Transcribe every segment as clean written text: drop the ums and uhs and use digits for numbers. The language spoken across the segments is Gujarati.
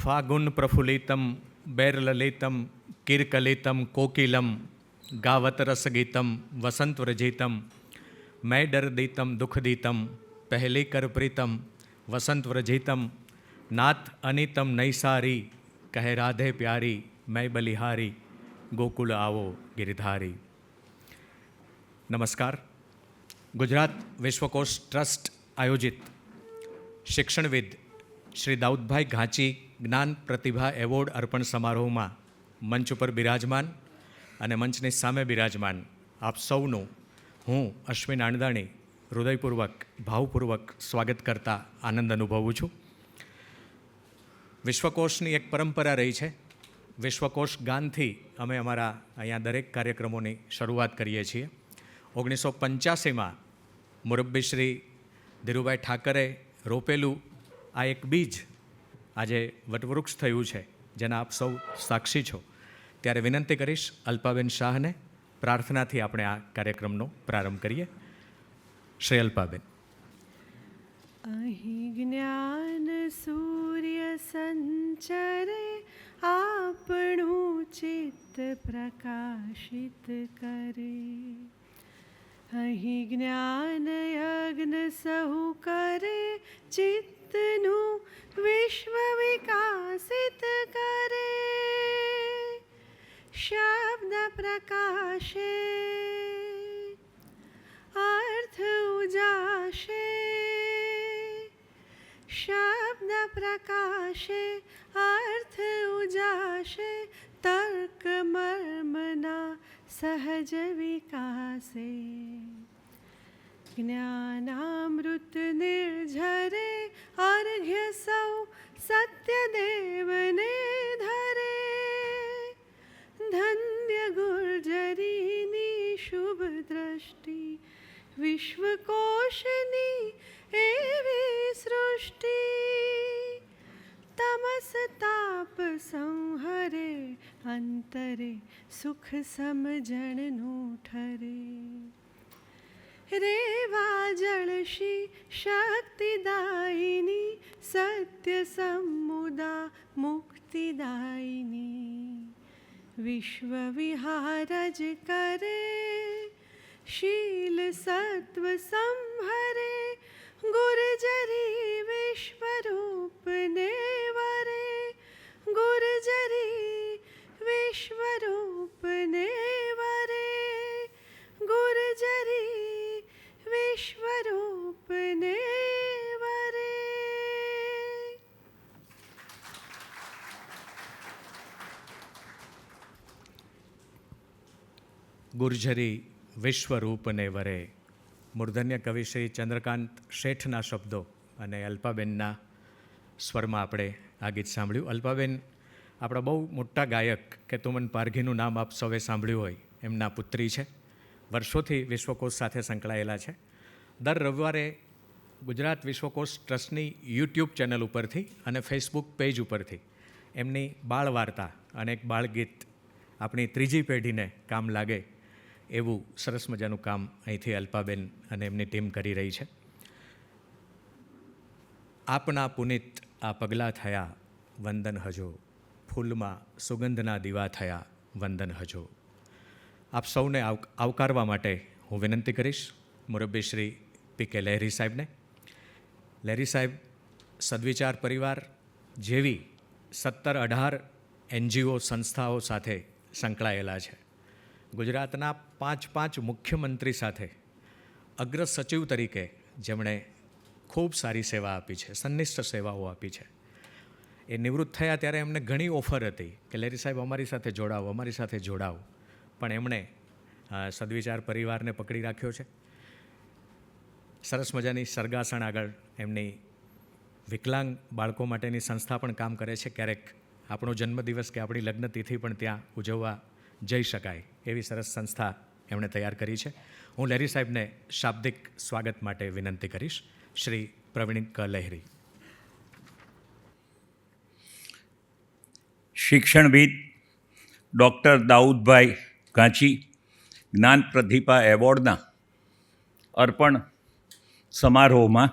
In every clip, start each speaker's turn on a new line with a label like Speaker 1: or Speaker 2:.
Speaker 1: फागुन प्रफुल्लितं बैरललितं किरकलितं कोकिलं गावत रसगीतं वसंतव्रजितं मैं डरदीतं दुखदीतं पहले कर प्रीतम वसंतव्रजितं नाथ अनितम नैसारी कहे राधे प्यारी मैं बलिहारी गोकुल आवो गिरधारी। नमस्कार। गुजरात विश्वकोश ट्रस्ट आयोजित शिक्षणविद श्री दाऊदभाई घांची ज्ञान प्रतिभा एवोर्ड अर्पण समारोह में मंच पर बिराजमान અને મંચની સામે બિરાજમાન આપ સૌનું હું અશ્વિન આણદાણી હૃદયપૂર્વક ભાવપૂર્વક સ્વાગત કરતા આનંદ અનુભવું છું। વિશ્વકોશની એક પરંપરા રહી છે। વિશ્વકોશ ગાનથી અમે અમારા અહીંયા દરેક કાર્યક્રમોની શરૂઆત કરીએ છીએ। 1985માં મુરબ્બી શ્રી ધીરુભાઈ ઠાકરે રોપેલું આ એક બીજ આજે વટવૃક્ષ થયું છે, જેના આપ સૌ સાક્ષી છો। ત્યારે વિનંતી કરીશ અલ્પાબેન શાહને પ્રાર્થનાથી આપણે આ કાર્યક્રમનો પ્રારંભ કરીએ। શ્રી અલ્પાબેન।
Speaker 2: અહીં જ્ઞાન સૂર્ય સંચરે આપણું ચિત્ત પ્રકાશિત કરે, અહીં જ્ઞાન યજ્ઞ સહુ કરે ચિત્તનું વિશ્વ વિકાસિત કરે। शब्द प्रकाशे अर्थ उजाशे, शब्द प्रकाशे अर्थ उजाशे, तर्क मर्मना सहज विकासे। ज्ञानामृत निर्झरे अर्घ्य सौ सत्यदेवने धरे, धन्य गुर्जरीनी शुभ दृष्टि विश्वकोशनी एवी सृष्टि। तमस ताप संहरे अंतरे सुख समजणनु ठरे। रेवा जलशी शक्तिदायिनी सत्य समुदा मुक्तिदायिनी, विश्व विहारज करे शील सत्व संहरे। गुर्जरी विश्वरूप ने वरे, गुर्जरी विश्वरूप ने वरे, गुर्जरी विश्वरूप ने वरे।
Speaker 1: ગુર્જરી વિશ્વરૂપને વરે। મૂર્ધન્ય કવિ શ્રી ચંદ્રકાંત શેઠના શબ્દો અને અલ્પાબેનના સ્વરમાં આપણે આ ગીત સાંભળ્યું। અલ્પાબેન આપણા બહુ મોટા ગાયક કેતુમન પારઘીનું નામ આપ સૌએ સાંભળ્યું હોય, એમના પુત્રી છે। વર્ષોથી વિશ્વકોશ સાથે સંકળાયેલા છે। દર રવિવારે ગુજરાત વિશ્વકોશ ટ્રસ્ટની યુટ્યુબ ચેનલ ઉપરથી અને ફેસબુક પેજ ઉપરથી એમની બાળ વાર્તા અને એક બાળગીત આપણી ત્રીજી પેઢીને કામ લાગે એવું સરસ મજાનું કામ અહીંથી અલ્પાબેન અને એમની ટીમ કરી રહી છે। આપના પુનિત આ પગલાં થયા વંદન હજો, ફૂલમાં સુગંધના દીવા થયા વંદન હજો। આપ સૌને આવકારવા માટે હું વિનંતી કરીશ મુરબ્બી શ્રી પી.કે. લહેરી સાહેબને। લહેરી સાહેબ સદવિચાર પરિવાર જેવી 17-18 NGO સંસ્થાઓ સાથે સંકળાયેલા છે। ગુજરાતના 5 મુખ્યમંત્રી સાથે અગ્ર સચિવ તરીકે જેમણે ખૂબ સારી સેવા આપી છે, સંનિષ્ઠ સેવાઓ આપી છે। એ નિવૃત્ત થયા ત્યારે એમને ઘણી ઓફર હતી કે લહેરી સાહેબ અમારી સાથે જોડાવો, અમારી સાથે જોડાવો, પણ એમણે સદવિચાર પરિવારને પકડી રાખ્યો છે। સરસ મજાની સરગાસણ આગળ એમની વિકલાંગ બાળકો માટેની સંસ્થા પણ કામ કરે છે। ક્યારેક આપણો જન્મદિવસ કે આપણી લગ્નતિથિ પણ ત્યાં ઉજવવા જઈ શકાય એવી સરસ સંસ્થા એમણે તૈયાર કરી છે। હું લહેરી સાહેબને શાબ્દિક સ્વાગત માટે વિનંતી કરીશ। શ્રી પ્રવીણ ક. લહેરી।
Speaker 3: શિક્ષણવિદ ડૉક્ટર દાઉદભાઈ ઘાંચી જ્ઞાન પ્રતિભા એવોર્ડના અર્પણ સમારોહમાં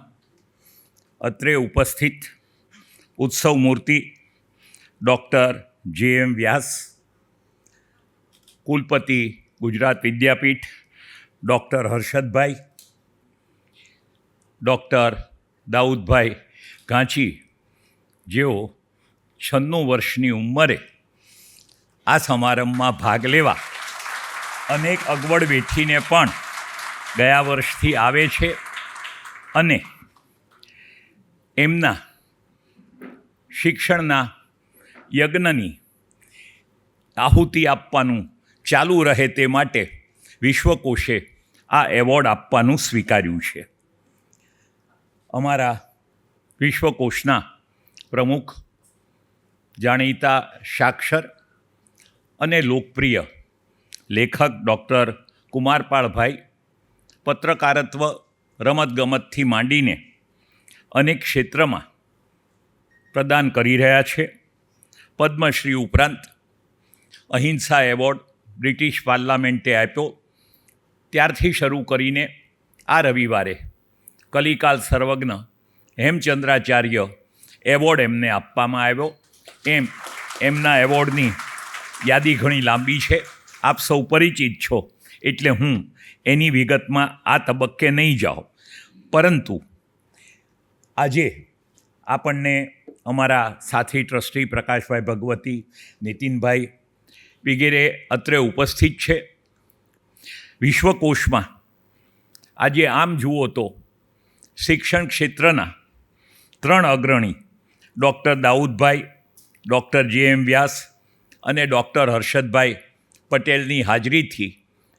Speaker 3: અત્રે ઉપસ્થિત ઉત્સવ મૂર્તિ ડૉક્ટર જે.એમ. વ્યાસ, કુલપતિ ગુજરાત વિદ્યાપીઠ ડૉક્ટર હર્ષદભાઈ, ડૉક્ટર દાઉદભાઈ ઘાંચી, જેઓ 96 વર્ષની ઉંમરે આ સમારંભમાં ભાગ લેવા અનેક અગવડ વેઠીને પણ ગયા વર્ષથી આવે છે અને એમના શિક્ષણના યજ્ઞની આહુતિ આપવાનું ચાલુ રહે તે માટે વિશ્વકોશે આ એવોર્ડ આપવાનું સ્વીકાર્યું છે. અમારા વિશ્વકોશના પ્રમુખ, જાણીતા સાક્ષર અને લોકપ્રિય લેખક ડૉક્ટર કુમારપાળભાઈ પત્રકારત્વ, રમતગમતથી માંડીને અનેક ક્ષેત્રમાં પ્રદાન કરી રહ્યા છે. પદ્મશ્રી ઉપરાંત અહિંસા એવોર્ડ બ્રિટિશ પાર્લામેન્ટે આપ્યો. ત્યારથી શરૂ કરીને આ રવિવારે કલિકાલ સર્વજ્ઞ હેમચંદ્રાચાર્ય એવોર્ડ એમને આપવામાં આવ્યો. એમના એવોર્ડની યાદી ઘણી લાંબી છે, આપ સૌ પરિચિત છો, એટલે હું એની વિગતમાં આ તબક્કે નહીં જાઉં. પરંતુ આજે આપણને અમારા સાથી ટ્રસ્ટી પ્રકાશભાઈ ભગવતી, નીતિનભાઈ વગેરે અત્રે ઉપસ્થિત છે. વિશ્વકોશમાં આજે આમ જુઓ તો શિક્ષણ ક્ષેત્રના 3 અગ્રણી ડૉક્ટર દાઉદભાઈ, ડૉક્ટર જે.એમ. વ્યાસ અને ડૉક્ટર હર્ષદભાઈ પટેલની હાજરીથી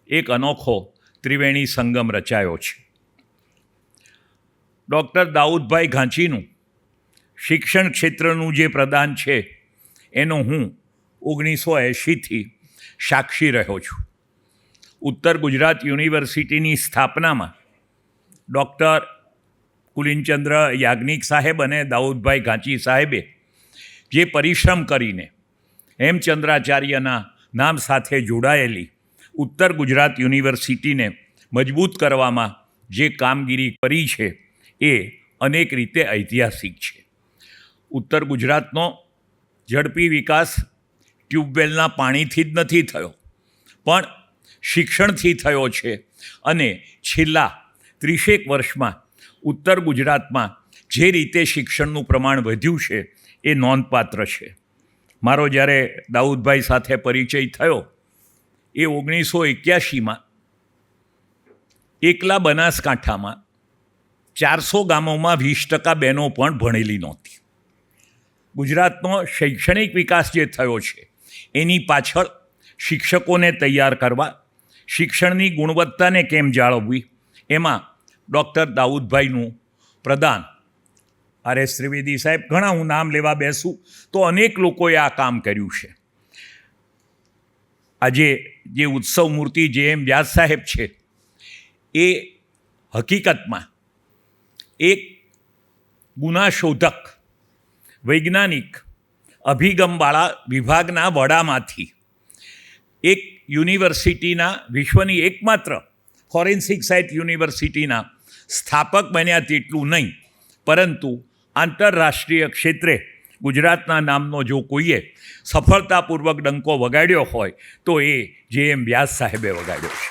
Speaker 3: એક અનોખો ત્રિવેણી સંગમ રચાયો છે. ડૉક્ટર દાઉદભાઈ ઘાંચીનું શિક્ષણ ક્ષેત્રનું જે પ્રદાન છે એનો હું 1980થી સાક્ષી રહ્યો છું. ઉત્તર ગુજરાત યુનિવર્સિટીની સ્થાપનામાં ડૉક્ટર કુલિનચંદ્ર યાજ્ઞિક સાહેબ અને દાઉદભાઈ ઘાંચી સાહેબે જે પરિશ્રમ કરીને હેમચંદ્રાચાર્યના નામ સાથે જોડાયેલી ઉત્તર ગુજરાત યુનિવર્સિટીને મજબૂત કરવામાં જે કામગીરી કરી છે એ અનેક રીતે ઐતિહાસિક છે. ઉત્તર ગુજરાતનો ઝડપી વિકાસ ટ્યુબવેલના પાણીથી જ નથી થયો, પણ શિક્ષણથી થયો છે. અને છેલ્લા 30 વર્ષમાં ઉત્તર ગુજરાતમાં જે રીતે શિક્ષણનું પ્રમાણ વધ્યું છે એ નોંધપાત્ર છે. મારો જ્યારે દાઉદભાઈ સાથે પરિચય થયો એ 1981માં એકલા બનાસકાંઠામાં 400 ગામોમાં 20% બહેનો પણ ભણેલી નહોતી. ગુજરાતનો શૈક્ષણિક વિકાસ જે થયો છે એની પાછળ શિક્ષકોને તૈયાર કરવા, શિક્ષણની ગુણવત્તાને કેમ જાળવવી, એમાં ડૉક્ટર દાઉદભાઈનું પ્રદાન. આર.એસ. ત્રિવેદી સાહેબ, ઘણા હું નામ લેવા બેસું તો અનેક લોકોએ આ કામ કર્યું છે. આજે જે ઉત્સવ મૂર્તિ જે.એમ. વ્યાસ સાહેબ છે એ હકીકતમાં એક ગુનાશોધક વૈજ્ઞાનિક અભિગમવાળા વિભાગના વડામાંથી એક યુનિવર્સિટીના, વિશ્વની એકમાત્ર ફોરેન્સિક સાયન્સ યુનિવર્સિટીના સ્થાપક બન્યા તેટલું નહીં, પરંતુ આંતરરાષ્ટ્રીય ક્ષેત્રે ગુજરાતના નામનો જો કોઈએ સફળતાપૂર્વક ડંકો વગાડ્યો હોય તો એ જે.એમ. વ્યાસ સાહેબે વગાડ્યો છે.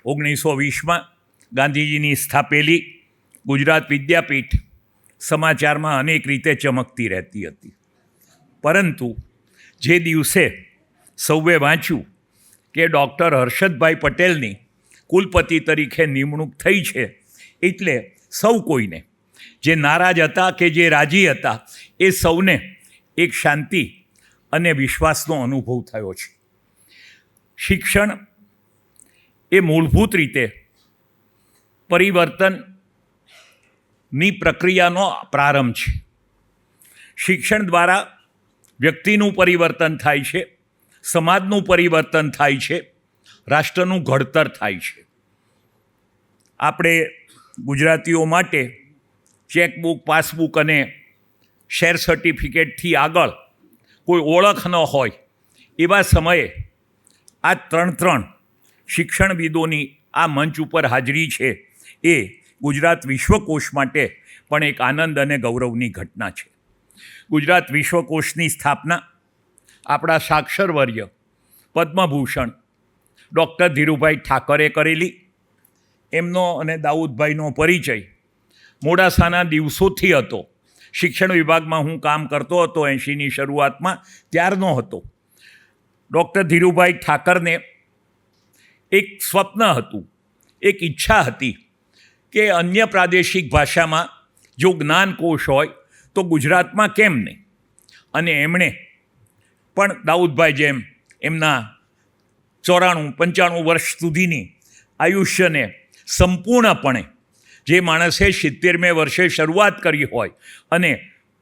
Speaker 3: ઓગણીસો 20માં ગાંધીજીની સ્થાપેલી ગુજરાત વિદ્યાપીઠ સમાચારમાં અનેક રીતે ચમકતી રહેતી હતી. પરંતુ જે દિવસે સૌએ વાંચ્યું કે ડૉક્ટર હર્ષદભાઈ પટેલની કુલપતિ તરીકે નિમણૂક થઈ છે, એટલે સૌ કોઈને, જે નારાજ હતા કે જે રાજી હતા, એ સૌને એક શાંતિ અને વિશ્વાસનો અનુભવ થયો છે. શિક્ષણ એ મૂળભૂત રીતે પરિવર્તનની પ્રક્રિયાનો પ્રારંભ છે. શિક્ષણ દ્વારા વ્યક્તિનું પરિવર્તન થાય છે, સમાજનું પરિવર્તન થાય છે, રાષ્ટ્રનું ઘડતર થાય છે. આપણે ગુજરાતીઓ માટે ચેકબુક, પાસબુક અને શેર સર્ટિફિકેટથી આગળ કોઈ ઓળખ ન હોય એવા સમયે આ 3 શિક્ષણવિદોની આ મંચ ઉપર હાજરી છે એ ગુજરાત વિશ્વકોશ માટે પણ એક આનંદ અને ગૌરવની ઘટના છે. ગુજરાત વિશ્વકોશની સ્થાપના આપણા સાક્ષરવર્ય પદ્મભૂષણ ડૉક્ટર ધીરુભાઈ ઠાકરે કરેલી. એમનો અને દાઉદભાઈનો પરિચય મોડાસાના દિવસોથી હતો. શિક્ષણ વિભાગમાં હું કામ કરતો હતો 80ની શરૂઆતમાં, ત્યારનો હતો. ડૉક્ટર ધીરુભાઈ ઠાકરને એક સ્વપ્ન હતું, એક ઈચ્છા હતી કે અન્ય પ્રાદેશિક ભાષામાં જો જ્ઞાનકોશ હોય તો ગુજરાતમાં કેમ નહીં. અને એમણે પણ દાઉદભાઈ જેમ એમના 94-95 વર્ષ સુધીની આયુષ્યને સંપૂર્ણપણે, જે માણસે 70મેં વર્ષે શરૂઆત કરી હોય અને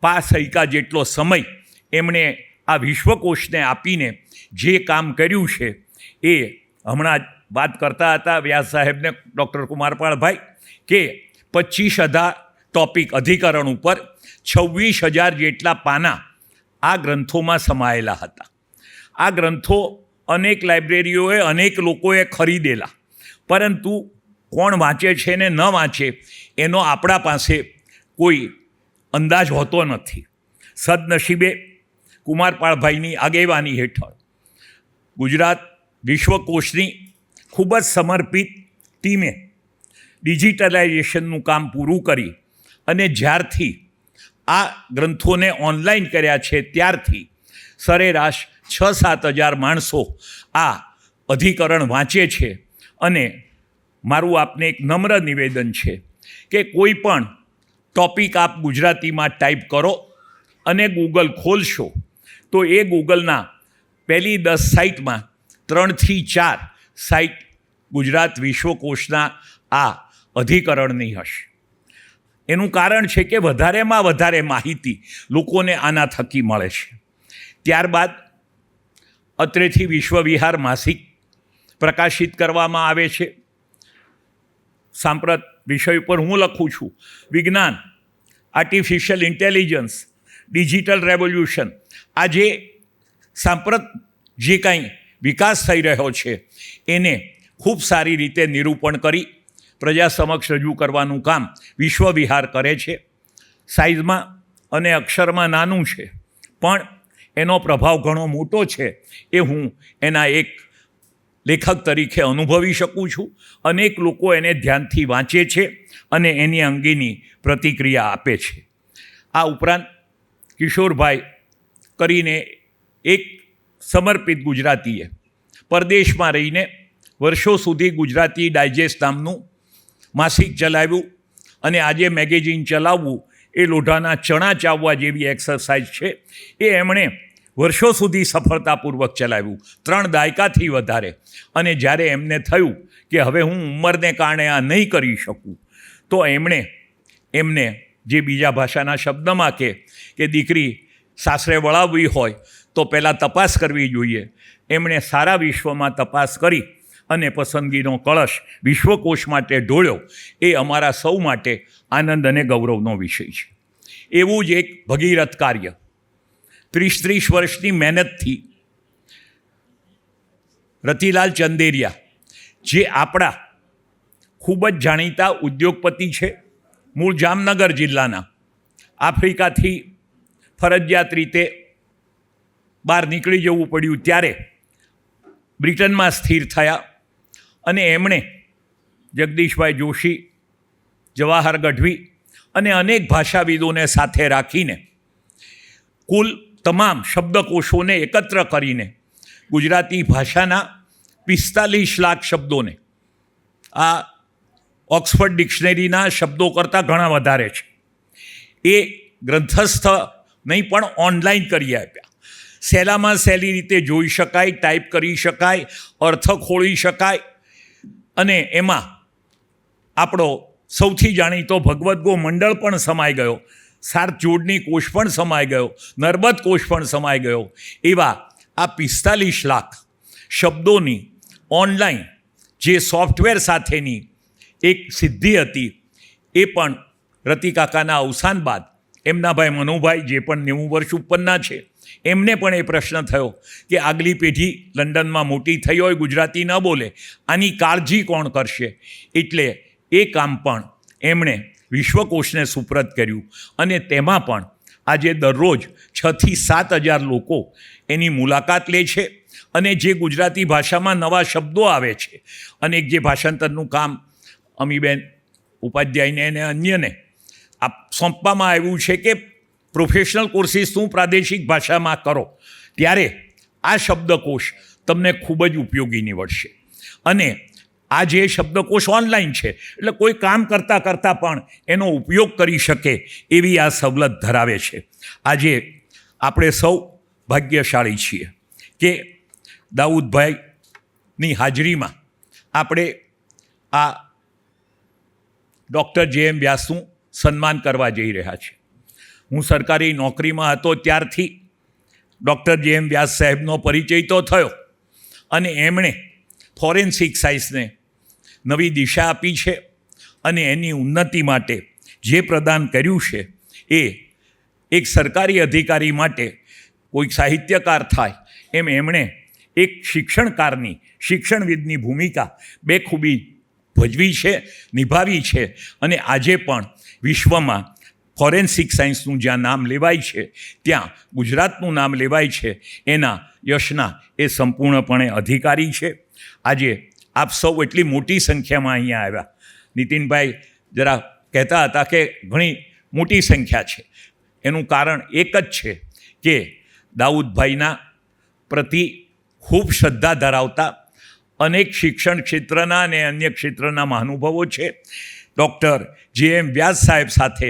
Speaker 3: 5 સૈકા જેટલો સમય એમણે આ વિશ્વકોશને આપીને જે કામ કર્યું છે એ હમણાં જ વાત કરતા હતા વ્યાસ સાહેબને, ડૉક્ટર કુમારપાળભાઈ, કે 25,000 ટોપિક અધિકરણ ઉપર 26,000 જેટલા પાના આ ગ્રંથોમાં સમાયેલા હતા. આ ગ્રંથો અનેક લાઇબ્રેરીઓએ, અનેક લોકોએ ખરીદેલા, પરંતુ કોણ વાંચે છે ને ન વાંચે એનો આપણા પાસે કોઈ અંદાજ હોતો નથી. સદનસીબે કુમારપાળભાઈની આગેવાની હેઠળ ગુજરાત વિશ્વકોશની ખૂબ જ સમર્પિત ટીમે ડિજિટલાઇઝેશનનું કામ પૂરું કરી અને જ્યારથી આ ગ્રંથોને ઓનલાઈન કર્યા છે ત્યારથી સરેરાશ 6-7 હજાર માણસો આ અધિકરણ વાંચે છે. અને મારું આપને એક નમ્ર નિવેદન છે કે કોઈ પણ ટૉપિક આપ ગુજરાતીમાં ટાઈપ કરો અને ગૂગલ ખોલશો તો એ ગૂગલના પહેલી 10 સાઇટમાં 3થી 4 સાઇટ ગુજરાત વિશ્વકોશના આ અધિકરણની હશે. એનું કારણ છે કે વધારેમાં વધારે માહિતી લોકોને આના થકી મળે છે. ત્યારબાદ અત્રેથી વિશ્વવિહાર માસિક પ્રકાશિત કરવામાં આવે છે. સાંપ્રત વિષય ઉપર હું લખું છું, વિજ્ઞાન, આર્ટિફિશિયલ ઇન્ટેલિજન્સ, ડિજિટલ રેવોલ્યુશન. આજે સાંપ્રત જે કાંઈ વિકાસ થઈ રહ્યો છે એને ખૂબ સારી રીતે નિરૂપણ કરી પ્રજા સમક્ષ રજૂ કરવાનું કામ વિશ્વવિહાર કરે છે. સાઇઝમાં અને અક્ષરમાં નાનું છે પણ એનો પ્રભાવ ઘણો મોટો છે એ હું એના એક લેખક તરીકે અનુભવી શકું છું. અનેક લોકો એને ધ્યાનથી વાંચે છે અને એની અંગેની પ્રતિક્રિયા આપે છે. આ ઉપરાંત કિશોરભાઈ કરીને એક સમર્પિત ગુજરાતીએ પરદેશમાં રહીને વર્ષો સુધી ગુજરાતી ડાયજેસ્ટ નામનું માસિક ચલાવ્યું અને આજે મેગેઝિન ચલાવવું એ લોઢાના ચણા ચાવવા જેવી એક્સરસાઇઝ છે. એ એમણે વર્ષો સુધી સફળતાપૂર્વક ચલાવ્યું, 3 દાયકાથી વધારે. અને જ્યારે એમને થયું કે હવે હું ઉંમરને કારણે આ નહીં કરી શકું તો એમને જે બીજા ભાષાના શબ્દમાં કે દીકરી સાસરે વળાવવી હોય તો પહેલાં તપાસ કરવી જોઈએ, એમણે સારા વિશ્વમાં તપાસ કરી અને પસંદગીનો કળશ વિશ્વકોશ માટે ઢોળ્યો. એ અમારા સૌ માટે આનંદ અને ગૌરવનો વિષય છે. એવું જ એક ભગીરથ કાર્ય 30 વર્ષની મહેનતથી રતિલાલ ચંદેરિયા, જે આપણા ખૂબ જ જાણીતા ઉદ્યોગપતિ છે, મૂળ જામનગર જિલ્લાના, આફ્રિકાથી ફરજિયાત રીતે બહાર નીકળી જવું પડ્યું ત્યારે બ્રિટનમાં સ્થિર થયા અને એમણે જગદીશભાઈ જોશી, જવાહર ગઢવી અને અનેક ભાષાવિદોને સાથે રાખીને કુલ તમામ શબ્દકોશોને એકત્ર કરીને ગુજરાતી ભાષાના 45 લાખ શબ્દોને, આ ઓક્સફર્ડ ડિક્શનરીના શબ્દો કરતાં ઘણા વધારે છે, એ ગ્રંથસ્થ નહીં પણ ઓનલાઈન કરી આપ્યા. સહેલામાં સહેલી રીતે જોઈ શકાય, ટાઈપ કરી શકાય, અર્થ ખોળી શકાય. અને એમાં આપણો સૌથી જાણીતો ભગવદ્ગો મંડળ પણ સમાઈ ગયો, સાર્થ જોડણી કોશ પણ સમાઈ ગયો, નર્મદ કોશ પણ સમાઈ ગયો. એવા આ 45 લાખ શબ્દોની ઓનલાઈન જે સોફ્ટવેર સાથેની એક સિદ્ધિ હતી, એ પણ રતિકાકાના અવસાન બાદ એમના ભાઈ મનુભાઈ, જે પણ 90 વર્ષ ઉપરના છે, એમને પણ એ પ્રશ્ન થયો કે આગલી પેઢી લંડનમાં મોટી થઈ હોય, ગુજરાતી ન બોલે, આની કાળજી કોણ કરશે? એટલે એ કામ પણ એમણે વિશ્વકોશને સુપ્રત કર્યું અને તેમાં પણ આજે દરરોજ 6 થી 7 હજાર લોકો એની મુલાકાત લે છે અને જે ગુજરાતી ભાષામાં નવા શબ્દો આવે છે અને જે ભાષાંતરનું કામ અમીબેન ઉપાધ્યાયને અને અન્યને સોંપવામાં આવ્યું છે કે પ્રોફેશનલ કોર્સિસનું પ્રાદેશિક ભાષામાં કરો, ત્યારે આ શબ્દકોશ તમને ખૂબ જ ઉપયોગી નીવડશે. અને આ જે શબ્દકોશ ઓનલાઈન છે એટલે કોઈ કામ કરતાં કરતાં પણ એનો ઉપયોગ કરી શકે એવી આ સવલત ધરાવે છે. આજે આપણે સૌ ભાગ્યશાળી છીએ કે દાઉદભાઈની હાજરીમાં આપણે આ ડૉક્ટર જે એમ વ્યાસનું સન્માન કરવા જઈ રહ્યા છીએ. હું સરકારી નોકરીમાં હતો ત્યારથી ડૉક્ટર જે એમ વ્યાસ સાહેબનો પરિચય તો થયો અને એમણે ફોરેન્સિક સાયન્સને નવી દિશા આપી છે અને એની ઉન્નતિ માટે જે પ્રદાન કર્યું છે એ એક સરકારી અધિકારી માટે કોઈ સાહિત્યકાર થાય એમ એમણે એક શિક્ષણકારની, શિક્ષણવિદની ભૂમિકા બેખૂબી ભજવી છે, નિભાવી છે અને આજે પણ વિશ્વમાં ફોરેન્સિક સાયન્સનું જ્યાં નામ લેવાય છે ત્યાં ગુજરાતનું નામ લેવાય છે, એના યશના એ સંપૂર્ણપણે અધિકારી છે. આજે આપ સૌ એટલી મોટી સંખ્યામાં અહીંયા આવ્યા. નીતિનભાઈ જરા કહેતા હતા કે ઘણી મોટી સંખ્યા છે. એનું કારણ એક જ છે કે દાઉદભાઈના પ્રતિ ખૂબ શ્રદ્ધા ધરાવતા અનેક શિક્ષણ ક્ષેત્રના અને અન્ય ક્ષેત્રના મહાનુભાવો છે. ડૉક્ટર જે એમ વ્યાસ સાહેબ સાથે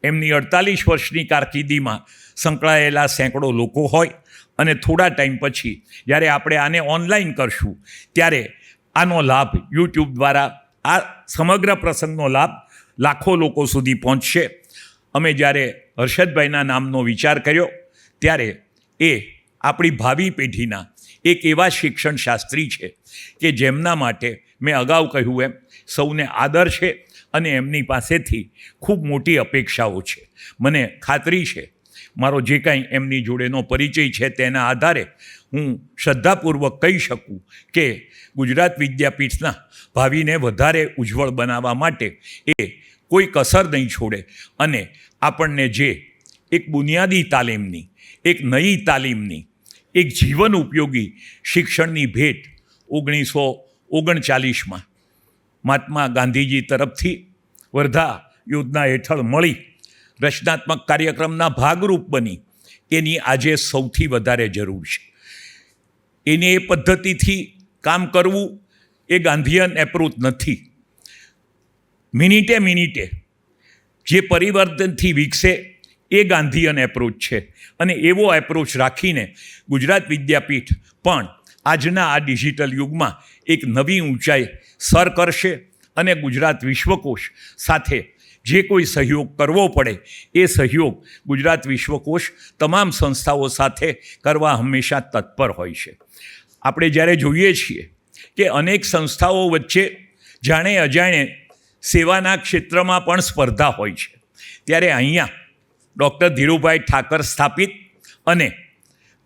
Speaker 3: એમની 48 વર્ષની કારકિર્દીમાં સંકળાયેલા સેંકડો લોકો હોય અને થોડા ટાઈમ પછી જ્યારે આપણે આને ઓનલાઈન કરશું ત્યારે આનો લાભ યુટ્યુબ દ્વારા આ સમગ્ર પ્રસંગનો લાભ લાખો લોકો સુધી પહોંચશે. અમે જ્યારે હર્ષદભાઈના નામનો વિચાર કર્યો ત્યારે એ આપણી ભાવિ પેઢીના એક એવા શિક્ષણ શાસ્ત્રી છે કે જેમના માટે મેં અગાઉ કહ્યું એમ સૌને આદર છે અને એમની પાસેથી ખૂબ મોટી અપેક્ષાઓ છે. મને ખાતરી છે મારો જે કાંઈ એમની જોડેનો પરિચય છે તેના આધારે હું શ્રદ્ધાપૂર્વક કહી શકું કે ગુજરાત વિદ્યાપીઠના ભાવિને વધારે ઉજ્જવળ બનાવવા માટે એ કોઈ કસર નહીં છોડે અને આપણને જે એક બુનિયાદી તાલીમની, એક નવી તાલીમની, એક જીવન ઉપયોગી શિક્ષણની ભેટ 1939માં મહાત્મા ગાંધીજી તરફથી વર્ધા યોજના હેઠળ મળી રચનાત્મક કાર્યક્રમના ભાગરૂપ બની એની આજે સૌથી વધારે જરૂર છે. એને એ પદ્ધતિથી કામ કરવું એ ગાંધીયન એપ્રોચ નથી. મિનિટે જે પરિવર્તનથી વિકસે એ ગાંધીયન એપ્રોચ છે અને એવો એપ્રોચ રાખીને ગુજરાત વિદ્યાપીઠ પણ આજના આ ડિજિટલ યુગમાં એક નવી ઊંચાઈ સર કરશે અને ગુજરાત વિશ્વકોશ સાથે જે કોઈ સહયોગ કરવો પડે એ સહયોગ ગુજરાત વિશ્વકોશ તમામ સંસ્થાઓ સાથે કરવા હંમેશા તત્પર હોય છે. આપણે જ્યારે જોઈએ છીએ કે અનેક સંસ્થાઓ વચ્ચે જાણે અજાણે સેવાના ક્ષેત્રમાં પણ સ્પર્ધા હોય છે, ત્યારે અહીંયા ડૉક્ટર ધીરુભાઈ ઠાકર સ્થાપિત અને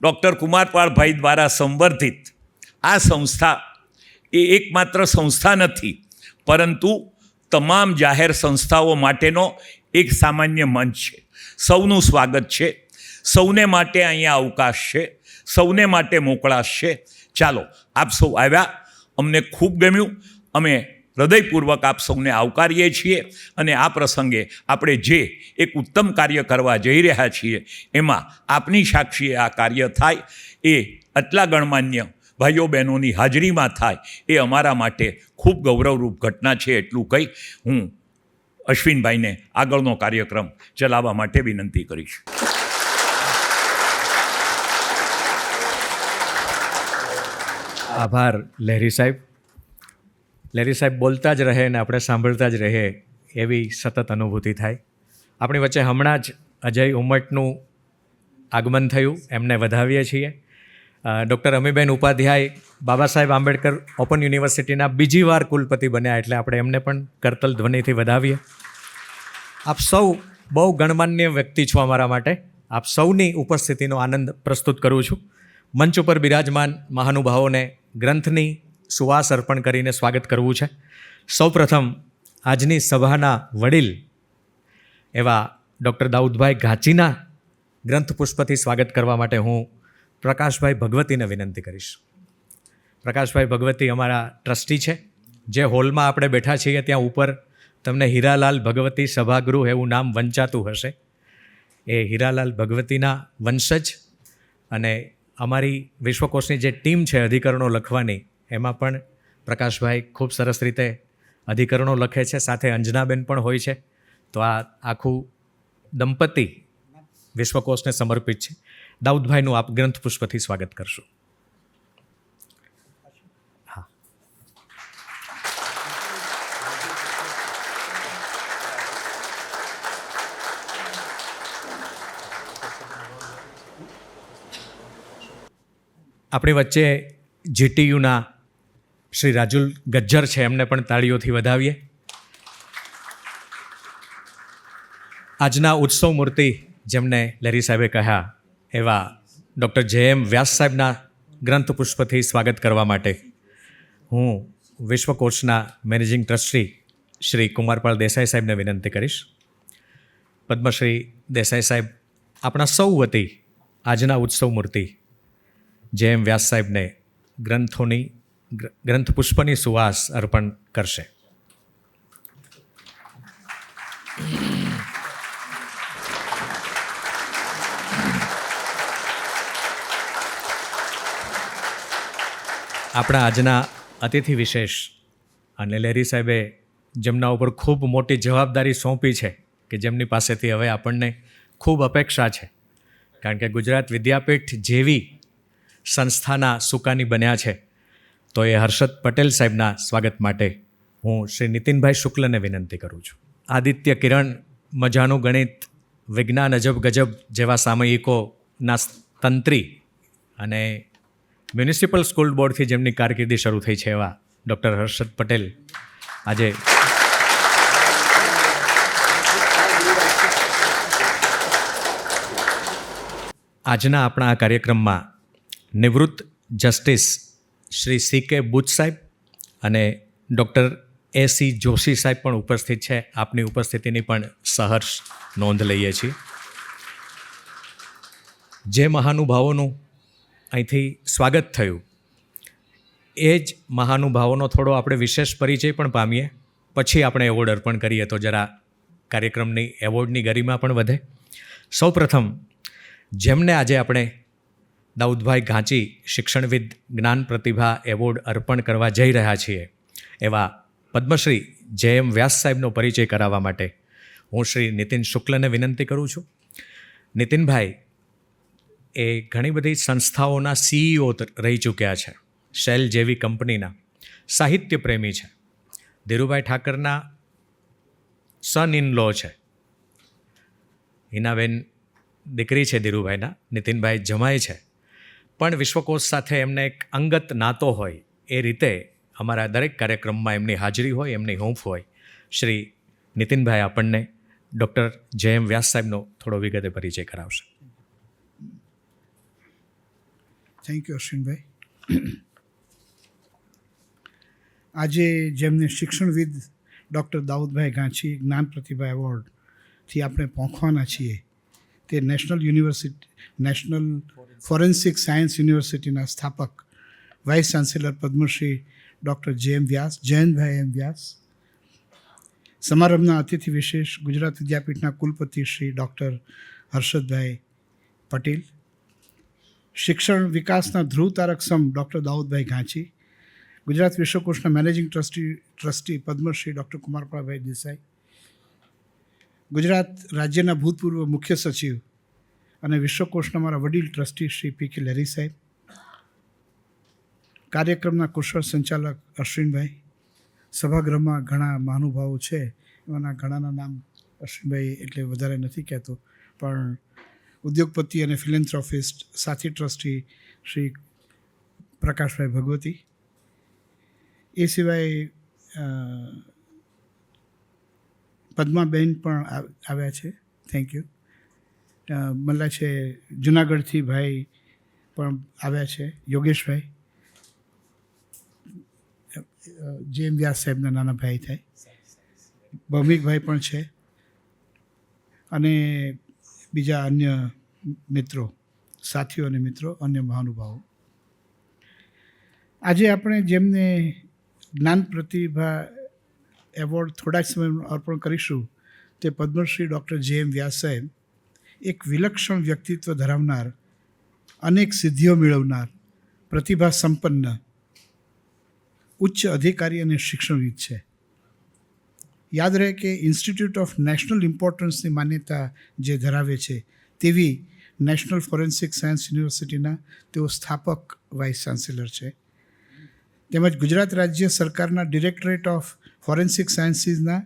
Speaker 3: ડૉક્ટર કુમારપાળભાઈ દ્વારા સંવર્ધિત આ સંસ્થા એ એકમાત્ર સંસ્થા નથી પરંતુ તમામ જાહેર સંસ્થાઓ માટેનો એક સામાન્ય મંચ છે. સૌનું સ્વાગત છે, સૌને માટે અહીંયા અવકાશ છે, સૌને માટે મોકળાશ છે. ચાલો, આપ સૌ આવ્યા, અમને ખૂબ ગમ્યું. અમે હૃદયપૂર્વક આપ સૌને આવકારીએ છીએ અને આ પ્રસંગે આપણે જે એક ઉત્તમ કાર્ય કરવા જઈ રહ્યા છીએ એમાં આપની સાક્ષીએ આ કાર્ય થાય એ આટલા ગણમાન્ય ભાઈઓ બહેનોની હાજરીમાં થાય એ અમારા માટે ખૂબ ગૌરવરૂપ ઘટના છે. એટલું કહી હું અશ્વિનભાઈને આગળનો કાર્યક્રમ ચલાવવા માટે વિનંતી કરીશ.
Speaker 1: આભાર લહેરી સાહેબ. લહેરી સાહેબ બોલતા જ રહે અને આપણે સાંભળતા જ રહે એવી સતત અનુભૂતિ થાય. આપણી વચ્ચે હમણાં જ અજય ઉમટનું આગમન થયું, એમને વધાવીએ છીએ. ડૉક્ટર અમીબેન ઉપાધ્યાય બાબા સાહેબ આંબેડકર ઓપન યુનિવર્સિટીના બીજી વાર કુલપતિ બન્યા એટલે આપણે એમને પણ કરતલ ધ્વનિથી વધાવીએ. આપ સૌ બહુ ગણમાન્ય વ્યક્તિ છો અમારા માટે. આપ સૌની ઉપસ્થિતિનો આનંદ પ્રસ્તુત કરું છું. મંચ ઉપર બિરાજમાન મહાનુભાવોને ગ્રંથની સુવાસ અર્પણ કરીને સ્વાગત કરવું છે. સૌપ્રથમ આજની સભાના વડીલ એવા ડૉક્ટર દાઉદભાઈ ઘાંચીના ગ્રંથ પુષ્પથી સ્વાગત કરવા માટે હું પ્રકાશભાઈ ભગવતીને વિનંતી કરીશ. પ્રકાશભાઈ ભગવતી અમારા ટ્રસ્ટી છે. જે હોલમાં આપણે બેઠા છીએ ત્યાં ઉપર તમને હીરાલાલ ભગવતી સભાગૃહ એવું નામ વંચાતું હશે. એ હીરાલાલ ભગવતીના વંશજ અને અમારી વિશ્વકોશની જે ટીમ છે અધિકરણો લખવાની, એમાં પણ પ્રકાશભાઈ ખૂબ સરસ રીતે અધિકરણો લખે છે. સાથે અંજનાબેન પણ હોય છે. તો આ આખું દંપતી વિશ્વકોશને સમર્પિત છે. દાઉદભાઈનું આપ ગ્રંથ પુષ્પથી સ્વાગત કરશો. હા, આપણી વચ્ચે જીટીયુના શ્રી રાજુલ ગજ્જર છે, એમને પણ તાળીઓથી વધાવીએ. આજના ઉત્સવ મૂર્તિ જેમને લેરી સાહેબે કહ્યા એવા ડૉક્ટર જે.એમ. વ્યાસ સાહેબના ગ્રંથ પુષ્પથી સ્વાગત કરવા માટે હું વિશ્વકોશના મેનેજિંગ ટ્રસ્ટી શ્રી કુમારપાળ દેસાઈ સાહેબને વિનંતી કરીશ. પદ્મશ્રી દેસાઈ સાહેબ આપણા સૌ વતી આજના ઉત્સવ મૂર્તિ જે.એમ. વ્યાસ સાહેબને ગ્રંથ પુષ્પની સુવાસ અર્પણ કરશે. આપણા આજના અતિથિ વિશેષ અને લેરી સાહેબે જેમના ઉપર ખૂબ મોટી જવાબદારી સોંપી છે, કે જેમની પાસેથી હવે આપણને ખૂબ અપેક્ષા છે, કારણ કે ગુજરાત વિદ્યાપીઠ જેવી સંસ્થાના સુકાની બન્યા છે. તો એ હર્ષદ પટેલ સાહેબના સ્વાગત માટે હું શ્રી નીતિનભાઈ શુક્લને વિનંતી કરું છું. આદિત્ય કિરણ, મજાનું ગણિત, વિજ્ઞાન અજબ ગજબ જેવા સામયિકોના તંત્રી અને મ્યુનિસિપલ સ્કૂલ બોર્ડથી જેમની કારકિર્દી શરૂ થઈ છે એવા ડૉક્ટર હર્ષદ પટેલ આજે આજના આપણા આ કાર્યક્રમમાં નિવૃત્ત જસ્ટિસ શ્રી સી.કે. બુચ સાહેબ અને ડૉક્ટર એ.સી. જોશી સાહેબ પણ ઉપસ્થિત છે. આપની ઉપસ્થિતિની પણ સહર્ષ નોંધ લઈએ છીએ. જે મહાનુભાવોનું અહીંથી સ્વાગત થયું એ જ મહાનુભાવોનો થોડો આપણે વિશેષ પરિચય પણ પામીએ, પછી આપણે એવોર્ડ અર્પણ કરીએ તો જરા કાર્યક્રમની એવોર્ડની ગરિમા પણ વધે. સૌપ્રથમ જેમને આજે આપણે દાઉદભાઈ ઘાંચી શિક્ષણવિદ જ્ઞાન પ્રતિભા એવોર્ડ અર્પણ કરવા જઈ રહ્યા છીએ એવા પદ્મશ્રી જે.એમ. વ્યાસ સાહેબનો પરિચય કરાવવા માટે હું શ્રી નીતિન શુક્લને વિનંતી કરું છું. નીતિનભાઈ એ ઘણી બધી સંસ્થાઓના CEO રહી ચૂક્યા છે. શેલ જેવી કંપનીના સાહિત્ય પ્રેમી છે. ધીરુભાઈ ઠાકરના સન ઇન લો છે. હિનાબેન દીકરી છે ધીરુભાઈના, નીતિનભાઈ જમાય છે. પણ વિશ્વકોશ સાથે એમને એક અંગત નાતો હોય એ રીતે અમારા દરેક કાર્યક્રમમાં એમની હાજરી હોય, એમની હૂંફ હોય. શ્રી નીતિનભાઈ આપણને ડૉક્ટર જે.એમ. વ્યાસ સાહેબનો થોડો વિગતે પરિચય કરાવશે.
Speaker 4: થેન્ક યુ અશ્વિનભાઈ. આજે જેમને શિક્ષણવિદ ડૉક્ટર દાઉદભાઈ ઘાંચી જ્ઞાન પ્રતિભા એવોર્ડથી આપણે પહોંચવાના છીએ તે નેશનલ ફોરેન્સિક સાયન્સ યુનિવર્સિટીના સ્થાપક વાઇસ ચાન્સેલર પદ્મશ્રી ડૉક્ટર જે.એમ. વ્યાસ, જયંતભાઈ એમ વ્યાસ, સમારંભના અતિથિ વિશેષ ગુજરાત વિદ્યાપીઠના કુલપતિ શ્રી ડૉક્ટર હર્ષદભાઈ પટેલ, શિક્ષણ વિકાસના ધ્રુવ તારક સમ ડૉક્ટર દાઉદભાઈ ઘાંચી, ગુજરાત વિશ્વકોશના managing trustee Padmashri doctor Kumarpalbhai Desai, Gujarat રાજ્યના ભૂતપૂર્વ મુખ્ય સચિવ અને વિશ્વકોશના મારા વડીલ ટ્રસ્ટી શ્રી પી.કે. લેરી સાહેબ, કાર્યક્રમના કુશળ સંચાલક અશ્વિનભાઈ, સભાગૃહમાં ઘણા મહાનુભાવો છે, એમાંના ઘણાના નામ અશ્વિનભાઈ એટલે વધારે નથી કહેતો, પણ ઉદ્યોગપતિ અને ફિલેન્થ્રોફિસ્ટ સાથી ટ્રસ્ટી શ્રી પ્રકાશભાઈ ભગવતી, એ સિવાય પદ્માબેન પણ આવ્યા છે, થેન્ક યુ. મલ્લા છે જુનાગઢથી ભાઈ પણ આવ્યા છે, યોગેશભાઈ, જે.એમ. વ્યાસ સાહેબના નાના ભાઈ થાય, ભૌમિકભાઈ પણ છે અને બીજા અન્ય મિત્રો, સાથીઓ અને મિત્રો, અન્ય મહાનુભાવો. આજે આપણે જેમને જ્ઞાન પ્રતિભા એવોર્ડ થોડા સમયમાં અર્પણ કરીશું તે પદ્મશ્રી ડૉક્ટર જે.એમ. વ્યાસ સાહેબ એક વિલક્ષણ વ્યક્તિત્વ ધરાવનાર, અનેક સિદ્ધિઓ મેળવનાર, પ્રતિભા સંપન્ન, ઉચ્ચ અધિકારી અને શિક્ષણવિદ છે. યાદ રહે કે ઇન્સ્ટિટ્યૂટ ઓફ નેશનલ ઇમ્પોર્ટન્સની માન્યતા જે ધરાવે છે તેવી નેશનલ ફોરેન્સિક સાયન્સ યુનિવર્સિટીના તેઓ સ્થાપક વાઇસ ચાન્સેલર છે. તેમજ ગુજરાત રાજ્ય સરકારના ડિરેક્ટરેટ ઓફ ફોરેન્સિક સાયન્સીસના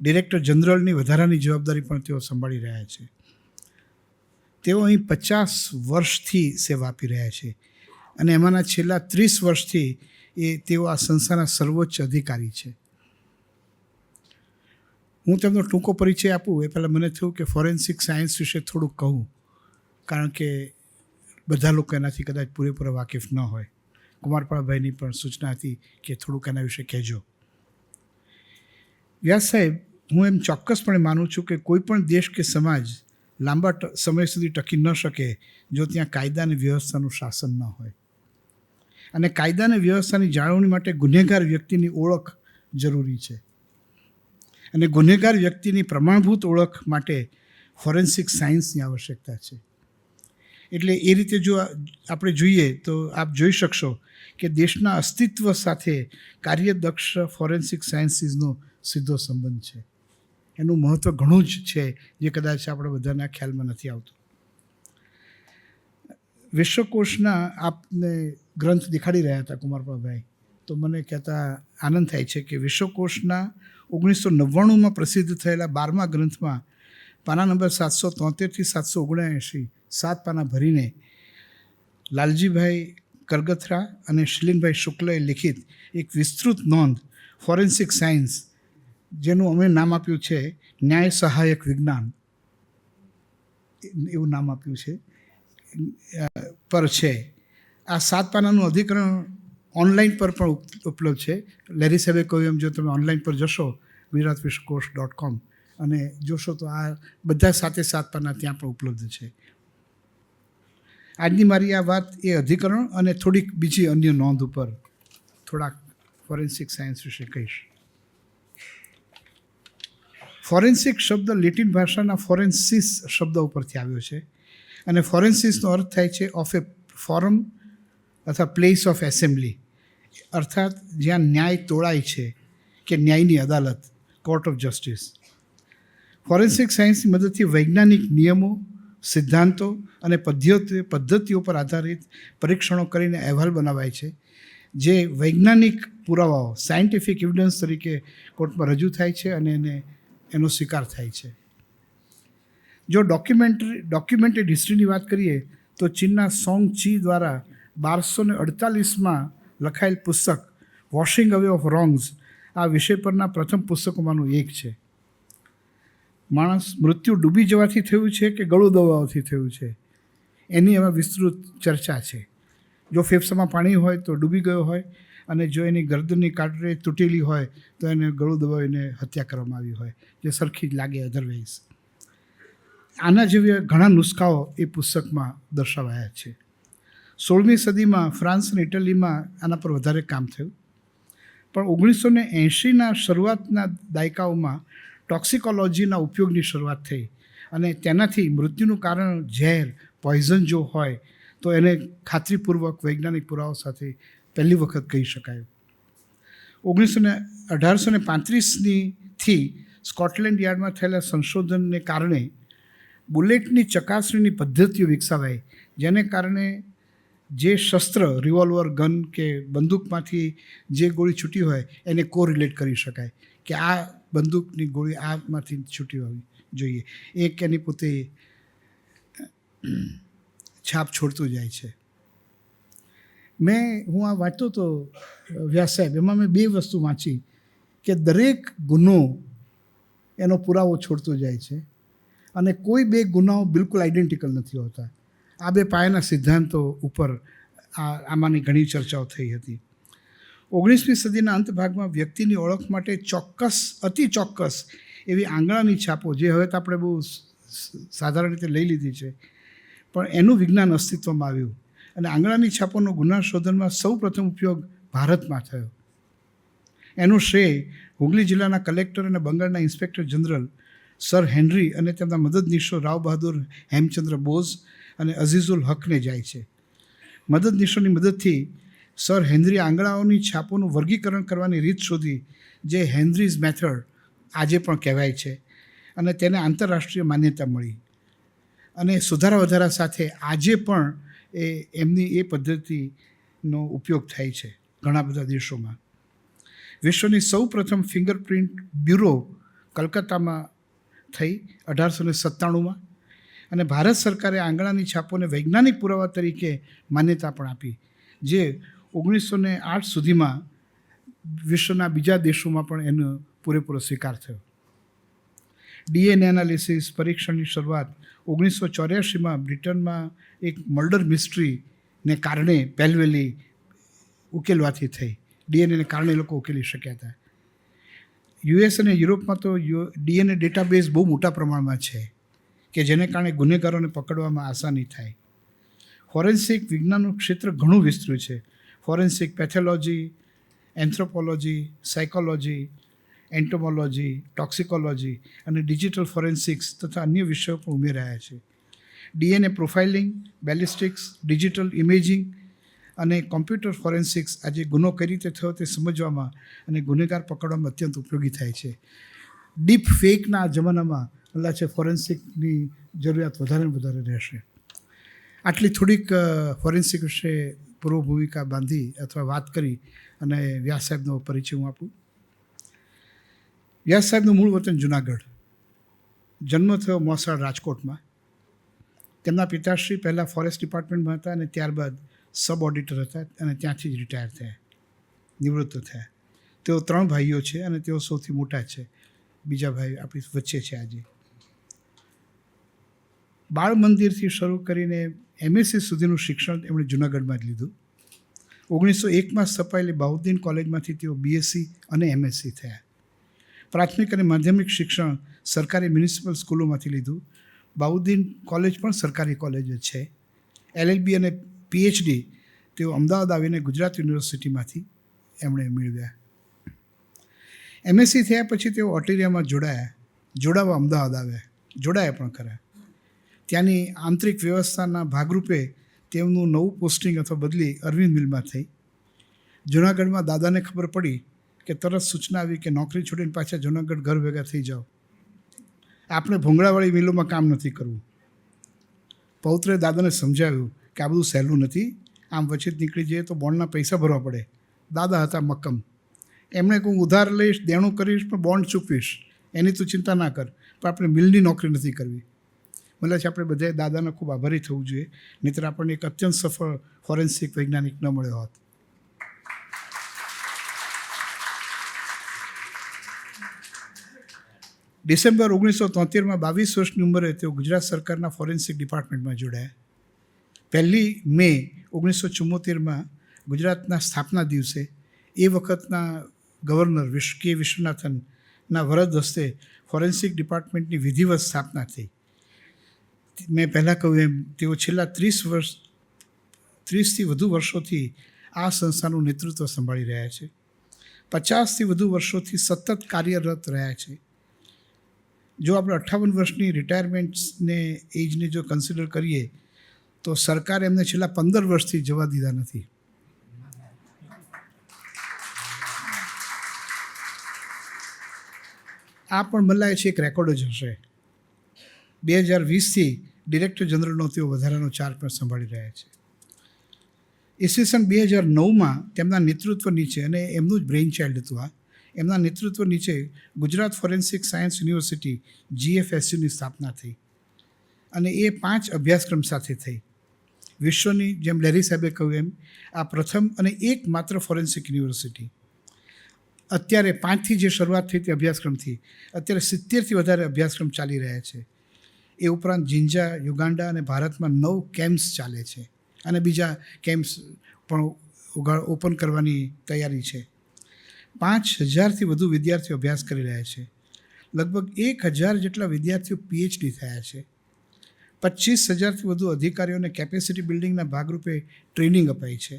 Speaker 4: ડિરેક્ટર જનરલની વધારાની જવાબદારી પણ તેઓ સંભાળી રહ્યા છે. તેઓ અહીં 50 વર્ષથી સેવા આપી રહ્યા છે અને એમાંના છેલ્લા 30 વર્ષથી તેઓ આ સંસ્થાના સર્વોચ્ચ અધિકારી છે. હું તેમનો ટૂંકો પરિચય આપું એ પહેલાં મને થયું કે ફોરેન્સિક સાયન્સ વિશે થોડુંક કહું, કારણ કે બધા લોકો એનાથી કદાચ પૂરેપૂરા વાકેફ ન હોય. કુમારપાળાભાઈની પણ સૂચના હતી કે થોડુંક એના વિશે કહેજો. વ્યાસ સાહેબ, હું એમ ચોક્કસપણે માનું છું કે કોઈ પણ દેશ કે સમાજ લાંબા સમય સુધી ટકી ન શકે જો ત્યાં કાયદા અને વ્યવસ્થાનું શાસન ન હોય. અને કાયદા અને વ્યવસ્થાની જાળવણી માટે ગુનેગાર વ્યક્તિની ઓળખ જરૂરી છે. અને ગુનેગાર વ્યક્તિની પ્રમાણભૂત ઓળખ માટે ફોરેન્સિક સાયન્સની આવશ્યકતા છે. એટલે એ રીતે જો આપણે જોઈએ તો આપ જોઈ શકશો કે દેશના અસ્તિત્વ સાથે કાર્યદક્ષ ફોરેન્સિક સાયન્સીસનો સીધો સંબંધ છે. એનું મહત્ત્વ ઘણું જ છે જે કદાચ આપણે બધાના ખ્યાલમાં નથી આવતું. વિશ્વકોશના આપને ગ્રંથ દેખાડી રહ્યા હતા કુમારપાળાભાઈ, તો મને કહેતા આનંદ થાય છે કે વિશ્વકોશના 1999માં પ્રસિદ્ધ થયેલા 12મા ગ્રંથમાં પાના નંબર 773થી 779, 7 પાના ભરીને લાલજીભાઈ કરગથરા અને શિલિનભાઈ શુક્લએ લિખિત એક વિસ્તૃત નોંધ ફોરેન્સિક સાયન્સ, જેનું અમે નામ આપ્યું છે ન્યાય સહાયક વિજ્ઞાન, એવું નામ આપ્યું છે, પર છે. આ 7 પાનાનું અધિકરણ ઓનલાઈન પર પણ ઉપલબ્ધ છે. લેરી સાહેબે કહ્યું એમ જો તમે ઓનલાઈન પર જશો ગુજરાતવિશ્વકોશ.com અને જોશો તો આ બધા 7 પાના ત્યાં પણ ઉપલબ્ધ છે. આજની મારી આ વાત એ અધિકરણ અને થોડીક બીજી અન્ય નોંધ ઉપર થોડાક ફોરેન્સિક સાયન્સ વિશે કહીશ. ફોરેન્સિક શબ્દ લેટિન ભાષાના ફોરેન્સિસ શબ્દ ઉપરથી આવ્યો છે અને ફોરેન્સિસનો અર્થ થાય છે ઓફ એ ફોરમ અથવા પ્લેસ ઓફ એસેમ્બલી, અર્થાત જ્યાં ન્યાય તોળાય છે કે ન્યાયની અદાલત, કોર્ટ ઓફ જસ્ટિસ. ફોરેન્સિક સાયન્સની મદદથી વૈજ્ઞાનિક નિયમો, સિદ્ધાંતો અને પદ્ધતિઓ પર આધારિત પરીક્ષણો કરીને અહેવાલ બનાવાય છે જે વૈજ્ઞાનિક પુરાવાઓ, સાયન્ટિફિક એવિડન્સ તરીકે કોર્ટમાં રજૂ થાય છે અને એનો સ્વીકાર થાય છે. જો ડોક્યુમેન્ટેડ હિસ્ટ્રીની વાત કરીએ તો ચીનના સોંગ ચી દ્વારા 1248માં લખાયેલ પુસ્તક વોશિંગ અવે ઓફ રોંગ્સ આ વિષય પરના પ્રથમ પુસ્તકોમાંનું એક છે. માણસ મૃત્યુ ડૂબી જવાથી થયું છે કે ગળું દબાવવાથી થયું છે એની એમાં વિસ્તૃત ચર્ચા છે. જો ફેફસામાં પાણી હોય તો ડૂબી ગયો હોય, અને જો એની ગરદનની કાટરી તૂટેલી હોય તો એને ગળું દબાવીને હત્યા કરવામાં આવી હોય, જે સરખી જ લાગે અધરવાઇઝ. આના જેવા ઘણા નુસ્ખાઓ એ પુસ્તકમાં દર્શાવાયા છે. 16મી સદીમાં ફ્રાન્સ અને ઇટલીમાં આના પર વધારે કામ થયું, પણ 1980ના શરૂઆતના દાયકાઓમાં ટોક્સિકોલોજીના ઉપયોગની શરૂઆત થઈ અને તેનાથી મૃત્યુનું કારણ ઝેર, પોઈઝન જો હોય તો એને ખાતરીપૂર્વક વૈજ્ઞાનિક પુરાવા સાથે પહેલી વખત કહી શકાય. 1835થી સ્કોટલેન્ડ યાર્ડમાં થયેલા સંશોધનને કારણે બુલેટની ચકાસણીની પદ્ધતિઓ વિકસાવાઈ, જેને કારણે જે શસ્ત્ર, રિવોલ્વર, ગન કે બંદૂકમાંથી જે ગોળી છૂટી હોય એને કોરિલેટ કરી શકાય કે આ બંદૂકની ગોળી આમાંથી છૂટી હોવી જોઈએ. એક એની પોતે છાપ છોડતું જાય છે. હું આ વાંચતો હતો વ્યાસ સાહેબ, એમાં મેં 2 વસ્તુ વાંચી કે દરેક ગુનો એનો પુરાવો છોડતો જાય છે અને કોઈ 2 ગુનાઓ બિલકુલ આઈડેન્ટિકલ નથી હોતા. આ 2 પાયાના સિદ્ધાંતો ઉપર આમાંની ઘણી ચર્ચાઓ થઈ હતી. 19મી સદીના અંત ભાગમાં વ્યક્તિની ઓળખ માટે અતિ ચોક્કસ એવી આંગણાની છાપો જે હવે તો આપણે બહુ સાધારણ રીતે લઈ લીધી છે, પણ એનું વિજ્ઞાન અસ્તિત્વમાં આવ્યું અને આંગણાની છાપોનો ગુના શોધનમાં સૌ પ્રથમ ઉપયોગ ભારતમાં થયો. એનું શ્રેય હુગલી જિલ્લાના કલેક્ટર અને બંગાળના ઇન્સ્પેક્ટર જનરલ સર હેનરી અને તેમના મદદનીશો રાવ બહાદુર હેમચંદ્ર બોઝ અને અઝીઝુલ હકને જાય છે. મદદનીશોની મદદથી સર હેનરી આંગણાઓની છાપોનું વર્ગીકરણ કરવાની રીત શોધી, જે હેનરીઝ મેથડ આજે પણ કહેવાય છે, અને તેને આંતરરાષ્ટ્રીય માન્યતા મળી. અને સુધારા વધારા સાથે આજે પણ એમની એ પદ્ધતિનો ઉપયોગ થાય છે ઘણા બધા દેશોમાં. વિશ્વની સૌ પ્રથમ ફિંગરપ્રિન્ટ બ્યુરો કલકત્તામાં થઈ 1897માં, અને ભારત સરકારે આંગણાની છાપોને વૈજ્ઞાનિક પુરાવા તરીકે માન્યતા પણ આપી, જે 1908 સુધીમાં વિશ્વના બીજા દેશોમાં પણ એનો પૂરેપૂરો સ્વીકાર થયો. DNA એનાલિસિસ પરીક્ષણની શરૂઆત 1984માં બ્રિટનમાં એક મર્ડર મિસ્ટ્રીને કારણે પહેલવેલી ઉકેલવાથી થઈ. DNAને કારણે લોકો ઉકેલી શક્યા હતા. US અને યુરોપમાં તો DNA ડેટાબેઝ બહુ મોટા પ્રમાણમાં છે કે જેને કારણે ગુનેગારોને પકડવામાં આસાની થાય. ફોરેન્સિક વિજ્ઞાનનું ક્ષેત્ર ઘણું વિસ્તર્યું છે. Forensic pathology, anthropology, psychology, entomology, toxicology અને ડિજિટલ ફોરેન્સિક્સ તથા અન્ય વિષયો પણ ઉમેરાયા છે. DNA profiling, ballistics, digital imaging અને કોમ્પ્યુટર ફોરેન્સિક્સ આજે ગુનો કઈ રીતે થયો તે સમજવામાં અને ગુનેગાર પકડવામાં અત્યંત ઉપયોગી થાય છે. ડીપ ફેકના જમાનામાં અલ્લા છે ફોરેન્સિકની જરૂરિયાત વધારે ને વધારે રહેશે. આટલી થોડીક ફોરેન્સિક વિશે પૂર્વ ભૂમિકા બાંધી અથવા વાત કરી અને વ્યાસ સાહેબનો પરિચય હું આપું. વ્યાસ સાહેબનું મૂળ વતન જુનાગઢ. જન્મ થયો મોસાળ રાજકોટમાં. તેમના પિતાશ્રી પહેલાં ફોરેસ્ટ ડિપાર્ટમેન્ટમાં હતા અને ત્યારબાદ સબ ઓડિટર હતા અને ત્યાંથી જ રિટાયર થયા, નિવૃત્ત થયા. તેઓ 3 ભાઈઓ છે અને તેઓ સૌથી મોટા છે. બીજા ભાઈ આપણી વચ્ચે છે આજે. બાળ મંદિરથી શરૂ કરીને MSc સુધીનું શિક્ષણ એમણે જૂનાગઢમાં જ લીધું. 1901માં સ્થપાયેલી બાઉદ્દીન કોલેજમાંથી તેઓ BSc અને MSc થયા. પ્રાથમિક અને માધ્યમિક શિક્ષણ સરકારી મ્યુનિસિપલ સ્કૂલોમાંથી લીધું. બાઉદ્દીન કોલેજ પણ સરકારી કોલેજ જ છે. LLB અને PhD તેઓ અમદાવાદ આવીને ગુજરાત યુનિવર્સિટીમાંથી એમણે મેળવ્યા. MSc થયા પછી તેઓ ઓટેરિયામાં જોડાવા અમદાવાદ આવ્યા. જોડાયા પણ ખરા. ત્યાંની આંતરિક વ્યવસ્થાના ભાગરૂપે તેમનું નવું પોસ્ટિંગ અથવા બદલી અરવિંદ મિલમાં થઈ. જૂનાગઢમાં દાદાને ખબર પડી કે તરત સૂચના આવી કે નોકરી છોડીને પાછા જૂનાગઢ ઘર ભેગા થઈ જાઓ. આપણે ભોંગળાવાળી મિલોમાં કામ નથી કરવું. પૌત્રે દાદાને સમજાવ્યું કે આ બધું સહેલું નથી, આમ વચ્ચે નીકળી જઈએ તો બોન્ડના પૈસા ભરવા પડે. દાદા હતા મક્કમ. એમણે કહું ઉધાર લઈશ, દેણું કરીશ, પણ બોન્ડ ચૂકવીશ, એની તું ચિંતા ના કર, પણ આપણે મિલની નોકરી નથી કરવી. મતલબ છે આપણે બધાએ દાદાને ખૂબ આભારી થવું જોઈએ, નહીંતર આપણને એક અત્યંત સફળ ફોરેન્સિક વૈજ્ઞાનિક ન મળ્યો હોત. ડિસેમ્બર 1973માં 22 વર્ષની ઉંમરે તેઓ ગુજરાત સરકારના ફોરેન્સિક ડિપાર્ટમેન્ટમાં જોડાયા. 1 મે 1974માં ગુજરાતના સ્થાપના દિવસે એ વખતના ગવર્નર કે વિશ્વનાથનના વરદ હસ્તે ફોરેન્સિક ડિપાર્ટમેન્ટની વિધિવત સ્થાપના થઈ. મેં પહેલાં કહ્યું એમ તેઓ છેલ્લા 30થી વધુ વર્ષોથી આ સંસ્થાનું નેતૃત્વ સંભાળી રહ્યા છે. 50થી વધુ વર્ષોથી સતત કાર્યરત રહ્યા છે. જો આપણે 58 વર્ષની રિટાયરમેન્ટને એજને જો કન્સિડર કરીએ તો સરકારે એમને છેલ્લા 15 વર્ષથી જવા દીધા નથી. આ પણ મને લાગે છે એક રેકોર્ડ જ હશે. 2020થી ડિરેક્ટર જનરલનો તેઓ વધારાનો ચાર્જ પણ સંભાળી રહ્યા છે. ઈસવીસન 2009માં તેમના નેતૃત્વ નીચે, અને એમનું જ બ્રેઇન ચાઇલ્ડ હતું આ, એમના નેતૃત્વ નીચે ગુજરાત ફોરેન્સિક સાયન્સ યુનિવર્સિટી GFSUની સ્થાપના થઈ અને એ 5 અભ્યાસક્રમ સાથે થઈ. વિશ્વની, જેમ લેરી સાહેબે કહ્યું એમ, આ પ્રથમ અને એકમાત્ર ફોરેન્સિક યુનિવર્સિટી. અત્યારે 5થી જે શરૂઆત થઈ તે અભ્યાસક્રમથી અત્યારે 70થી વધારે અભ્યાસક્રમ ચાલી રહ્યા છે. એ ઉપરાંત જિંજા, યુગાન્ડા અને ભારતમાં 9 કેમ્પ્સ ચાલે છે અને બીજા કેમ્પ્સ પણ ઓપન કરવાની તૈયારી છે. 5000થી વધુ વિદ્યાર્થીઓ અભ્યાસ કરી રહ્યા છે. લગભગ 1000 જેટલા વિદ્યાર્થીઓ PhD થયા છે. 25,000થી વધુ અધિકારીઓને કેપેસિટી બિલ્ડિંગના ભાગરૂપે ટ્રેનિંગ અપાઈ છે.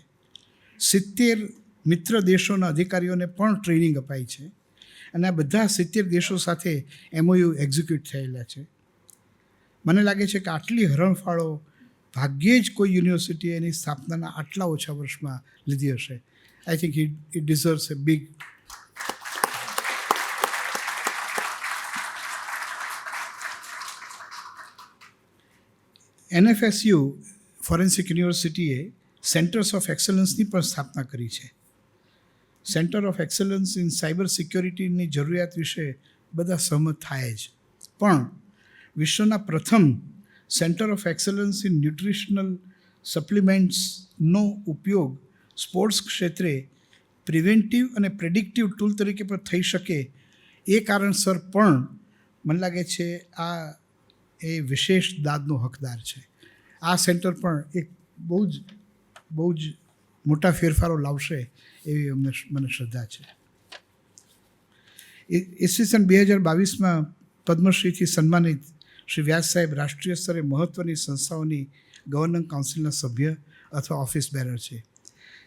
Speaker 4: 70 મિત્ર દેશોના અધિકારીઓને પણ ટ્રેનિંગ અપાઈ છે અને આ બધા 70 દેશો સાથે MOU એક્ઝિક્યુટ થયેલા છે. મને લાગે છે કે આટલી હરણફાળો ભાગ્યે જ કોઈ યુનિવર્સિટીએ એની સ્થાપનાના આટલા ઓછા વર્ષમાં લીધી હશે. I think it deserves a big. NFSU forensic યુનિવર્સિટીએ સેન્ટર્સ ઓફ એક્સલન્સની પણ સ્થાપના કરી છે. Centre of excellence in cyber સિક્યોરિટીની જરૂરિયાત વિશે બધા સહમત થાય જ, પણ વિશ્વના પ્રથમ centre of excellence in nutritional સપ્લિમેન્ટ્સનો ઉપયોગ સ્પોર્ટ્સ ક્ષેત્રે પ્રિવેન્ટિવ અને પ્રેડિક્ટિવ ટૂલ તરીકે પણ થઈ શકે એ કારણસર પણ મને લાગે છે આ એ વિશેષ દાદનો હકદાર છે. આ સેન્ટર પણ એક બહુ જ મોટા ફેરફારો લાવશે એવી મને શ્રદ્ધા છે. ઈસવીસન 2022માં પદ્મશ્રીથી સન્માનિત શ્રી વ્યાસ સાહેબ રાષ્ટ્રીય સ્તરે મહત્ત્વની સંસ્થાઓની ગવર્નન્સ કાઉન્સિલના સભ્ય અથવા ઓફિસ બેરર છે,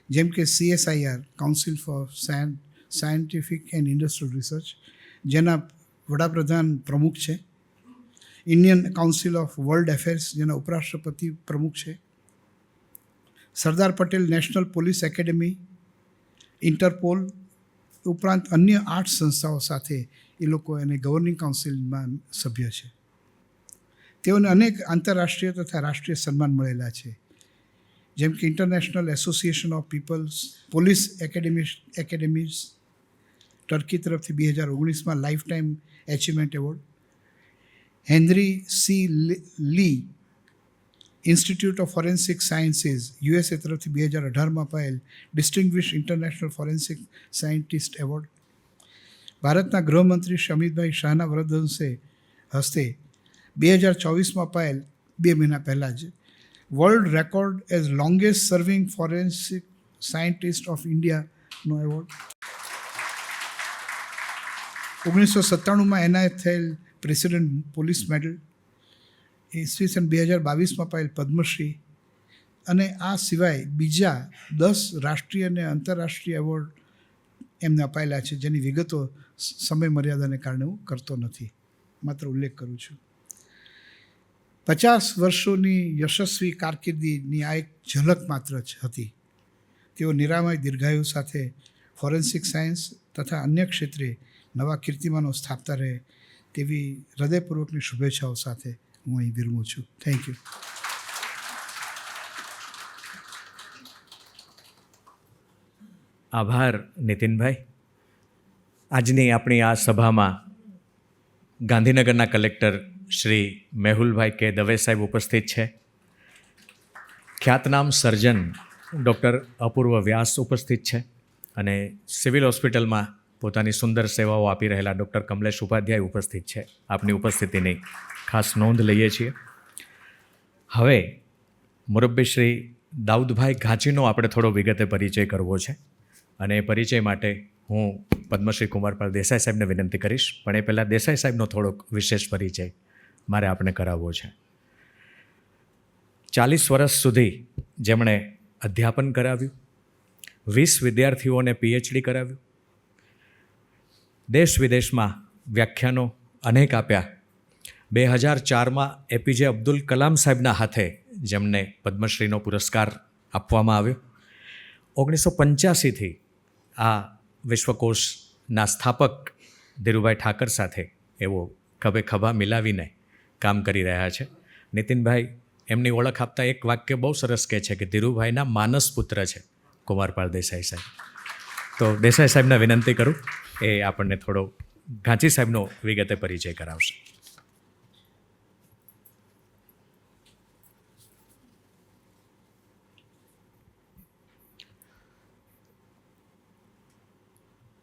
Speaker 4: જેમ કે CSIR council four scientific and industrial research, જેના વડાપ્રધાન પ્રમુખ છે. Indian council of world affairs, જેના ઉપરાષ્ટ્રપતિ પ્રમુખ છે. Sardar Patel national police academy, Interpol ઉપરાંત અન્ય 8 સંસ્થાઓ સાથે એ લોકો એને ગવર્નિંગ કાઉન્સિલમાં સભ્ય છે. તેઓને અનેક આંતરરાષ્ટ્રીય તથા રાષ્ટ્રીય સન્માન મળેલા છે, જેમ કે international association of peoples police academies Turkey તરફથી 2019માં life achievement award, Henry C Lee institute of forensic sciences USA તરફથી 2018માં અપાયેલ distinguish international forensic scientist award, ભારતના ગૃહમંત્રી શ્રી અમિતભાઈ શાહના વરદહસ્તે 2024માં અપાયેલ 2 મહિના પહેલાં જ world record as longest serving forensic scientist of ઇન્ડિયાનો એવોર્ડ, 1997માં એનાયત થયેલ પ્રેસિડેન્ટ પોલીસ મેડલ, ઈસવીસન 2022માં અપાયેલ પદ્મશ્રી અને આ સિવાય બીજા 10 રાષ્ટ્રીય અને આંતરરાષ્ટ્રીય એવોર્ડ એમને અપાયેલા છે, જેની વિગતો સમય મર્યાદાને કારણે હું કરતો નથી, માત્ર ઉલ્લેખ કરું છું. 50 વર્ષોની યશસ્વી કારકિર્દીની આ એક ઝલક માત્ર જ હતી. તેઓ નિરામય દીર્ઘાયુ સાથે ફોરેન્સિક સાયન્સ તથા અન્ય ક્ષેત્રે નવા કીર્તિમાનો સ્થાપતા રહે તેવી હૃદયપૂર્વકની શુભેચ્છાઓ સાથે હું અહીં વિરમું છું. Thank you.
Speaker 1: આભાર નીતિનભાઈ. આજની આપણી આ સભામાં ગાંધીનગરના કલેક્ટર શ્રી મેહુલભાઈ કે દવે સાહેબ ઉપસ્થિત છે. ખ્યાતનામ સર્જન ડૉક્ટર અપૂર્વ વ્યાસ ઉપસ્થિત છે અને સિવિલ હોસ્પિટલમાં પોતાની સુંદર સેવાઓ આપી રહેલા ડૉક્ટર કમલેશ ઉપાધ્યાય ઉપસ્થિત છે. આપની ઉપસ્થિતિની ખાસ નોંધ લઈએ છીએ. હવે મુરબ્બી શ્રી દાઉદભાઈ ઘાંચીનો આપણે થોડો વિગતે પરિચય કરવો છે અને એ પરિચય માટે હું પદ્મશ્રી કુમારપાળ દેસાઈ સાહેબને વિનંતી કરીશ, પણ એ પહેલાં દેસાઈ સાહેબનો થોડોક વિશેષ પરિચય મારે આપણે કરાવવો છે. 40 વર્ષ સુધી જેમણે અધ્યાપન કરાવ્યું, 20 વિદ્યાર્થીઓને PhD કરાવ્યું, દેશ વિદેશમાં વ્યાખ્યાનો અનેક આપ્યા. 2004માં APJ અબ્દુલ કલામ સાહેબના હાથે જેમને પદ્મશ્રીનો પુરસ્કાર આપવામાં આવ્યો. 1985થી આ વિશ્વકોશના સ્થાપક ધીરુભાઈ ઠાકર સાથે એવો ખભે ખભા મિલાવીને કામ કરી રહ્યા છે. નીતિનભાઈ એમની ઓળખ આપતા એક વાક્ય બહુ સરસ કહે છે કે ધીરુભાઈના માનસ પુત્ર છે કુમારપાળ દેસાઈ સાહેબ. તો દેસાઈ સાહેબને વિનંતી કરું એ આપણને થોડો ઘાંચી સાહેબનો વિગતે પરિચય કરાવશે.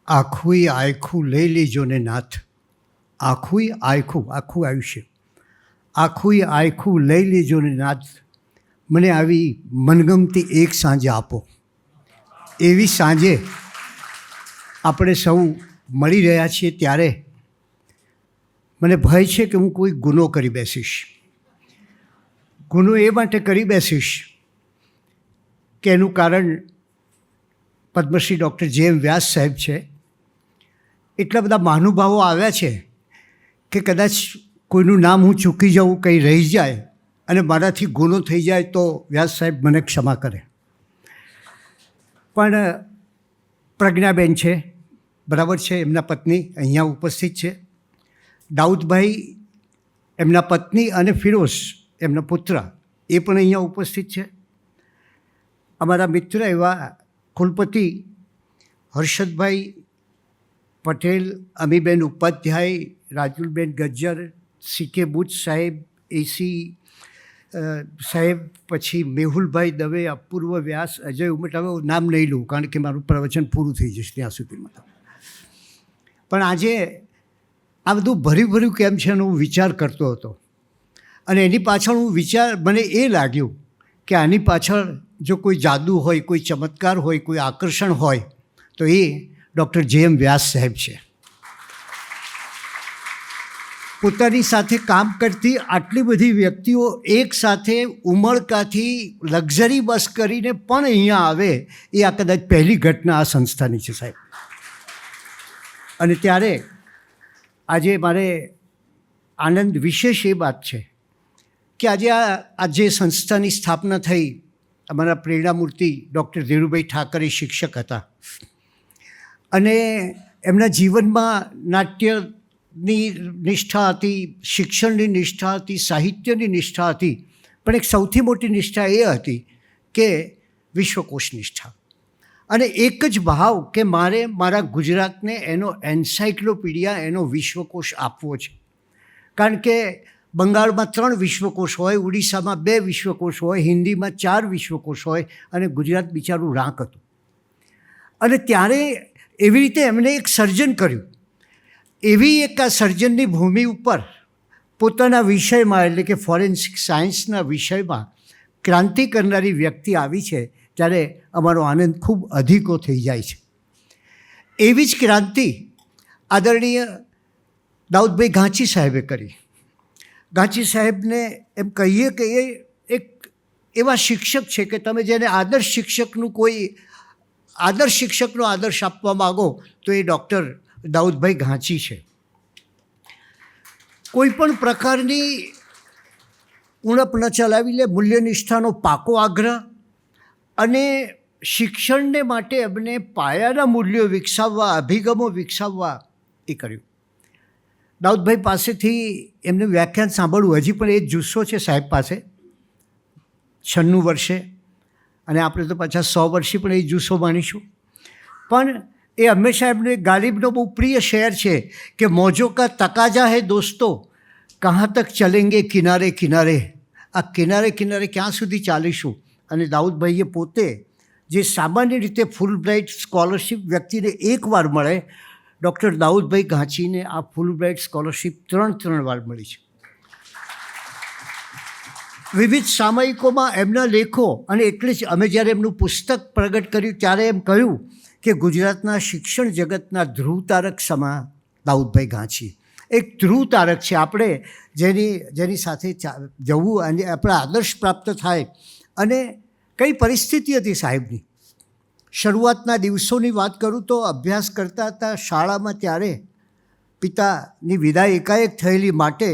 Speaker 5: આખું આખું લઈ લેજો ને નાથ, આખું આયુષ્ય આખું આખું લઈ લેજો ને નાથ, મને આવી મનગમતી એક સાંજે આપો. એવી સાંજે આપણે સૌ મળી રહ્યા છીએ ત્યારે મને ભય છે કે હું કોઈ ગુનો કરી બેસીશ. ગુનો એ માટે કરી બેસીશ કે એનું કારણ પદ્મશ્રી ડૉક્ટર જે.એમ. વ્યાસ સાહેબ છે. એટલા બધા મહાનુભાવો આવ્યા છે કે કદાચ કોઈનું નામ હું ચૂકી જાઉં, કંઈ રહી જાય અને મારાથી ગુનો થઈ જાય તો વ્યાસ સાહેબ મને ક્ષમા કરે. પણ પ્રજ્ઞાબેન છે, બરાબર છે, એમના પત્ની અહીંયા ઉપસ્થિત છે. દાઉદભાઈ એમના પત્ની અને ફિરોઝ એમના પુત્ર એ પણ અહીંયા ઉપસ્થિત છે. અમારા મિત્ર એવા કુલપતિ હર્ષદભાઈ પટેલ, અમીબેન ઉપાધ્યાય, રાજુલબેન ગજ્જર, સી.કે. બુચ સાહેબ, એસી સાહેબ, પછી મેહુલભાઈ દવે, અપૂર્વ વ્યાસ, અજય ઉમટ. હવે નામ નહીં લઉં કારણ કે મારું પ્રવચન પૂરું થઈ જશે ત્યાં સુધીમાં. પણ આજે આ બધું ભર્યું કેમ છે એનો હું વિચાર કરતો હતો અને એની પાછળ મને એ લાગ્યું કે આની પાછળ જો કોઈ જાદુ હોય, કોઈ ચમત્કાર હોય, કોઈ આકર્ષણ હોય તો એ ડૉક્ટર જે.એમ. વ્યાસ સાહેબ છે. પોતાની સાથે કામ કરતી આટલી બધી વ્યક્તિઓ એક સાથે ઉમળકાથી લક્ઝરી બસ કરીને પણ અહીંયા આવે એ આ કદાચ પહેલી ઘટના આ સંસ્થાની છે સાહેબ. અને ત્યારે આજે મારે આનંદ વિશેષ એ વાત છે કે આજે જે સંસ્થાની સ્થાપના થઈ, અમારા પ્રેરણામૂર્તિ ડૉક્ટર ધીરુભાઈ ઠાકરે શિક્ષક હતા અને એમના જીવનમાં નાટ્યની નિષ્ઠા હતી, શિક્ષણની નિષ્ઠા હતી, સાહિત્યની નિષ્ઠા હતી, પણ એક સૌથી મોટી નિષ્ઠા એ હતી કે વિશ્વકોશ નિષ્ઠા. અને એક જ ભાવ કે મારે મારા ગુજરાતને એનો એન્સાઇક્લોપીડિયા, એનો વિશ્વકોશ આપવો છે. કારણ કે બંગાળમાં 3 વિશ્વકોશ હોય, ઉડીસામાં 2 વિશ્વકોશ હોય, હિન્દીમાં 4 વિશ્વકોશ હોય અને ગુજરાત બિચારું રાંક હતું. અને ત્યારે એવી રીતે એમણે એક સર્જન કર્યું. એવી એક આ સર્જનની ભૂમિ ઉપર પોતાના વિષયમાં એટલે કે ફોરેન્સિક સાયન્સના વિષયમાં ક્રાંતિ કરનારી વ્યક્તિ આવી છે ત્યારે અમારો આનંદ ખૂબ અધિકો થઈ જાય છે. એવી જ ક્રાંતિ આદરણીય દાઉદભાઈ ઘાંચી સાહેબે કરી. ઘાંચી સાહેબને એમ કહીએ કે એ એક એવા શિક્ષક છે કે તમે જેને આદર્શ શિક્ષકનો આદર્શ આપવા માગો તો એ ડૉક્ટર દાઉદભાઈ ઘાંચી છે. કોઈ પણ પ્રકારની ઉણપ ન ચલાવી લે, મૂલ્યનિષ્ઠાનો પાકો આગ્રહ અને શિક્ષણને માટે એમને પાયાના મૂલ્યો વિકસાવવા, અભિગમો વિકસાવવા એ કર્યું. દાઉદભાઈ પાસેથી એમને વ્યાખ્યાન સાંભળવું હજી પણ એ જ જુસ્સો છે સાહેબ પાસે 96 વર્ષે, અને આપણે તો પાછા 100 વર્ષે પણ એ જુસ્સો માનીશું. પણ એ હંમેશા એમને ગાલિબનો બહુ પ્રિય શેર છે કે મોજો કા તકાજા હે દોસ્તો, કહાં તક ચલેંગે કિનારે કિનારે. આ કિનારે કિનારે ક્યાં સુધી ચાલીશું? અને દાઉદભાઈએ પોતે જે સામાન્ય રીતે ફૂલબ્રાઇટ સ્કોલરશિપ વ્યક્તિને એકવાર મળે, ડૉક્ટર દાઉદભાઈ ઘાંચીને આ ફૂલબ્રાઇટ સ્કોલરશિપ 3 વાર મળી છે. વિવિધ સામયિકોમાં એમના લેખો, અને એટલે જ અમે જ્યારે એમનું પુસ્તક પ્રગટ કર્યું ત્યારે એમ કહ્યું કે ગુજરાતના શિક્ષણ જગતના ધ્રુવ તારક સમા દાઉદભાઈ ઘાંચી એક ધ્રુવ તારક છે. આપણે જેની સાથે જવું અને આપણા આદર્શ પ્રાપ્ત થાય. અને કઈ પરિસ્થિતિ હતી સાહેબની. શરૂઆતના દિવસોની વાત કરું તો અભ્યાસ કરતા હતા શાળામાં, ત્યારે પિતાની વિદાય એકાએક થયેલી માટે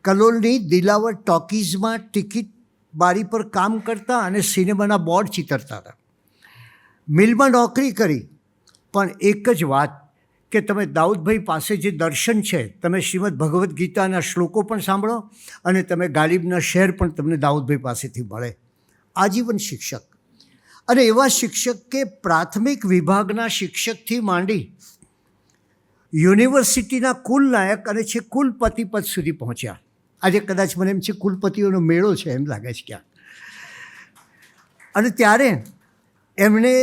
Speaker 5: કલોલની દિલાવર ટોકીઝમાં ટિકિટ બારી પર કામ કરતા અને સિનેમાના બોર્ડ ચિતરતા હતા. મિલમાં નોકરી કરી, પણ એક જ વાત કે તમે દાઉદભાઈ પાસે જે દર્શન છે, તમે શ્રીમદ ભગવદ્ ગીતાના શ્લોકો પણ સાંભળો અને તમે ગાલિબના શેર પણ તમને દાઉદભાઈ પાસેથી મળે. આજીવન શિક્ષક. અને એવા શિક્ષક કે પ્રાથમિક વિભાગના શિક્ષકથી માંડી યુનિવર્સિટીના કુલ નાયક અને છે કુલપતિ પદ સુધી પહોંચ્યા. આજે કદાચ મને એમ છે કુલપતિઓનો મેળો છે એમ લાગે છે ક્યાં. અને ત્યારે એમણે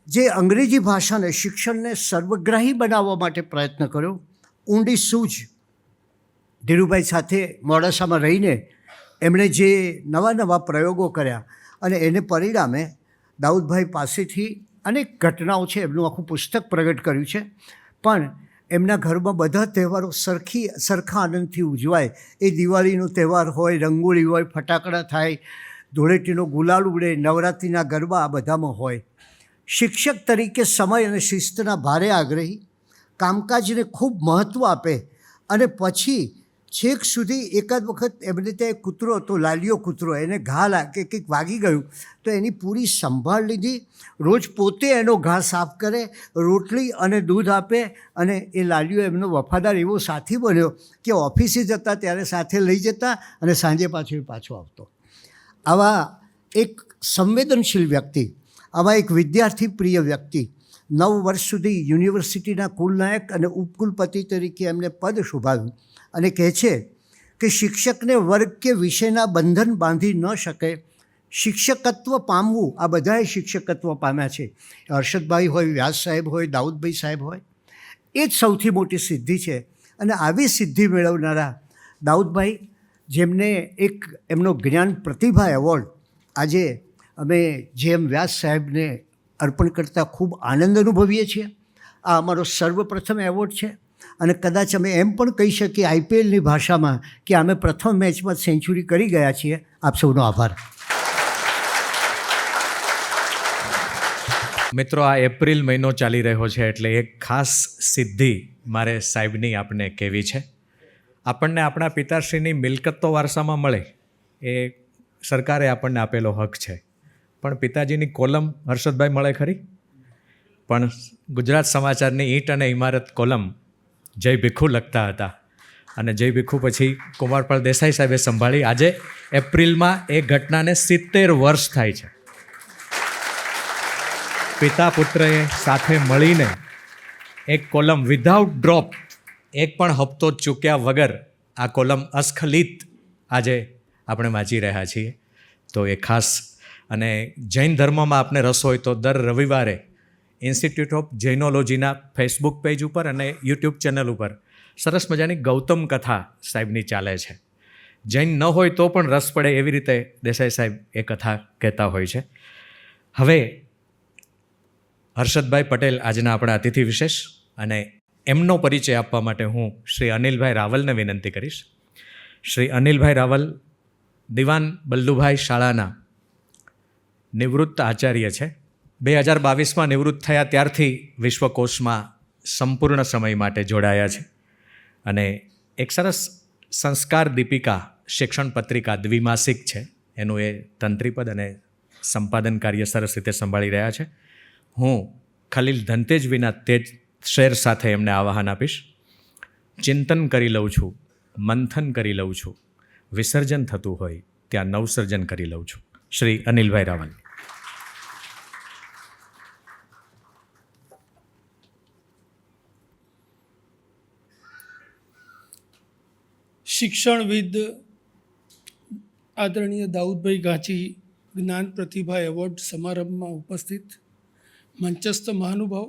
Speaker 5: જે અંગ્રેજી ભાષાને, શિક્ષણને સર્વગ્રાહી બનાવવા માટે પ્રયત્ન કર્યો. ઊંડી સૂઝ ધીરુભાઈ સાથે મોડાસામાં રહીને એમણે જે નવા પ્રયોગો કર્યા અને એને પરિણામે દાઉદભાઈ પાસેથી અનેક ઘટનાઓ છે, એમનું આખું પુસ્તક પ્રગટ કર્યું છે. પણ એમના ઘરમાં બધા તહેવારો સરખા આનંદથી ઉજવાય. એ દિવાળીનો તહેવાર હોય, રંગોળી હોય, ફટાકડા થાય, ધૂળેટીનો ગુલાલ ઉડે, નવરાત્રિના ગરબા આ બધામાં હોય. શિક્ષક તરીકે સમય અને શિસ્તના ભારે આગ્રહી, કામકાજને ખૂબ મહત્ત્વ આપે અને પછી છેક સુધી એકાદ વખત એમને ત્યાં કૂતરો હતો, લાલિયો કૂતરો, એને ઘા કે કંઈક વાગી ગયું તો એની પૂરી સંભાળ લીધી. રોજ પોતે એનો ઘા સાફ કરે, રોટલી અને દૂધ આપે, અને એ લાલિયો એમનો વફાદાર એવો સાથી બન્યો કે ઓફિસે જતા ત્યારે સાથે લઈ જતા અને સાંજે પાછો આવતો. આવા એક સંવેદનશીલ વ્યક્તિ, આવા એક વિદ્યાર્થી પ્રિય વ્યક્તિ, 9 વર્ષ સુધી યુનિવર્સિટીના કુલનાયક અને ઉપકુલપતિ તરીકે એમને પદ શોભાવ્યું અને કહે છે કે શિક્ષકને વર્ગ કે વિષયના બંધન બાંધી ન શકે. શિક્ષકત્વ પામવું, આ બધાએ શિક્ષકત્વ પામ્યા છે. હર્ષદભાઈ હોય, વ્યાસ સાહેબ હોય, દાઉદભાઈ સાહેબ હોય, એ જ સૌથી મોટી સિદ્ધિ છે. અને આવી સિદ્ધિ મેળવનારા દાઉદભાઈ, જેમને એક એમનો જ્ઞાન પ્રતિભા એવોર્ડ આજે અમે જેમ વ્યાસ સાહેબને અર્પણ કરતાં ખૂબ આનંદ અનુભવીએ છીએ. આ અમારો સર્વપ્રથમ એવોર્ડ છે અને કદાચ અમે એમ પણ કહી શકીએ આઈપીએલની ભાષામાં કે અમે પ્રથમ મેચમાં સેન્ચુરી કરી ગયા છીએ. આપ સૌનો આભાર.
Speaker 1: મિત્રો, આ એપ્રિલ મહિનો ચાલી રહ્યો છે એટલે એક ખાસ સિદ્ધિ મારે સાહેબની આપને કહેવી છે. આપણને આપણા પિતાશ્રીની મિલકત તો વારસામાં મળે, એ સરકારે આપણને આપેલો હક છે, પણ પિતાજીની કોલમ હર્ષદભાઈ મળે ખરી? પણ ગુજરાત સમાચારની ઈંટ અને ઇમારત કોલમ જય ભીખુ લખતા હતા અને જય ભીખુ પછી કુમારપાળ દેસાઈ સાહેબે સંભાળી. આજે એપ્રિલમાં એ ઘટનાને 70 વર્ષ થાય છે. પિતા પુત્રએ સાથે મળીને એક કોલમ વિધાઉટ ડ્રોપ, એક પણ હપ્તો ચૂક્યા વગર આ કોલમ અસ્ખલિત આજે આપણે વાંચી રહ્યા છીએ. તો એ ખાસ. અને જૈન ધર્મમાં આપને રસ હોય તો દર રવિવારે ઇન્સ્ટિટ્યૂટ ઓફ જૈનોલોજીના ફેસબુક પેજ ઉપર અને યુટ્યુબ ચેનલ ઉપર સરસ મજાની ગૌતમ કથા સાહેબની ચાલે છે. જૈન ન હોય તો પણ રસ પડે એવી રીતે દેસાઈ સાહેબ એ કથા કહેતા હોય છે. હવે હર્ષદભાઈ પટેલ આજના આપણા અતિથિ વિશેષ, અને એમનો પરિચય આપવા માટે હું શ્રી અનિલભાઈ રાવલને વિનંતી કરીશ. શ્રી અનિલભાઈ રાવલ દિવાન બલ્લુભાઈ શાળાના નિવૃત્ત આચાર્ય છે. 2022માં નિવૃત્ત થયા ત્યારથી વિશ્વકોશમાં સંપૂર્ણ સમય માટે જોડાયા છે અને એક સરસ સંસ્કાર દીપિકા શિક્ષણ પત્રિકા દ્વિમાસિક છે, એનું એ તંત્રીપદ અને સંપાદન કાર્ય સરસ રીતે સંભાળી રહ્યા છે. હું ખલીલ ધનતેજ વિના તેજ શેર સાથે એમને આવાહન આપીશ. ચિંતન કરી લઉં છું, મંથન કરી લઉં છું, વિસર્જન થતું હોય ત્યાં નવસર્જન કરી લઉં છું. શ્રી અનિલભાઈ રાવલ.
Speaker 6: શિક્ષણવિદ આદરણીય દાઉદભાઈ ગાંચી જ્ઞાન પ્રતિભા એવોર્ડ સમારંભમાં ઉપસ્થિત મંચસ્થ મહાનુભાવ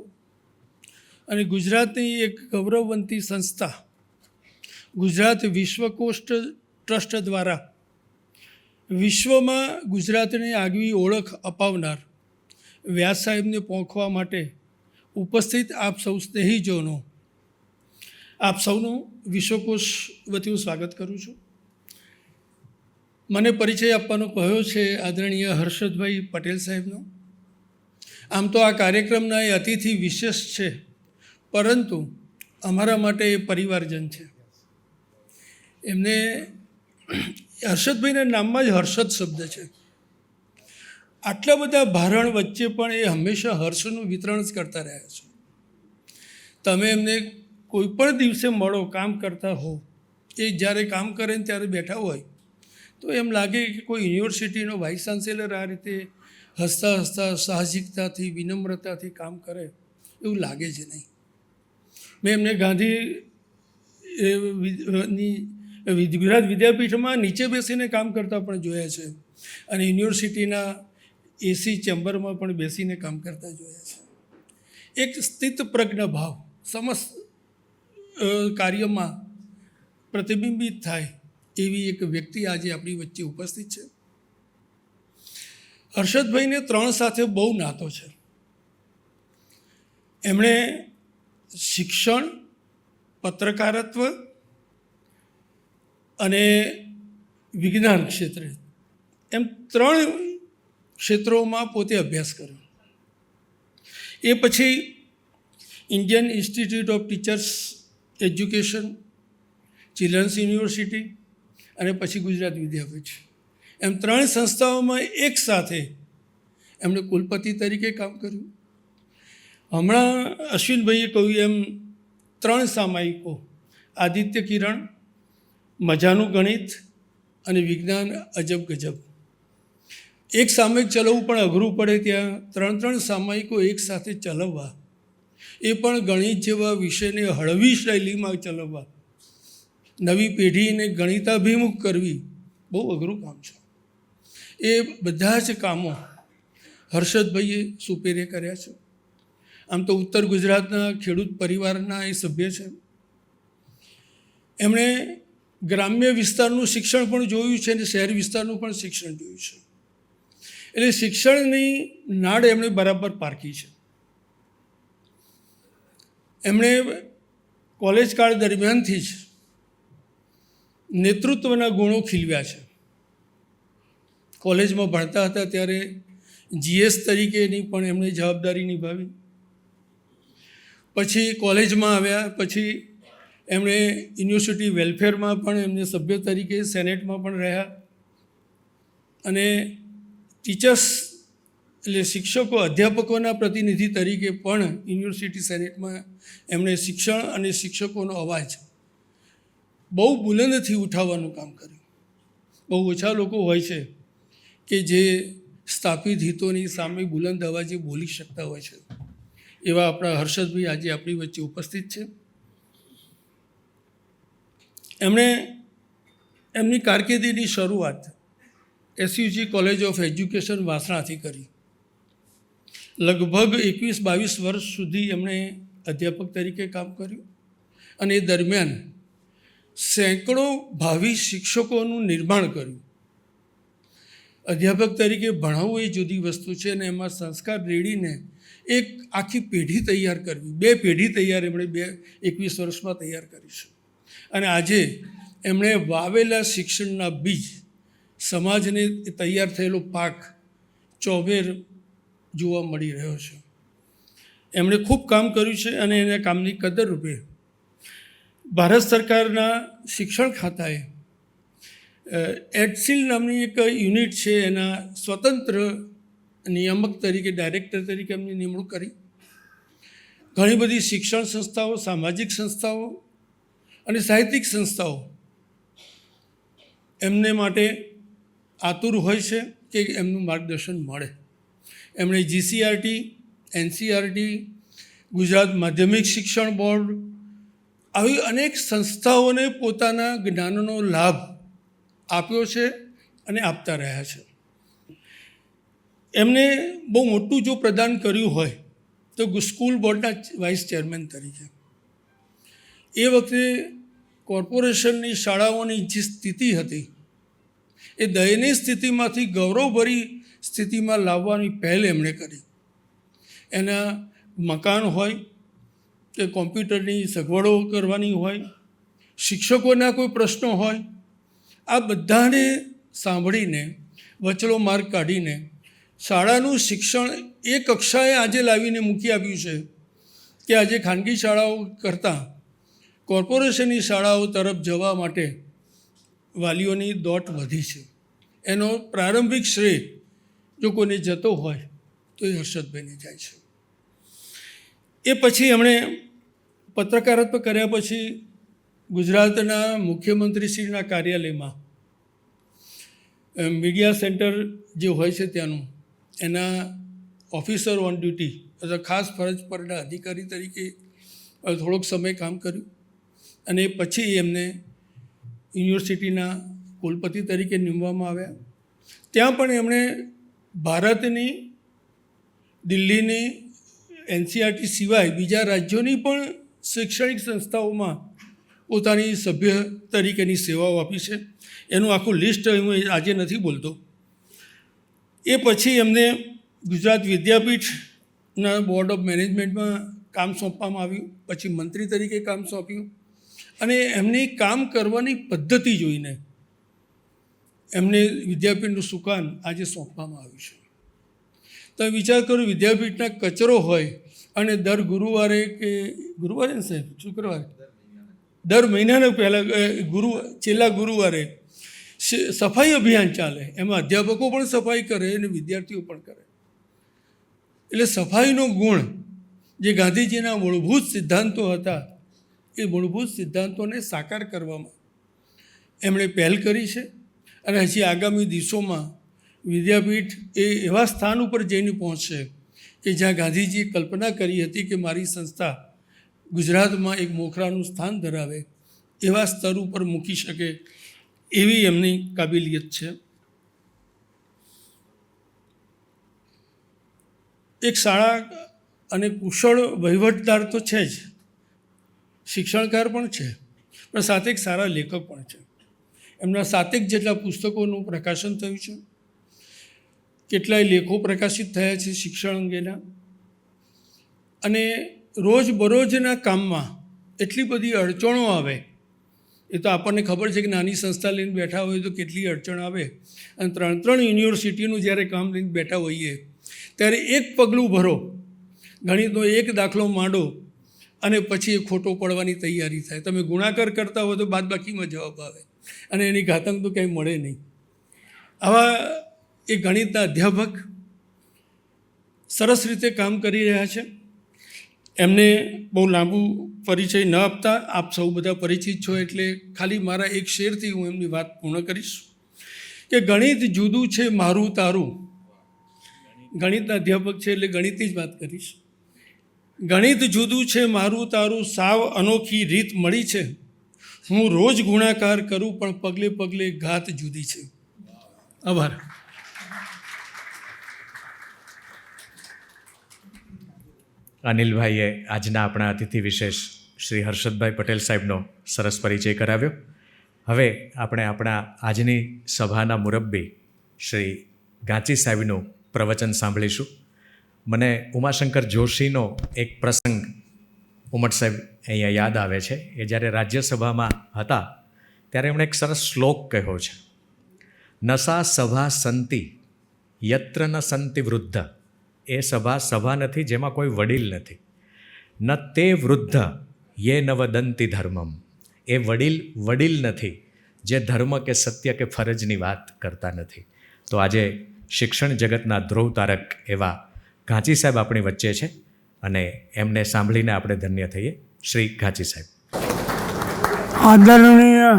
Speaker 6: અને ગુજરાતની એક ગૌરવવંતી સંસ્થા ગુજરાત વિશ્વકોશ ટ્રસ્ટ દ્વારા વિશ્વમાં ગુજરાતની આગવી ઓળખ અપાવનાર વ્યાસ સાહેબને પહોંચવા માટે ઉપસ્થિત આપ સૌ સ્નેહીજનો, આપ સૌનું વિશ્વકોશ વતી હું સ્વાગત કરું છું. મને પરિચય આપવાનો કહ્યો છે આદરણીય હર્ષદભાઈ પટેલ સાહેબનો. આમ તો આ કાર્યક્રમના એ અતિથિ વિશેષ છે, પરંતુ અમારા માટે એ પરિવારજન છે. એમને હર્ષદભાઈના નામમાં જ હર્ષદ શબ્દ છે. આટલા બધા ભારણ વચ્ચે પણ એ હંમેશા હર્ષનું વિતરણ જ કરતા રહ્યા છે. તમે એમને કોઈ પણ દિવસે મળો, કામ કરતા હો, એ જ્યારે કામ કરે ને ત્યારે બેઠા હોય તો એમ લાગે કે કોઈ યુનિવર્સિટીનો વાઇસ ચાન્સેલર આ રીતે હસતા હસતા સાહજિકતાથી વિનમ્રતાથી કામ કરે એવું લાગે છે નહીં. મેં એમને ગાંધીની ગુજરાત વિદ્યાપીઠમાં નીચે બેસીને કામ કરતા પણ જોયા છે અને યુનિવર્સિટીના એસી ચેમ્બરમાં પણ બેસીને કામ કરતા જોયા છે. એક સ્થિત પ્રજ્ઞ ભાવ સમસ્ત કાર્યમાં પ્રતિબિંબિત થાય એવી એક વ્યક્તિ આજે આપણી વચ્ચે ઉપસ્થિત છે. હર્ષદભાઈને 3 સાથે બહુ નાતો છે. એમણે શિક્ષણ, પત્રકારત્વ અને વિજ્ઞાન ક્ષેત્રે એમ 3 ક્ષેત્રોમાં પોતે અભ્યાસ કર્યો. એ પછી Indian institute of teachers education, children's university અને પછી ગુજરાત વિદ્યાપીઠ, એમ 3 સંસ્થાઓમાં એક સાથે એમણે કુલપતિ તરીકે કામ કર્યું. હમણાં અશ્વિનભાઈએ કહ્યું એમ 3 સામાયિકો, આદિત્ય કિરણ, મજાનું ગણિત અને વિજ્ઞાન અજબ ગજબ, એક સામયિક ચલાવવું પણ અઘરું પડે, ત્યાં 3 સામયિકો એક સાથે ચલાવવા, એ પણ ગણિત જેવા વિષયને હળવી શૈલીમાં ચલાવવા, નવી પેઢીને ગણિતાભિમુખ કરવી બહુ અઘરું કામ છે. એ બધા જ કામો હર્ષદભાઈએ સુપેરે કર્યા છે. આમ તો ઉત્તર ગુજરાતના ખેડૂત પરિવારના એ સભ્ય છે. એમણે ગ્રામ્ય વિસ્તારનું શિક્ષણ પણ જોયું છે અને શહેરી વિસ્તારનું પણ શિક્ષણ જોયું છે. એટલે શિક્ષણની નાડ એમણે બરાબર પારખી છે. એમણે કોલેજ કાળ દરમિયાનથી જ નેતૃત્વના ગુણો ખીલવ્યા છે. કોલેજમાં ભણતા હતા ત્યારે GS તરીકેની પણ એમણે જવાબદારી નિભાવી. પછી કોલેજમાં આવ્યા પછી એમણે યુનિવર્સિટી વેલફેરમાં પણ એમને સભ્ય તરીકે સેનેટમાં પણ રહ્યા. અને ટીચર્સ એટલે શિક્ષકો અધ્યાપકોના પ્રતિનિધિ તરીકે પણ યુનિવર્સિટી સેનેટમાં એમણે શિક્ષણ અને શિક્ષકોનો અવાજ બહુ બુલંદથી ઉઠાવવાનું કામ કર્યું. બહુ ઓછા લોકો હોય છે કે જે સ્થાપિત હિતોની સામે બુલંદ અવાજે બોલી શકતા હોય છે. એવા આપણા હર્ષદભાઈ આજે આપણી વચ્ચે ઉપસ્થિત છે. એમણે એમની કારકિર્દીની શરૂઆત SUG કોલેજ ઓફ એજ્યુકેશન વાસણાથી કરી. લગભગ 21-22 વર્ષ સુધી એમણે અધ્યાપક તરીકે કામ કર્યું અને એ દરમિયાન સેંકડો ભાવિ શિક્ષકોનું નિર્માણ કર્યું. અધ્યાપક તરીકે ભણાવવું એ જુદી વસ્તુ છે અને એમાં સંસ્કાર રેડીને એક આખી પેઢી તૈયાર કરવી, 2 પેઢી તૈયાર એમણે 21 વર્ષમાં તૈયાર કરી છે. અને આજે એમણે વાવેલા શિક્ષણના બીજ સમાજને તૈયાર થયેલો પાક ચોબેર જોવા મળી રહ્યો છે. એમણે ખૂબ કામ કર્યું છે અને એના કામની કદર રૂપે ભારત સરકારના શિક્ષણ ખાતાએ એડસિલ નામની એક યુનિટ છે, એના સ્વતંત્ર નિયામક તરીકે, ડાયરેક્ટર તરીકે એમની નિમણૂક કરી. ઘણી બધી શિક્ષણ સંસ્થાઓ, સામાજિક સંસ્થાઓ અને સાહિત્યિક સંસ્થાઓ એમને માટે આતુર હોય છે કે એમનું માર્ગદર્શન મળે. એમણે GCRT, NCERT, ગુજરાત માધ્યમિક શિક્ષણ બોર્ડ આવી અનેક સંસ્થાઓને પોતાના જ્ઞાનનો લાભ આપ્યો છે અને આપતા રહ્યા છે. એમને બહુ મોટું જો પ્રદાન કર્યું હોય તો સ્કૂલ બોર્ડના વાઇસ ચેરમેન તરીકે એ વખતે કોર્પોરેશનની શાળાઓની જે સ્થિતિ હતી એ દયનીય સ્થિતિમાંથી ગૌરવભરી સ્થિતિમાં લાવવાની પહેલ એમણે કરી. એના મકાન હોય કે કોમ્પ્યુટરની સગવડો કરવાની હોય, શિક્ષકોના કોઈ પ્રશ્નો હોય, આ બધાને સાંભળીને વચલો માર્ગ કાઢીને શાળાનું શિક્ષણ એ કક્ષાએ આજે લાવીને મૂકી આપ્યું છે કે આજે ખાનગી શાળાઓ કરતાં કોર્પોરેશનની શાળાઓ તરફ જવા માટે વાલીઓની દોટ વધી છે. એનો પ્રારંભિક શ્રેય જો કોઈને જતો હોય તો એ હર્ષદભાઈને જાય છે. એ પછી એમણે પત્રકારત્વ કર્યા પછી ગુજરાતના મુખ્યમંત્રીશ્રીના કાર્યાલયમાં મીડિયા સેન્ટર જે હોય છે ત્યાંનું એના ઓફિસર ઓન ડ્યુટી અથવા ખાસ ફરજ પરના અધિકારી તરીકે થોડોક સમય કામ કર્યું અને પછી એમને યુનિવર્સિટીના કુલપતિ તરીકે નીમવામાં આવ્યા. ત્યાં પણ એમણે ભારતની, દિલ્હીની, NCERT સિવાય બીજા રાજ્યોની પણ શૈક્ષણિક સંસ્થાઓમાં પોતાની સભ્ય તરીકેની સેવાઓ આપી છે. એનું આખું લિસ્ટ હું આજે નથી બોલતો. એ પછી એમને ગુજરાત વિદ્યાપીઠના બોર્ડ ઓફ મેનેજમેન્ટમાં કામ સોંપવામાં આવ્યું, પછી મંત્રી તરીકે કામ સોંપ્યું અને એમની કામ કરવાની પદ્ધતિ જોઈને એમને વિદ્યાપીઠનું સુકાન આજે સોંપવામાં આવ્યું છે. તમે વિચાર કરો, વિદ્યાપીઠના કચરો હોય અને દર ગુરુવારે કે ગુરુવારે ને સાહેબ શુક્રવારે દર મહિનાના છેલ્લા ગુરુવારે સફાઈ અભિયાન ચાલે. એમાં અધ્યાપકો પણ સફાઈ કરે અને વિદ્યાર્થીઓ પણ કરે. એટલે સફાઈનો ગુણ જે ગાંધીજીના મૂળભૂત સિદ્ધાંતો હતા એ મૂળભૂત સિદ્ધાંતોને સાકાર કરવામાં એમણે પહેલ કરી છે. અને હજી આગામી દિવસોમાં વિદ્યાપીઠ એ એવા સ્થાન ઉપર જઈને પહોંચશે કે જ્યાં ગાંધીજીએ કલ્પના કરી હતી કે મારી સંસ્થા ગુજરાતમાં એક મોખરાનું સ્થાન ધરાવે, એવા સ્તર ઉપર મૂકી શકે એવી એમની કાબિલિયત છે. એક શાળા અને કુશળ વહીવટદાર તો છે જ, શિક્ષણકાર પણ છે, પણ સાથે એક સારા લેખક પણ છે. એમના 7 જેટલા પુસ્તકોનું પ્રકાશન થયું છે, કેટલાય લેખો પ્રકાશિત થયા છે શિક્ષણ અંગેના. અને રોજબરોજના કામમાં એટલી બધી અડચણો આવે, એ તો આપણને ખબર છે કે નાની સંસ્થા લઈને બેઠા હોય તો કેટલી અડચણ આવે. અને 3 યુનિવર્સિટીનું જ્યારે કામ લઈને બેઠા હોઈએ ત્યારે એક પગલું ભરો, ગણિતનો એક દાખલો માંડો અને પછી એ ખોટો પડવાની તૈયારી થાય. તમે ગુણાકાર કરતા હો તો બાદબાકીમાં જવાબ આવે અને એની ઘાતંક તો કંઈ મળે નહીં. આવા એ ગણિતના અધ્યાપક સરસ રીતે કામ કરી રહ્યા છે. એમને બહુ લાંબુ પરિચય ન આપતા, આપ સૌ બધા પરિચિત છો એટલે ખાલી મારા એક શેરથી હું એમની વાત પૂર્ણ કરીશ કે ગણિત જુદું છે મારું તારું. ગણિતના અધ્યાપક છે એટલે ગણિતની જ વાત કરીશ. ગણિત જુદું છે મારું તારું, સાવ અનોખી રીત મળી છે. હું રોજ ગુણાકાર કરું પણ પગલે પગલે ઘાત જુદી છે. આભાર.
Speaker 1: અનિલભાઈએ આજના આપણા અતિથિ વિશેષ શ્રી હર્ષદભાઈ પટેલ સાહેબનો સરસ પરિચય કરાવ્યો. હવે આપણે આપણા આજની સભાના મુરબ્બી શ્રી ગાંચી સાહેબનું પ્રવચન સાંભળીશું. મને ઉમાશંકર જોશીનો એક પ્રસંગ ઉમટ સાહેબ અહીંયા યાદ આવે છે. એ જ્યારે રાજ્યસભામાં હતા ત્યારે એમણે એક સરસ શ્લોક કહ્યો છે, નસા સભા સંતિ યત્ર ન સંતિ વૃદ્ધ. એ સભા નથી જેમાં કોઈ વડીલ નથી. ન તે વૃદ્ધ યે ન વદંતી ધર્મમ. એ વડીલ નથી જે ધર્મ કે સત્ય કે ફરજની વાત કરતા નથી. તો આજે શિક્ષણ જગતના ધ્રુવ તારક એવા ગાંચી સાહેબ આપણી વચ્ચે છે અને એમને સાંભળીને આપણે ધન્ય થઈએ. શ્રી ગાંચી સાહેબ.
Speaker 7: આદરણીય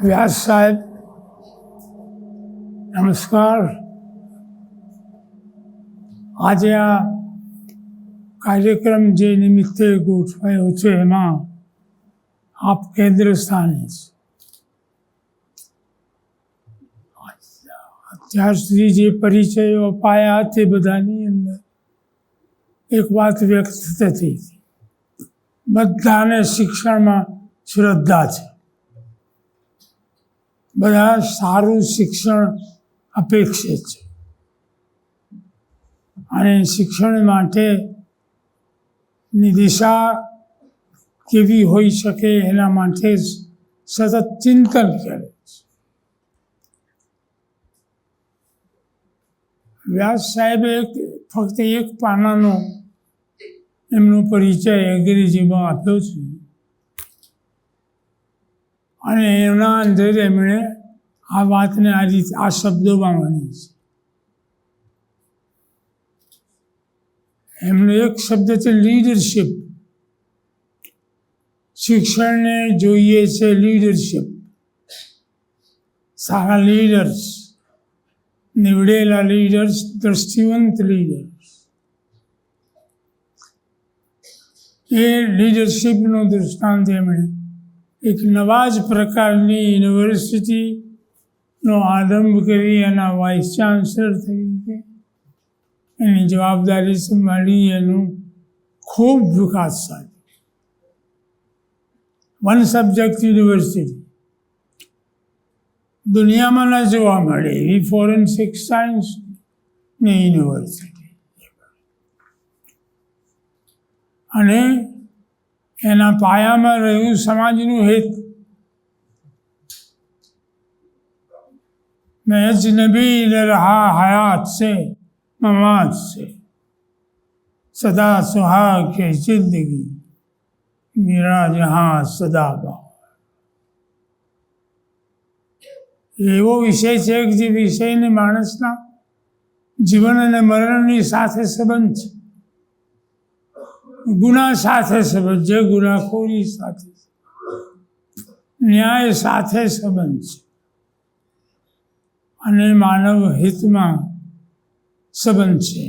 Speaker 7: વ્યાસ સાહેબ, નમસ્કાર. આજે આ કાર્યક્રમ જે નિમિત્તે ગોઠવાયો છે એમાં આપ કેન્દ્ર સ્થાને છે. અત્યાર સુધી જે પરિચયો અપાયા તે બધાની અંદર એક વાત વ્યક્ત થતી હતી, બધાને શિક્ષણમાં શ્રદ્ધા છે, બધા સારું શિક્ષણ અપેક્ષે છે અને શિક્ષણ માટેની દિશા કેવી હોઈ શકે એના માટે સતત ચિંતન કરે છે. વ્યાસ સાહેબે ફક્ત એક પાનાનો એમનો પરિચય અંગ્રેજીમાં આપ્યો છે અને એના અંદર એમણે આ વાતને આ રીતે આ શબ્દોમાં ગણી છે. એમનો એક શબ્દ છે લીડરશિપ. શિક્ષણને જોઈએ છે લીડરશિપ, સારા લીડર્સ, નીવડેલા લીડર્સ, દ્રષ્ટિવંત લીડર્સ. એ લીડરશિપનો દૃષ્ટાંત એમણે એક નવા જ પ્રકારની યુનિવર્સિટીનો આરંભ કરી એના વાઇસ ચાન્સલર તરીકે એની જવાબદારી સંભાળી એનું ખૂબ વિકાસ સાધ્યો. વન સબ્જેક્ટ યુનિવર્સિટી દુનિયામાં ન જોવા મળે એવી ફોરેન્સિક સાયન્સની યુનિવર્સિટી. અને એના પાયામાં રહ્યું સમાજનું હિત. मैं अजनबी न रहा हयात से ममात से सदा सुहाग के जिंदगी मेरा जहाँ सदा बहार. એવો વિષય છે કે જે વિષયને માણસના જીવન અને મરણની સાથે સંબંધ છે, ગુના સાથે સંબંધ છે, ગુનાખોરી સાથે, ન્યાય સાથે સંબંધ છે અને માનવ હિતમાં સંબંધ છે.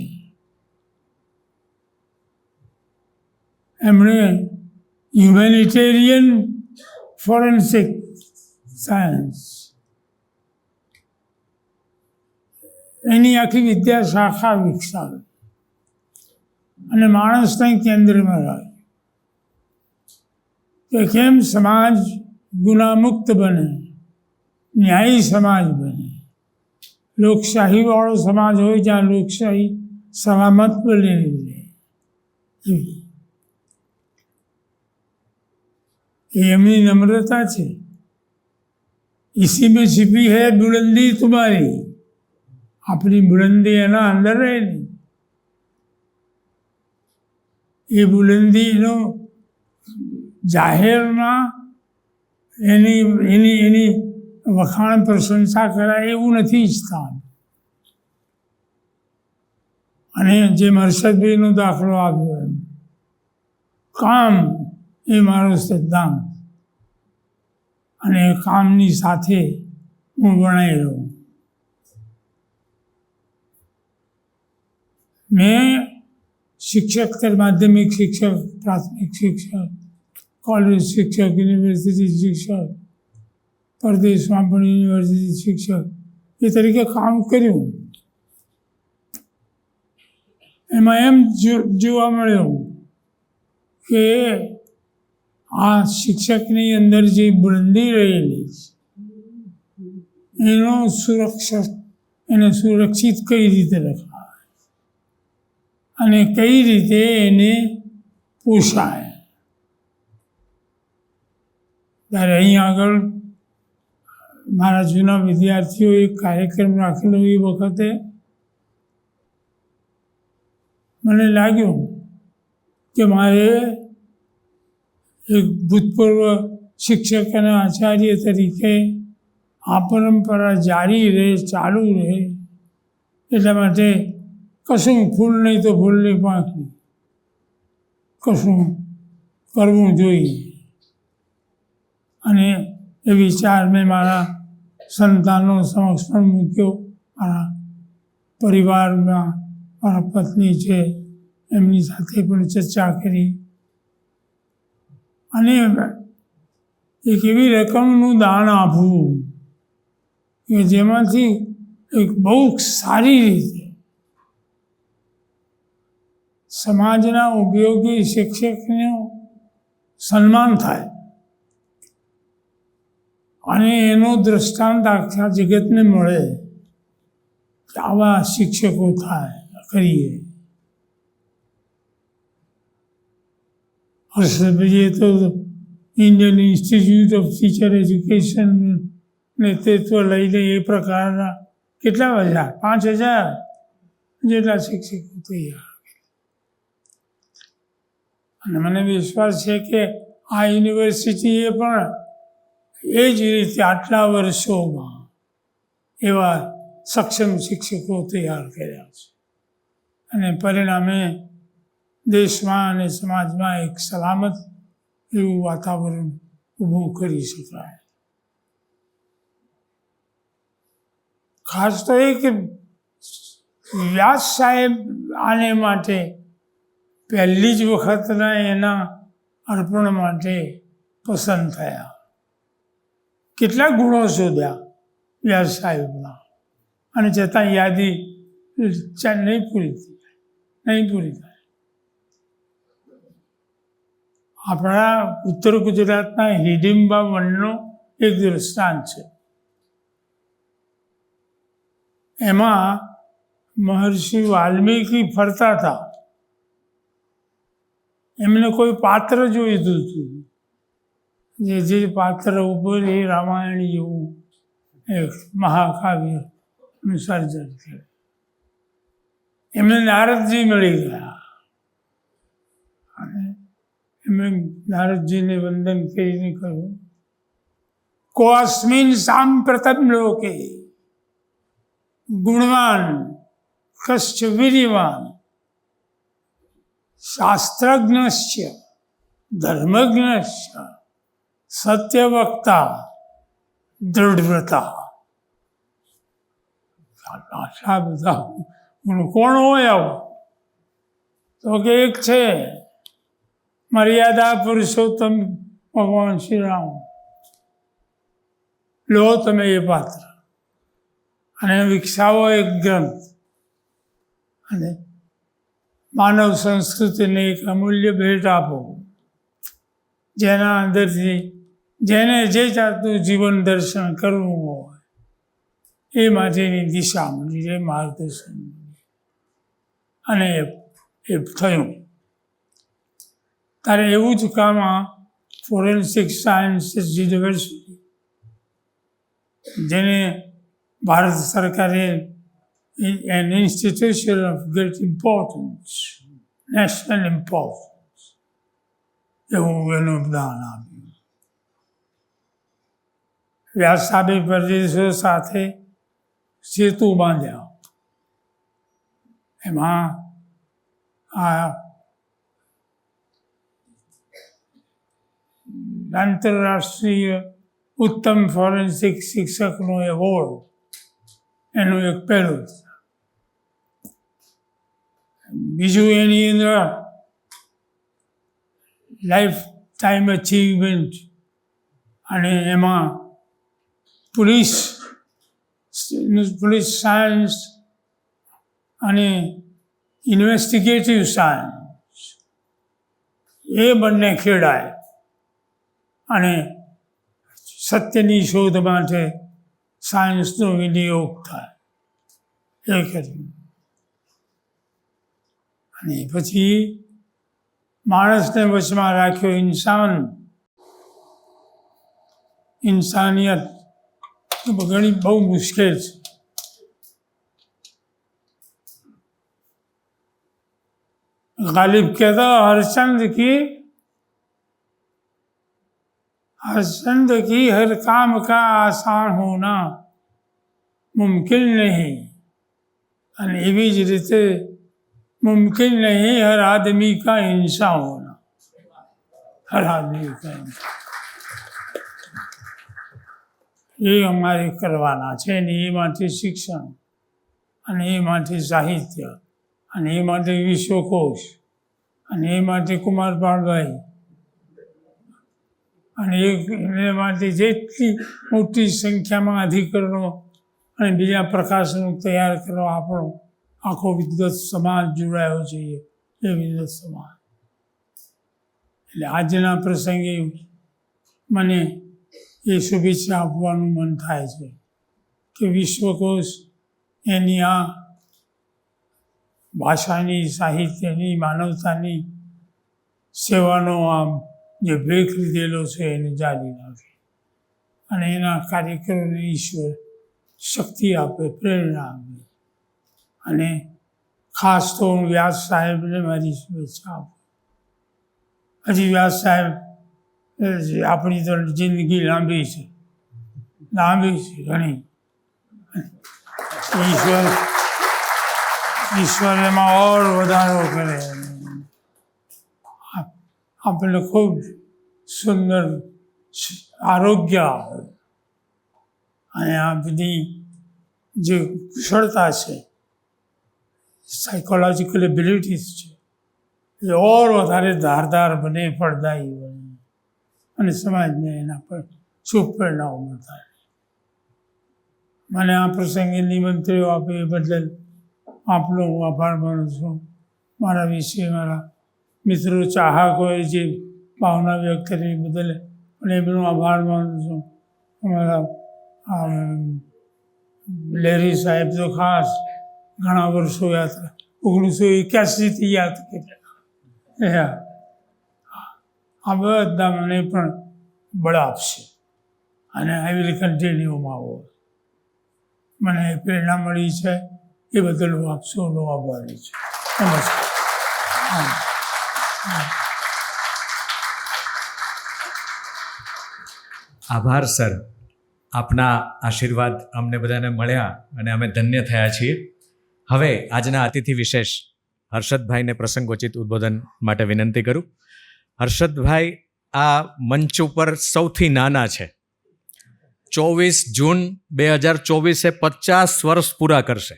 Speaker 7: એમણે હ્યુમેનિટેરિયન ફોરેન્સિક સાયન્સ એની આખી વિદ્યા શાખા વિકસાવી અને માણસને કેન્દ્રમાં રાખ્યો કે કેમ સમાજ ગુનામુક્ત બને, ન્યાયી સમાજ બને, લોકશાહીવાળો સમાજ હોય જ્યાં લોકશાહી સલામત બનેલી રહે. ये एमनी नम्रता છે. इसी में छिपी है बुलंदी तुम्हारी. આપણી બુલંદી એના અંદર રહેલી. એ બુલંદીનો જાહેરમાં એની એની એની વખાણ પ્રશંસા કરાય એવું નથી ઈચ્છતા. અને જે હર્ષદભાઈનો દાખલો આપ્યો એમ કામ એ મારો સિદ્ધાંત અને કામની સાથે હું વણાઈ રહું. મેં શિક્ષક માધ્યમિક શિક્ષક, પ્રાથમિક શિક્ષક, કોલેજ શિક્ષક, યુનિવર્સિટી શિક્ષક, પરદેશમાં પણ યુનિવર્સિટી શિક્ષક એ તરીકે કામ કર્યું. એમાં એમ જોવા મળ્યું કે આ શિક્ષકની અંદર જે બુલંદી રહેલી છે એને સુરક્ષિત કઈ રીતે રખાય અને કઈ રીતે એને પોષાય. ત્યારે અહીં આગળ મારા જૂના વિદ્યાર્થીઓ એક કાર્યક્રમ રાખેલો. એ વખતે મને લાગ્યું કે મારે એક ભૂતપૂર્વ શિક્ષક અને આચાર્ય તરીકે આ પરંપરા જારી રહે, ચાલુ રહે, એટલા માટે કશું ફૂલ નહીં તો ફૂલની પાંખડી કશું કરવું જોઈએ. અને એ વિચાર મેં મારા સંતાનો સમક્ષ પણ મૂક્યો. મારા પરિવારમાં મારા પત્ની છે એમની સાથે પણ ચર્ચા કરી અને એક એવી રકમનું દાન આપવું કે જેમાંથી એક બહુ સારી રીતે સમાજના ઉપયોગી શિક્ષકનું સન્માન થાય અને એનો દૃષ્ટાંત આખા જગતને મળે કે આવા શિક્ષકો થાય કરીએ. હર્ષદભાઈએ તો Indian institute of teacher education નેતૃત્વ લઈને એ પ્રકારના કેટલા 5000 જેટલા શિક્ષકો તૈયાર. અને મને વિશ્વાસ છે કે આ યુનિવર્સિટીએ પણ એ જ રીતે આટલા વર્ષોમાં એવા સક્ષમ શિક્ષકો તૈયાર કર્યા છે અને પરિણામે દેશમાં અને સમાજમાં એક સલામત એવું વાતાવરણ ઊભું કરી શકાય. ખાસ તો એ કે વ્યાસ સાહેબ આને માટે પહેલી જ વખતના એના અર્પણ માટે પસંદ થયા. કેટલા ગુણો શોધ્યા વ્યાસ સાહેબના અને છતાં યાદી નહીં પૂરી થાય. આપણા ઉત્તર ગુજરાતના હિડિંબા વનનો એક દૃષ્ટાંત છે. એમાં મહર્ષિ વાલ્મીકી ફરતા હતા. એમને કોઈ પાત્ર જોઈતું હતું જે પાત્ર ઉપર એ રામાયણ જેવું એક મહાકાવ્યનું સર્જન કર્યું. એમને નારદજી મળી ગયા અને એમણે નારદજીને વંદન કરીને કહ્યું, કોસ્મિન સાંપ્રતમ લોકે ગુણવાન કશ્ચ વીર્યવાન શાસ્ત્રજ્ઞસ્ય ધર્મજ્ઞસ્ય સત્યવક્તા દૃઢવ્રતા. આટલા બધા ગુણ કોણ હોય આવો? તો કે એક છે મર્યાદા પુરુષોત્તમ ભગવાન શ્રી રામ. લો તમે એ પાત્ર અને વિકસાવો એક ગ્રંથ અને માનવ સંસ્કૃતિને એક અમૂલ્ય ભેટ આપો, જેના અંદરથી જેને જે જાતનું જીવન દર્શન કરવું હોય એ માટેની દિશા મળી, એ માર્ગદર્શન મળી. અને એ થયું. ત્યારે એવું જ કામ આ ફોરેન્સિક સાયન્સીસ યુનિવર્સિટી, જેને ભારત સરકારે an institution of great importance, national importance, એવું એનું દાન આપ્યું. વ્યાસાભી પ્રદેશો સાથે સેતુ બાંધ્યા. એમાં આ આંતરરાષ્ટ્રીય ઉત્તમ ફોરેન્સિક શિક્ષકનો એવોર્ડ એનું એક પહેલું. બીજું એની અંદર લાઈફ ટાઈમ અચીવમેન્ટ, અને એમાં પોલીસ સાયન્સ અને ઇન્વેસ્ટિગેટિવ સાયન્સ એ બંને ખેડાય અને સત્યની શોધ માટે સાયન્સનો વિનિયોગ થાય એ કર્યું. અને પછી માણસને વચમાં રાખ્યો ઇન્સાનિયત ઘણી બહુ મુશ્કેલ છે. गालिब कहता हरचंद की हर काम का आसान होना मुमकिन नहीं, અને એવી જ રીતે मुमकिन नहीं हर आदमी का इंसान होना. हर आदमी का इंसान એ અમારે કરવાના છે ને એ માટે શિક્ષણ અને એ માટે સાહિત્ય અને એ માટે વિશ્વકોશ અને એ માટે કુમારપાળભાઈ અને એ માટે જેટલી મોટી સંખ્યામાં અધિકરણો અને બીજા પ્રકાશનો તૈયાર કરવા આપણો આખો વિદ્વત સમાજ જોડાયો છે. એ વિદ્વત સમાજ એટલે આજના પ્રસંગે મને એ શુભેચ્છા આપવાનું મન થાય છે કે વિશ્વકોશ એની આ ભાષાની, સાહિત્યની, માનવતાની સેવાનો આમ જે બ્રેક લીધેલો છે એને જાળી નાખે અને એના કાર્યકરોને ઈશ્વર શક્તિ આપે, પ્રેરણા આપે. અને ખાસ તો હું વ્યાસ સાહેબને મારી શુભેચ્છા આપું. હજી વ્યાસ સાહેબ આપણી તો જિંદગી લાંબી છે ઘણી. ઈશ્વર એમાં ઓર વધારો કરે, આપણને ખૂબ સુંદર આરોગ્ય આવે અને આ બધી જે કુશળતા છે, સાયકોલોજીકલ એબિલિટીઝ છે, એ ઓર વધારે ધારદાર બને, ફળદાયી બને અને સમાજને એના પર શુભ પરિણામો મળતા રહે. મને આ પ્રસંગે નિમંત્રણો આપે એ બદલ આપનો હું આભાર માનું છું. મારા વિશે મારા મિત્રો ચાહકોએ જે ભાવના વ્યક્ત કરી બદલ પણ એમનો આભાર માનું છું. અમારા લેરી સાહેબ તો ખાસ ઘણા વર્ષો યાદ 1981થી યાદ કર્યા. આ બધા મને પણ બળ આપશે અને આઈ વિલ કન્ટિન્યુ માવો મને પ્રેરણા મળી છે એ બદલ હું આપ સૌનો આભારી છું. નમસ્કાર.
Speaker 1: આભાર સર, આપના આશીર્વાદ અમને બધાને મળ્યા અને અમે ધન્ય થયા છીએ. હવે આજના અતિથિ વિશેષ હર્ષદભાઈને પ્રસંગોચિત ઉદ્બોધન માટે વિનંતી કરું. હર્ષદભાઈ આ મંચ ઉપર સૌથી નાના છે. 24 જૂન 2024 50 વર્ષ પૂરા કરશે.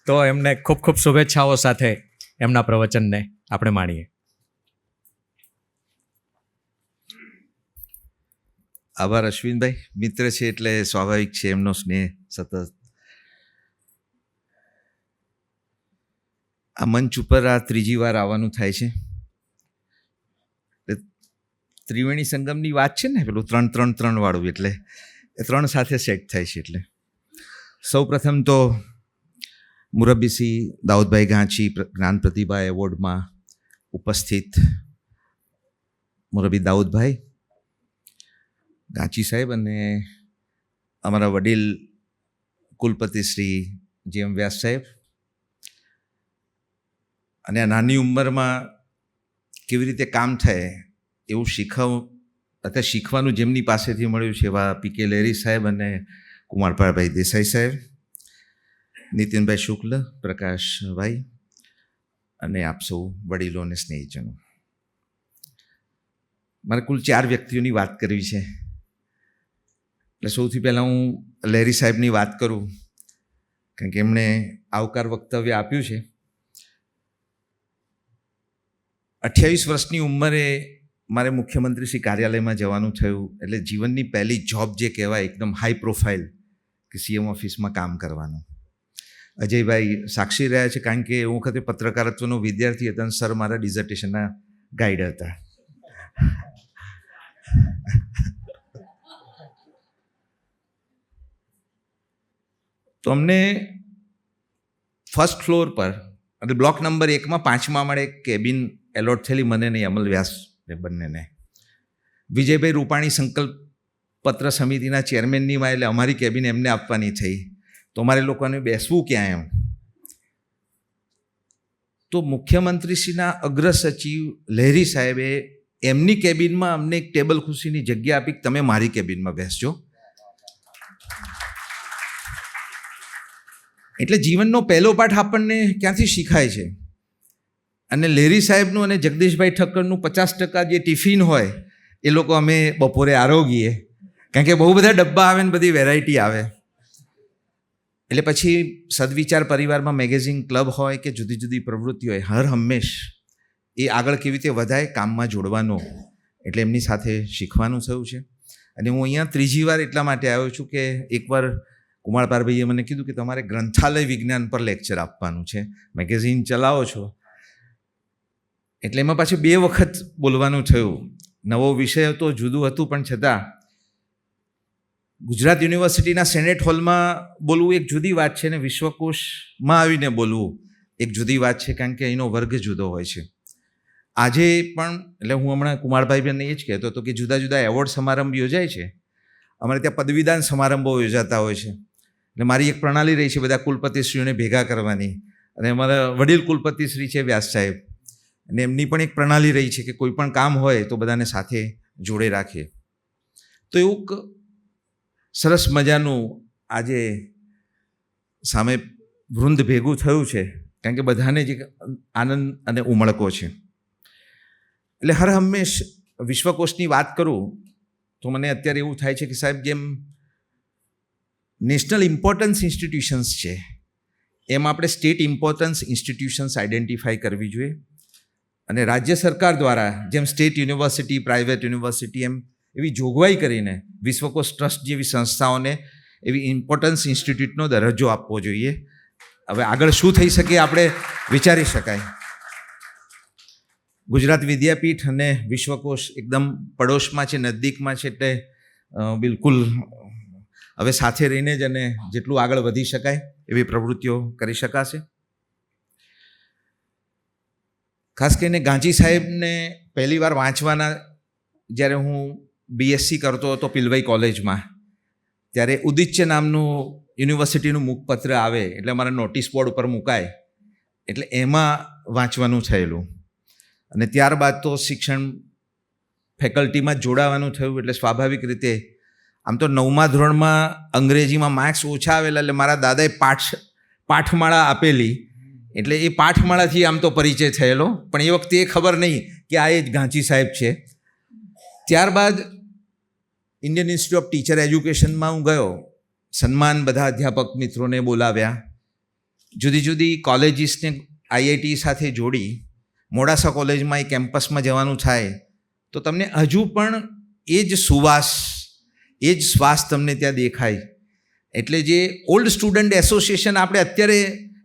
Speaker 1: તો એમને ખૂબ ખૂબ શુભેચ્છાઓ સાથે એમના પ્રવચનને આપણે માણીએ.
Speaker 8: આભાર અશ્વિનભાઈ. મિત્ર છે એટલે સ્વાભાવિક છે એમનો સ્નેહ સતત. આ મંચ ઉપર આ ત્રીજી વાર આવવાનું થાય છે. ત્રિવેણી સંગમની વાત છે ને, પેલું 3-3-3 વાળું, એટલે એ 3 સાથે સેટ થાય છે. એટલે સૌ પ્રથમ તો મુરબ્બીસી દાઉદભાઈ ગાંચી જ્ઞાન પ્રતિભા એવોર્ડમાં ઉપસ્થિત મુરબ્બી દાઉદભાઈ ગાંચી સાહેબ અને અમારા વડીલ કુલપતિ શ્રી G.M. વ્યાસ સાહેબ, અને આ નાની ઉંમરમાં કેવી રીતે કામ થાય એવું શીખવાનું જેમની પાસેથી મળ્યું છે એવા P.K. લેરી સાહેબ અને કુમારપાળભાઈ દેસાઈ સાહેબ, નીતિનભાઈ શુક્લ, પ્રકાશભાઈ અને આપ સૌ વડીલો અને સ્નેહીજનો. મારે કુલ 4 વ્યક્તિઓની વાત કરવી છે. એટલે સૌથી પહેલાં હું લેરી સાહેબની વાત કરું, કારણ કે એમણે આવકાર વક્તવ્ય આપ્યું છે. 28 વર્ષની ઉંમરે મારે મુખ્યમંત્રી શ્રી કાર્યાલયમાં જવાનું થયું. એટલે જીવનની પહેલી જોબ જે કહેવાય એકદમ હાઈ પ્રોફાઇલ, કે CM ઓફિસમાં કામ કરવાનું. અજયભાઈ સાક્ષી રહ્યા છે, કારણ કે એ વખતે પત્રકારત્વનો વિદ્યાર્થી હતા અને સર મારા ડિઝર્ટેશનના ગાઈડ હતા. તો અમને ફર્સ્ટ ફ્લોર પર એટલે બ્લોક નંબર 1માં 5મા માળે એક કેબિન એલોટ થયેલી, મને નહીં અમલ વ્યાસ બંનેને. વિજયભાઈ રૂપાણી સંકલ્પ પત્ર સમિતિના ચેરમેનની માં, એટલે અમારી કેબિન એમને આપવાની થઈ. તો અમારે લોકોને બેસવું ક્યાં એમ. તો મુખ્યમંત્રીશ્રીના અગ્ર સચિવ લહેરી સાહેબે એમની કેબિનમાં અમને એક ટેબલ ખુરશીની જગ્યા આપી કે તમે મારી કેબિનમાં બેસજો. એટલે જીવનનો પહેલો પાઠ આપણને ક્યાંથી શીખાય છે. અને લેરી સાહેબનું અને જગદીશભાઈ ઠક્કરનું 50% જે ટિફિન હોય એ લોકો અમે બપોરે આરોગીએ, કારણ કે બહુ બધા ડબ્બા આવે ને બધી વેરાયટી આવે. એટલે પછી સદવિચાર પરિવારમાં મેગેઝિન ક્લબ હોય કે જુદી જુદી પ્રવૃત્તિ હોય, હર હંમેશ એ આગળ કેવી રીતે વધાય, કામમાં જોડવાનો, એટલે એમની સાથે શીખવાનું થયું છે. અને હું અહીંયા ત્રીજી વાર એટલા માટે આવ્યો છું કે એકવાર કુમારપારભાઈએ મને કીધું કે તમારે ગ્રંથાલય વિજ્ઞાન પર લેક્ચર આપવાનું છે, મેગેઝિન ચલાવો છો, એટલે એમાં પાછું 2 વખત બોલવાનું થયું. નવો વિષય હતો, જુદું હતું, પણ છતાં ગુજરાત યુનિવર્સિટીના સેનેટ હોલમાં બોલવું એક જુદી વાત છે, ને વિશ્વકોશમાં આવીને બોલવું એક જુદી વાત છે, કારણ કે અહીંનો વર્ગ જુદો હોય છે. આજે પણ એટલે હું હમણાં કુમારભાઈને એ જ કહેતો હતો કે જુદા જુદા એવોર્ડ સમારંભ યોજાય છે. અમારે ત્યાં પદવીદાન સમારંભો યોજાતા હોય છે. એટલે મારી એક પ્રણાલી રહી છે બધા કુલપતિશ્રીઓને ભેગા કરવાની, અને અમારા વડીલ કુલપતિશ્રી છે વ્યાસ સાહેબ, અને એમની પણ એક પ્રણાલી રહી છે કે કોઈ પણ કામ હોય તો બધાને સાથે જોડે રાખીએ. તો એવું સરસ મજાનું આજે સામે વૃંદ ભેગું થયું છે, કારણ કે બધાને જ આનંદ અને ઉમળકો છે. એટલે હર હંમેશ વિશ્વકોશની વાત કરું તો મને અત્યારે એવું થાય છે કે સાહેબ, જેમ નેશનલ ઇમ્પોર્ટન્સ ઇન્સ્ટિટ્યુશન્સ છે એમ આપણે સ્ટેટ ઇમ્પોર્ટન્સ ઇન્સ્ટિટ્યુશન્સ આઈડેન્ટિફાઈ કરવી જોઈએ. અને રાજ્ય સરકાર દ્વારા જેમ સ્ટેટ યુનિવર્સિટી, પ્રાઇવેટ યુનિવર્સિટી એમ એવી જોગવાઈ કરીને વિશ્વકોશ ટ્રસ્ટ જેવી સંસ્થાઓને એવી ઇમ્પોર્ટન્સ ઇન્સ્ટિટ્યૂટનો દરજ્જો આપવો જોઈએ. હવે આગળ શું થઈ શકે આપણે વિચારી શકાય. ગુજરાત વિદ્યાપીઠ અને વિશ્વકોશ એકદમ પડોશમાં છે, નજદીકમાં છે, એટલે બિલકુલ હવે સાથે રહીને જ અને જેટલું આગળ વધી શકાય એવી પ્રવૃત્તિઓ કરી શકાશે. ખાસ કરીને ગાંધી સાહેબને પહેલીવાર વાંચવાના જ્યારે હું બીએસસી કરતો હતો પિલવાઈ કોલેજમાં, ત્યારે ઉદિચ્ય નામનું યુનિવર્સિટીનું મુખપત્ર આવે એટલે મારા નોટિસ બોર્ડ ઉપર મુકાય, એટલે એમાં વાંચવાનું થયેલું. અને ત્યારબાદ તો શિક્ષણ ફેકલ્ટીમાં જ જોડાવાનું થયું. એટલે સ્વાભાવિક રીતે આમ તો 9મા ધોરણમાં અંગ્રેજીમાં માર્ક્સ ઓછા આવેલા, એટલે મારા દાદાએ પાઠમાળા આપેલી, એટલે એ પાઠમાળાથી આમ તો પરિચય થયેલો. પણ એ વખતે એ ખબર નહીં કે આ એ જ ગાંધી સાહેબ છે. ત્યારબાદ ઇન્ડિયન ઇન્સ્ટિટ્યૂટ ઓફ ટીચર એજ્યુકેશનમાં હું ગયો. સન્માન બધા અધ્યાપક મિત્રોને બોલાવ્યા, જુદી જુદી કોલેજીસને આઈઆઈટી સાથે જોડી મોડાસા કોલેજમાં એ કેમ્પસમાં જવાનું થાય તો તમને હજુ પણ એ જ સુવાસ, એ જ શ્વાસ તમને ત્યાં દેખાય. એટલે જે ઓલ્ડ સ્ટુડન્ટ એસોસિએશન આપણે અત્યારે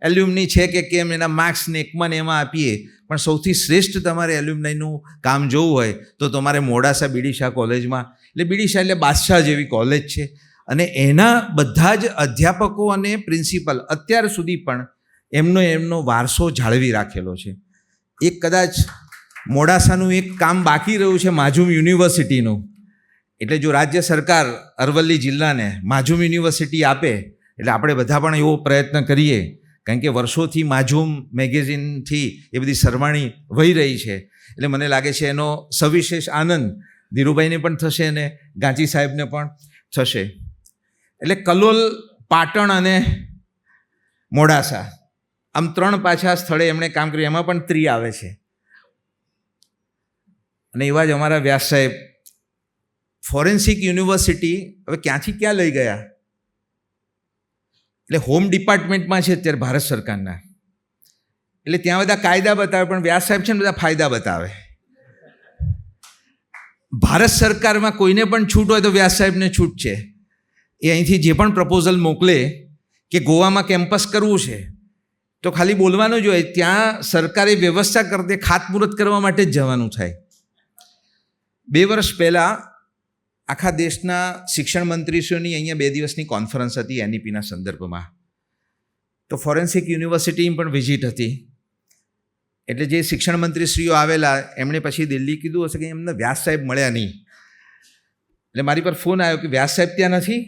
Speaker 8: એલ્યુમની છે કે કેમ એના માર્ક્સને એકમાં ને એમાં આપીએ, પણ સૌથી શ્રેષ્ઠ તમારે એલ્યુમનાઈનું કામ જોવું હોય તો તમારે મોડાસા બીડીશા કોલેજમાં, એટલે બીડીશા એટલે બાદશાહ જેવી કોલેજ છે, અને એના બધા જ અધ્યાપકો અને પ્રિન્સિપલ અત્યાર સુધી પણ એમનો વારસો જાળવી રાખેલો છે. એક કદાચ મોડાસાનું એક કામ બાકી રહ્યું છે માઝૂમ યુનિવર્સિટીનું. એટલે જો રાજ્ય સરકાર અરવલ્લી જિલ્લાને માઝૂમ યુનિવર્સિટી આપે એટલે આપણે બધા પણ એવો પ્રયત્ન કરીએ, કારણ કે વર્ષોથી માઝૂમ મેગેઝિનથી એ બધી સરવાણી વહી રહી છે. એટલે મને લાગે છે એનો સવિશેષ આનંદ ધીરુભાઈને પણ થશે અને ગાંધી સાહેબને પણ થશે. એટલે કલોલ, પાટણ અને મોડાસા આમ 3 પાછા સ્થળે એમણે કામ કર્યું. એમાં પણ ત્રી આવે છે. અને એવા જ અમારા વ્યાસ સાહેબ ફોરેન્સિક યુનિવર્સિટી હવે ક્યાંથી ક્યાં લઈ ગયા, એટલે હોમ ડિપાર્ટમેન્ટમાં છે અત્યારે ભારત સરકારના. એટલે ત્યાં બધા કાયદા બતાવે, પણ વ્યાસ સાહેબ છે ને બધા ફાયદા બતાવે. ભારત સરકારમાં કોઈને પણ છૂટ હોય તો વ્યાસ સાહેબને છૂટ છે. એ અહીંથી જે પણ પ્રપોઝલ મોકલે કે ગોવામાં કેમ્પસ કરવું છે તો ખાલી બોલવાનું જ હોય, ત્યાં સરકારે વ્યવસ્થા કરતે ખાતમુહૂર્ત કરવા માટે જ જવાનું થાય. 2 વર્ષ પહેલાં આખા દેશના શિક્ષણ મંત્રીશ્રીઓની અહીંયા 2 દિવસની કોન્ફરન્સ હતી એનઈપીના સંદર્ભમાં. તો ફોરેન્સિક યુનિવર્સિટીની પણ વિઝિટ હતી. એટલે જે શિક્ષણ મંત્રીશ્રીઓ આવેલા એમણે પછી દિલ્હી કીધું હશે કે એમને વ્યાસ સાહેબ મળ્યા નહીં. એટલે મારી પર ફોન આવ્યો કે વ્યાસ સાહેબ ત્યાં નથી.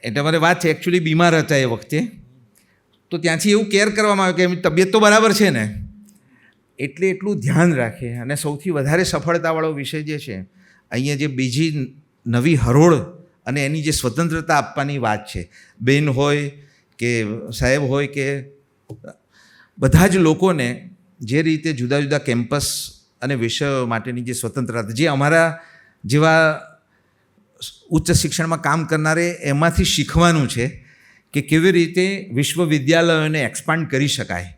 Speaker 8: એટલે મારે વાત છે એકચ્યુઅલી બીમાર હતા એ વખતે, તો ત્યાંથી એવું કેર કરવામાં આવ્યું કે એમની તબિયત તો બરાબર છે ને, એટલે એટલું ધ્યાન રાખે. અને સૌથી વધારે સફળતાવાળો વિષય જે છે અહીંયા જે બીજી નવી હરોળ અને એની જે સ્વતંત્રતા આપવાની વાત છે, બેન હોય કે સાહેબ હોય કે બધા જ લોકોને જે રીતે જુદા જુદા કેમ્પસ અને વિષયો માટેની જે સ્વતંત્રતા, જે અમારા જેવા ઉચ્ચ શિક્ષણમાં કામ કરનારે એમાંથી શીખવાનું છે કે કેવી રીતે વિશ્વવિદ્યાલયોને એક્સપાન્ડ કરી શકાય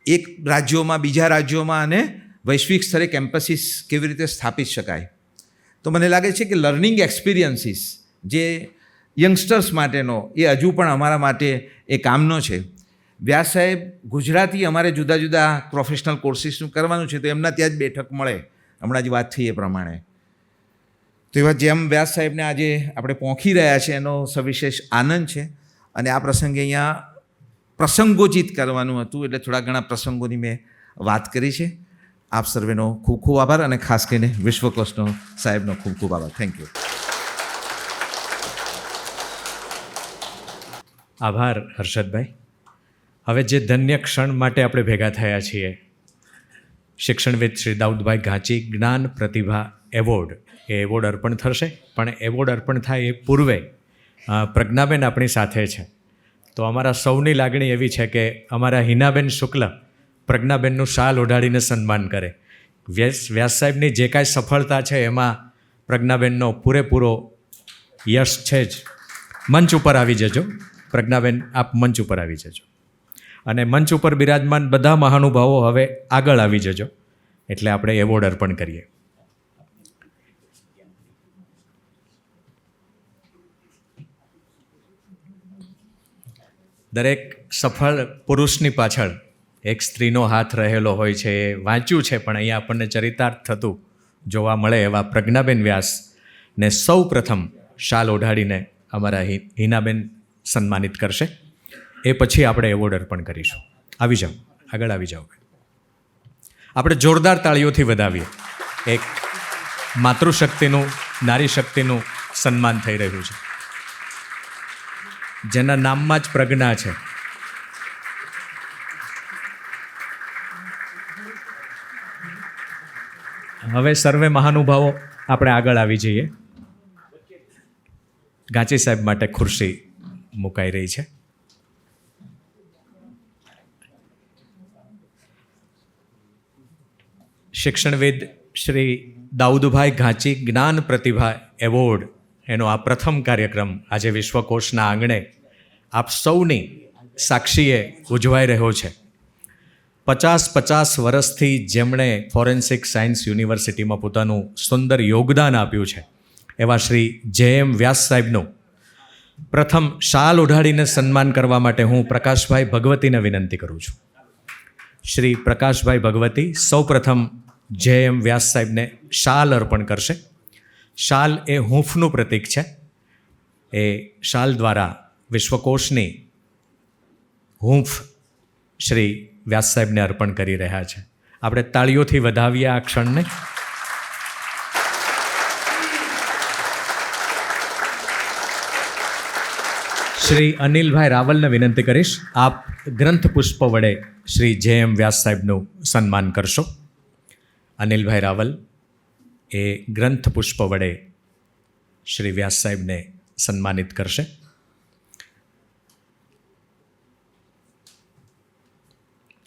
Speaker 8: એક રાજ્યોમાં, બીજા રાજ્યોમાં, અને વૈશ્વિક સ્તરે કેમ્પસીસ કેવી રીતે સ્થાપિત શકાય. તો મને લાગે છે કે લર્નિંગ એક્સપિરિયન્સીસ જે યંગસ્ટર્સ માટેનો એ હજુ પણ અમારા માટે એ કામનો છે. વ્યાસ સાહેબ ગુજરાતી અમારે જુદા જુદા પ્રોફેશનલ કોર્સિસનું કરવાનું છે તો એમના ત્યાં જ બેઠક મળે, હમણાં જ વાત થઈ એ પ્રમાણે. તો એવા જેમ વ્યાસ સાહેબને આજે આપણે પહોંચી રહ્યા છે એનો સવિશેષ આનંદ છે. અને આ પ્રસંગે અહીંયા પ્રસંગોચિત કરવાનું હતું એટલે થોડા ઘણા પ્રસંગોની મેં વાત કરી છે. આપ સર્વેનો ખૂબ ખૂબ આભાર, અને ખાસ કરીને વિશ્વકોશનો સાહેબનો ખૂબ ખૂબ આભાર. Thank you.
Speaker 1: આભાર હર્ષદભાઈ. હવે જે ધન્ય ક્ષણ માટે આપણે ભેગા થયા છીએ, શિક્ષણવિદ શ્રી દાઉદભાઈ ઘાંચી જ્ઞાન પ્રતિભા એવોર્ડ, એ એવોર્ડ અર્પણ થશે. પણ એવોર્ડ અર્પણ થાય એ પૂર્વે પ્રજ્ઞાબેન આપણી સાથે છે. તો અમારા સૌની લાગણી એવી છે કે અમારા હિનાબેન શુક્લ પ્રજ્ઞાબેનનું શાલ ઓઢાડીને સન્માન કરે. વ્યાસ સાહેબની જે કાંઈ સફળતા છે એમાં પ્રજ્ઞાબેનનો પૂરેપૂરો યશ છે જ. મંચ ઉપર આવી જજો પ્રજ્ઞાબેન, આપ મંચ ઉપર આવી જજો. અને મંચ ઉપર બિરાજમાન બધા મહાનુભાવો હવે આગળ આવી જજો, એટલે આપણે એવોર્ડ અર્પણ કરીએ. દરેક સફળ પુરુષની પાછળ એક સ્ત્રીનો હાથ રહેલો હોય છે, એ વાંચ્યું છે, પણ અહીંયા આપણને ચરિતાર્થ થતું જોવા મળે એવા પ્રજ્ઞાબેન વ્યાસને સૌ પ્રથમ શાલ ઓઢાડીને અમારા હિનાબેન સન્માનિત કરશે. એ પછી આપણે એવોર્ડ અર્પણ કરીશું. આવી જાઓ, આગળ આવી જાઓ. આપણે જોરદાર તાળીઓથી વધાવીએ. એક માતૃશક્તિનું, નારી શક્તિનું સન્માન થઈ રહ્યું છે, જેના નામમાં જ પ્રજ્ઞા છે. હવે સર્વે મહાનુભાવો આપણે આગળ આવી જઈએ. ગાંચી સાહેબ માટે ખુરશી મુકાઈ રહી છે. શિક્ષણવિદ શ્રી દાઉદભાઈ ઘાંચી જ્ઞાન પ્રતિભા એવોર્ડ એનો આ પ્રથમ કાર્યક્રમ આજે વિશ્વકોશના આંગણે આપ સૌની સાક્ષીએ ઉજવાઈ રહ્યો છે. 50 વર્ષથી જેમણે ફોરેન્સિક સાયન્સ યુનિવર્સિટીમાં પોતાનું સુંદર યોગદાન આપ્યું છે એવા શ્રી JM વ્યાસ સાહેબનું પ્રથમ શાલ ઓઢાડીને સન્માન કરવા માટે હું પ્રકાશભાઈ ભગવતીને વિનંતી કરું છું. શ્રી પ્રકાશભાઈ ભગવતી સૌપ્રથમ JM વ્યાસ સાહેબને શાલ અર્પણ કરશે. શાલ એ હૂંફનું પ્રતીક છે. એ શાલ દ્વારા વિશ્વકોશની હૂંફ શ્રી વ્યાસ સાહેબને અર્પણ કરી રહ્યા છે. આપણે તાળીઓથી વધાવીએ આ ક્ષણને. શ્રી અનિલભાઈ રાવલને વિનંતી કરીશ, આપ ગ્રંથ પુષ્પ વડે શ્રી JM વ્યાસ સાહેબનું સન્માન કરશો. અનિલભાઈ રાવલ એ ગ્રંથ પુષ્પ વડે શ્રી વ્યાસ સાહેબને સન્માનિત કરશે.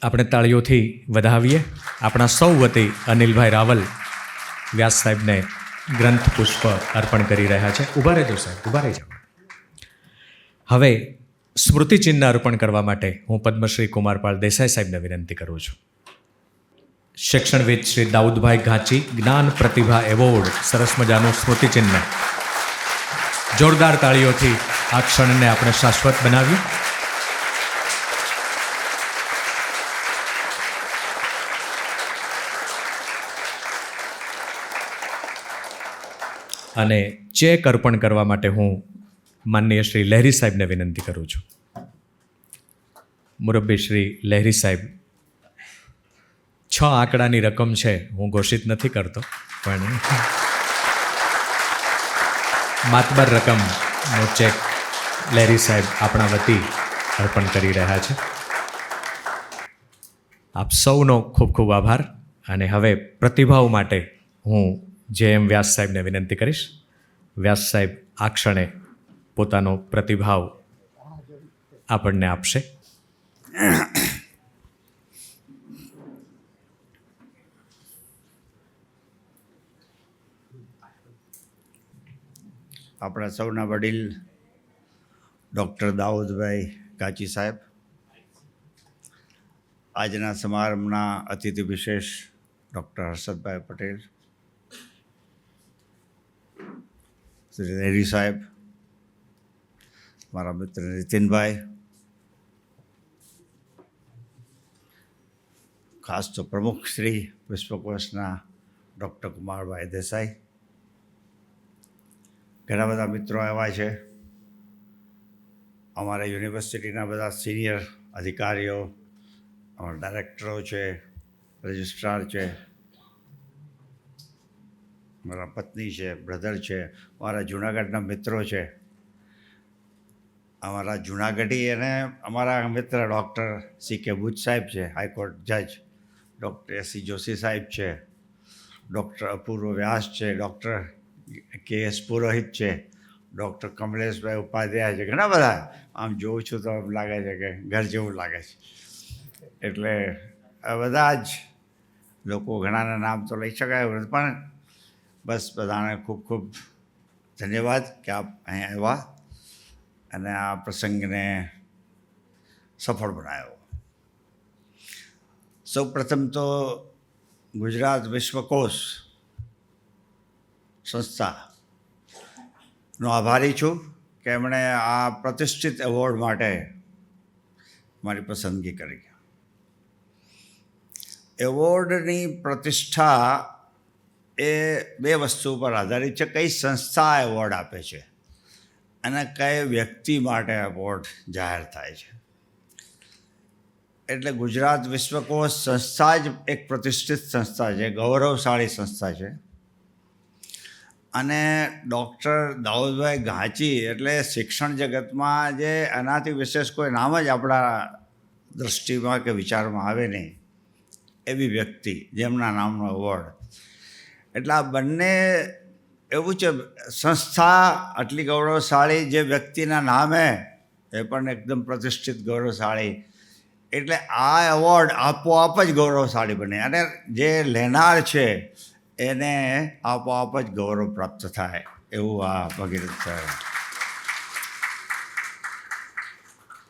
Speaker 1: આપણે તાળીઓથી વધાવીએ. આપણા સૌ વતી અનિલભાઈ રાવલ વ્યાસ સાહેબને ગ્રંથ પુષ્પ અર્પણ કરી રહ્યા છે. ઊભા રહેજો સાહેબ, ઊભા રહી જાઓ. હવે સ્મૃતિચિહ્ન અર્પણ કરવા માટે હું પદ્મશ્રી કુમારપાળ દેસાઈ સાહેબને વિનંતી કરું છું. શિક્ષણવિદ શ્રી દાઉદભાઈ ઘાંચી જ્ઞાન પ્રતિભા એવોર્ડ, સરસ મજાનું સ્મૃતિચિહ્ન. જોરદાર તાળીઓથી આ ક્ષણને આપણે શાશ્વત બનાવીએ. અને ચેક અર્પણ કરવા માટે હું માનનીય શ્રી લહેરી સાહેબને વિનંતી કરું છું. મુરબ્બી શ્રી લહેરી સાહેબ, 6 આંકડાની રકમ છે, હું ઘોષિત નથી કરતો, પણ માતબર રકમનો ચેક લહેરી સાહેબ આપણા વતી અર્પણ કરી રહ્યા છે. આપ સૌનો ખૂબ ખૂબ આભાર. અને હવે પ્રતિભાવ માટે હું JM વ્યાસ સાહેબને વિનંતી કરીશ. વ્યાસ સાહેબ આ ક્ષણે પોતાનો પ્રતિભાવ આપણને આપશે.
Speaker 9: આપણા સૌના વડીલ ડૉક્ટર દાઉદભાઈ ઘાંચી સાહેબ, આજના સમારંભના અતિથિ વિશેષ ડૉક્ટર હર્ષદભાઈ પટેલ, શ્રી લહેરી સાહેબ, મારા મિત્ર નીતિનભાઈ, ખાસ તો પ્રમુખ શ્રી વિશ્વકોશના ડૉક્ટર કુમારભાઈ દેસાઈ, ઘણા બધા મિત્રો એવા છે, અમારા યુનિવર્સિટીના બધા સિનિયર અધિકારીઓ, અમારા ડાયરેક્ટરો છે, રજિસ્ટ્રાર છે, મારા પત્ની છે, બ્રધર છે, મારા જૂનાગઢના મિત્રો છે, અમારા જૂનાગઢી અને અમારા મિત્ર ડૉક્ટર CK બુચ સાહેબ છે, હાઈકોર્ટ જજ, ડૉક્ટર SC જોશી સાહેબ છે, ડૉક્ટર અપૂર્વ વ્યાસ છે, ડૉક્ટર KS પુરોહિત છે, ડૉક્ટર કમલેશભાઈ ઉપાધ્યાય છે, ઘણા બધા. આમ જોઉં છું તો એમ લાગે છે કે ઘર જેવું લાગે છે. એટલે આ બધા જ લોકો, ઘણાના નામ તો લઈ શકાય પણ બસ બધાને ખૂબ ખૂબ ધન્યવાદ કે આપ અહીં આવ્યા અને આ પ્રસંગને સફળ બનાવ્યો. સૌ પ્રથમ તો ગુજરાત વિશ્વકોશ સંસ્થાનો આભારી છું કે એમણે આ પ્રતિષ્ઠિત એવોર્ડ માટે મારી પસંદગી કરી. એવોર્ડની પ્રતિષ્ઠા એ 2 વસ્તુ પર આધારિત છે. કઈ સંસ્થા એવોર્ડ આપે છે અને કઈ વ્યક્તિ માટે એવોર્ડ જાહેર થાય છે. એટલે ગુજરાત વિશ્વકોશ સંસ્થા જ એક પ્રતિષ્ઠિત સંસ્થા છે, ગૌરવશાળી સંસ્થા છે. અને ડૉક્ટર દાઉદભાઈ ઘાંચી એટલે શિક્ષણ જગતમાં જે એનાથી વિશેષ કોઈ નામ જ આપણા દૃષ્ટિમાં કે વિચારમાં આવે નહીં એવી વ્યક્તિ, જેમના નામનો એવોર્ડ. એટલે આ બંને એવું છે, સંસ્થા આટલી ગૌરવશાળી, જે વ્યક્તિના નામે એ પણ એકદમ પ્રતિષ્ઠિત ગૌરવશાળી, એટલે આ એવોર્ડ આપોઆપ જ ગૌરવશાળી બને અને જે લેનાર છે એને આપોઆપ જ ગૌરવ પ્રાપ્ત થાય એવું આ ભગીરથ સાહેબ.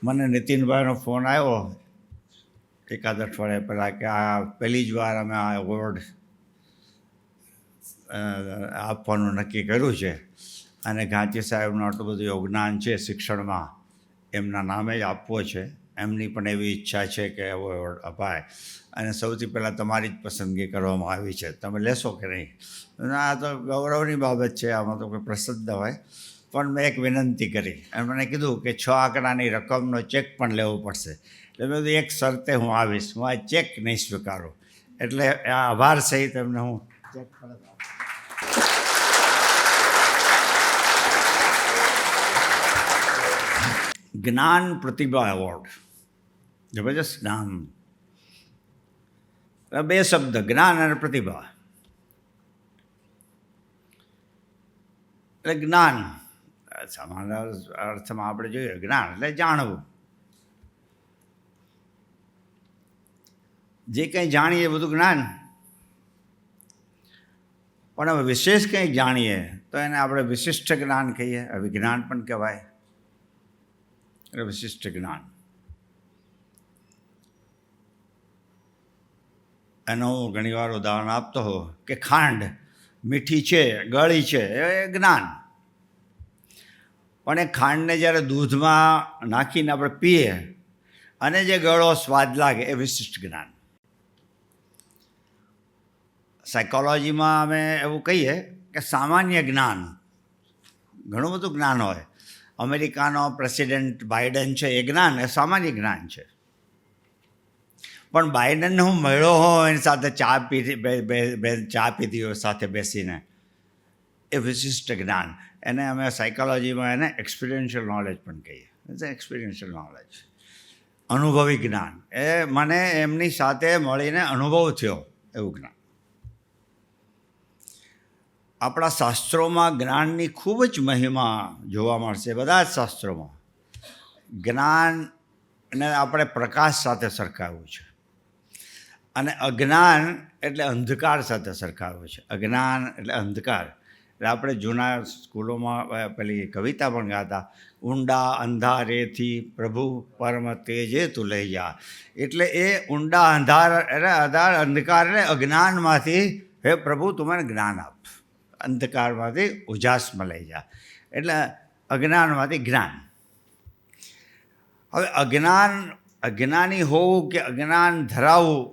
Speaker 9: મને નીતિનભાઈનો ફોન આવ્યો એકાદ અઠવાડિયા પહેલાં કે આ પહેલી જ વાર અમે આ એવોર્ડ આપવાનું નક્કી કર્યું છે અને ઘાંચી સાહેબનું આટલું બધું યોગદાન છે શિક્ષણમાં, એમના નામે જ આપવો છે. એમની પણ એવી ઈચ્છા છે કે એવો એવોર્ડ અપાય અને સૌથી પહેલાં તમારી જ પસંદગી કરવામાં આવી છે, તમે લેશો કે નહીં? આ તો ગૌરવની બાબત છે, આમાં તો કોઈ પ્રસિદ્ધ હોય. પણ મેં એક વિનંતી કરી અને મને કીધું કે 6 આંકડાની રકમનો ચેક પણ લેવો પડશે. એટલે મેં કીધું એક શરતે હું આવીશ, હું આ ચેક નહીં સ્વીકારું. એટલે આ આભાર સહિત એમને હું ચેક પણ જ્ઞાન પ્રતિભા એવોર્ડ, જબરજસ્ત નામ. બે શબ્દ, જ્ઞાન અને પ્રતિભા. એટલે જ્ઞાન સામાન્ય અર્થમાં આપણે જોઈએ, જ્ઞાન એટલે જાણવું. જે કંઈ જાણીએ એ બધું જ્ઞાન. પણ હવે વિશેષ કંઈક જાણીએ તો એને આપણે વિશિષ્ટ જ્ઞાન કહીએ, વિજ્ઞાન પણ કહેવાય. એટલે વિશિષ્ટ જ્ઞાન. એનો હું ઘણીવાર ઉદાહરણ આપતો હોઉં કે ખાંડ મીઠી છે, ગળી છે, એ જ્ઞાન. પણ એ ખાંડને જ્યારે દૂધમાં નાખીને આપણે પીએ અને જે ગળો સ્વાદ લાગે એ વિશિષ્ટ જ્ઞાન. સાયકોલોજીમાં અમે એવું કહીએ કે સામાન્ય જ્ઞાન, ઘણું બધું જ્ઞાન હોય. અમેરિકાનો પ્રેસિડેન્ટ બાઇડન છે, એ જ્ઞાન, એ સામાન્ય જ્ઞાન છે. પણ બાઇડનને હું મળ્યો હોઉં, એની સાથે ચા પીધી હોય સાથે બેસીને, એ વિશિષ્ટ જ્ઞાન. એને અમે સાયકોલોજીમાં એને એક્સપિરિયન્શિયલ નોલેજ પણ કહીએ. એક્સપિરિયન્શિયલ નોલેજ, અનુભવી જ્ઞાન. એ મને એમની સાથે મળીને અનુભવ થયો એવું જ્ઞાન. આપણા શાસ્ત્રોમાં જ્ઞાનની ખૂબ જ મહિમા જોવા મળશે. બધા જ શાસ્ત્રોમાં જ્ઞાનને આપણે પ્રકાશ સાથે સરખાવ્યું છે અને અજ્ઞાન એટલે અંધકાર સાથે સરખાવ્યું છે. અજ્ઞાન એટલે અંધકાર. એટલે આપણે જૂના સ્કૂલોમાં પેલી કવિતા પણ ગાતા, ઊંડા અંધારેથી પ્રભુ પરમ તેજે તું લઈ જા. એટલે એ ઊંડા અંધકાર એટલે અજ્ઞાનમાંથી હે પ્રભુ તું મને જ્ઞાન આપ, અંધકારમાંથી ઉજાસમાં લઈ જા. એટલે અજ્ઞાનમાંથી જ્ઞાન. હવે અજ્ઞાની હોવું કે અજ્ઞાન ધરાવવું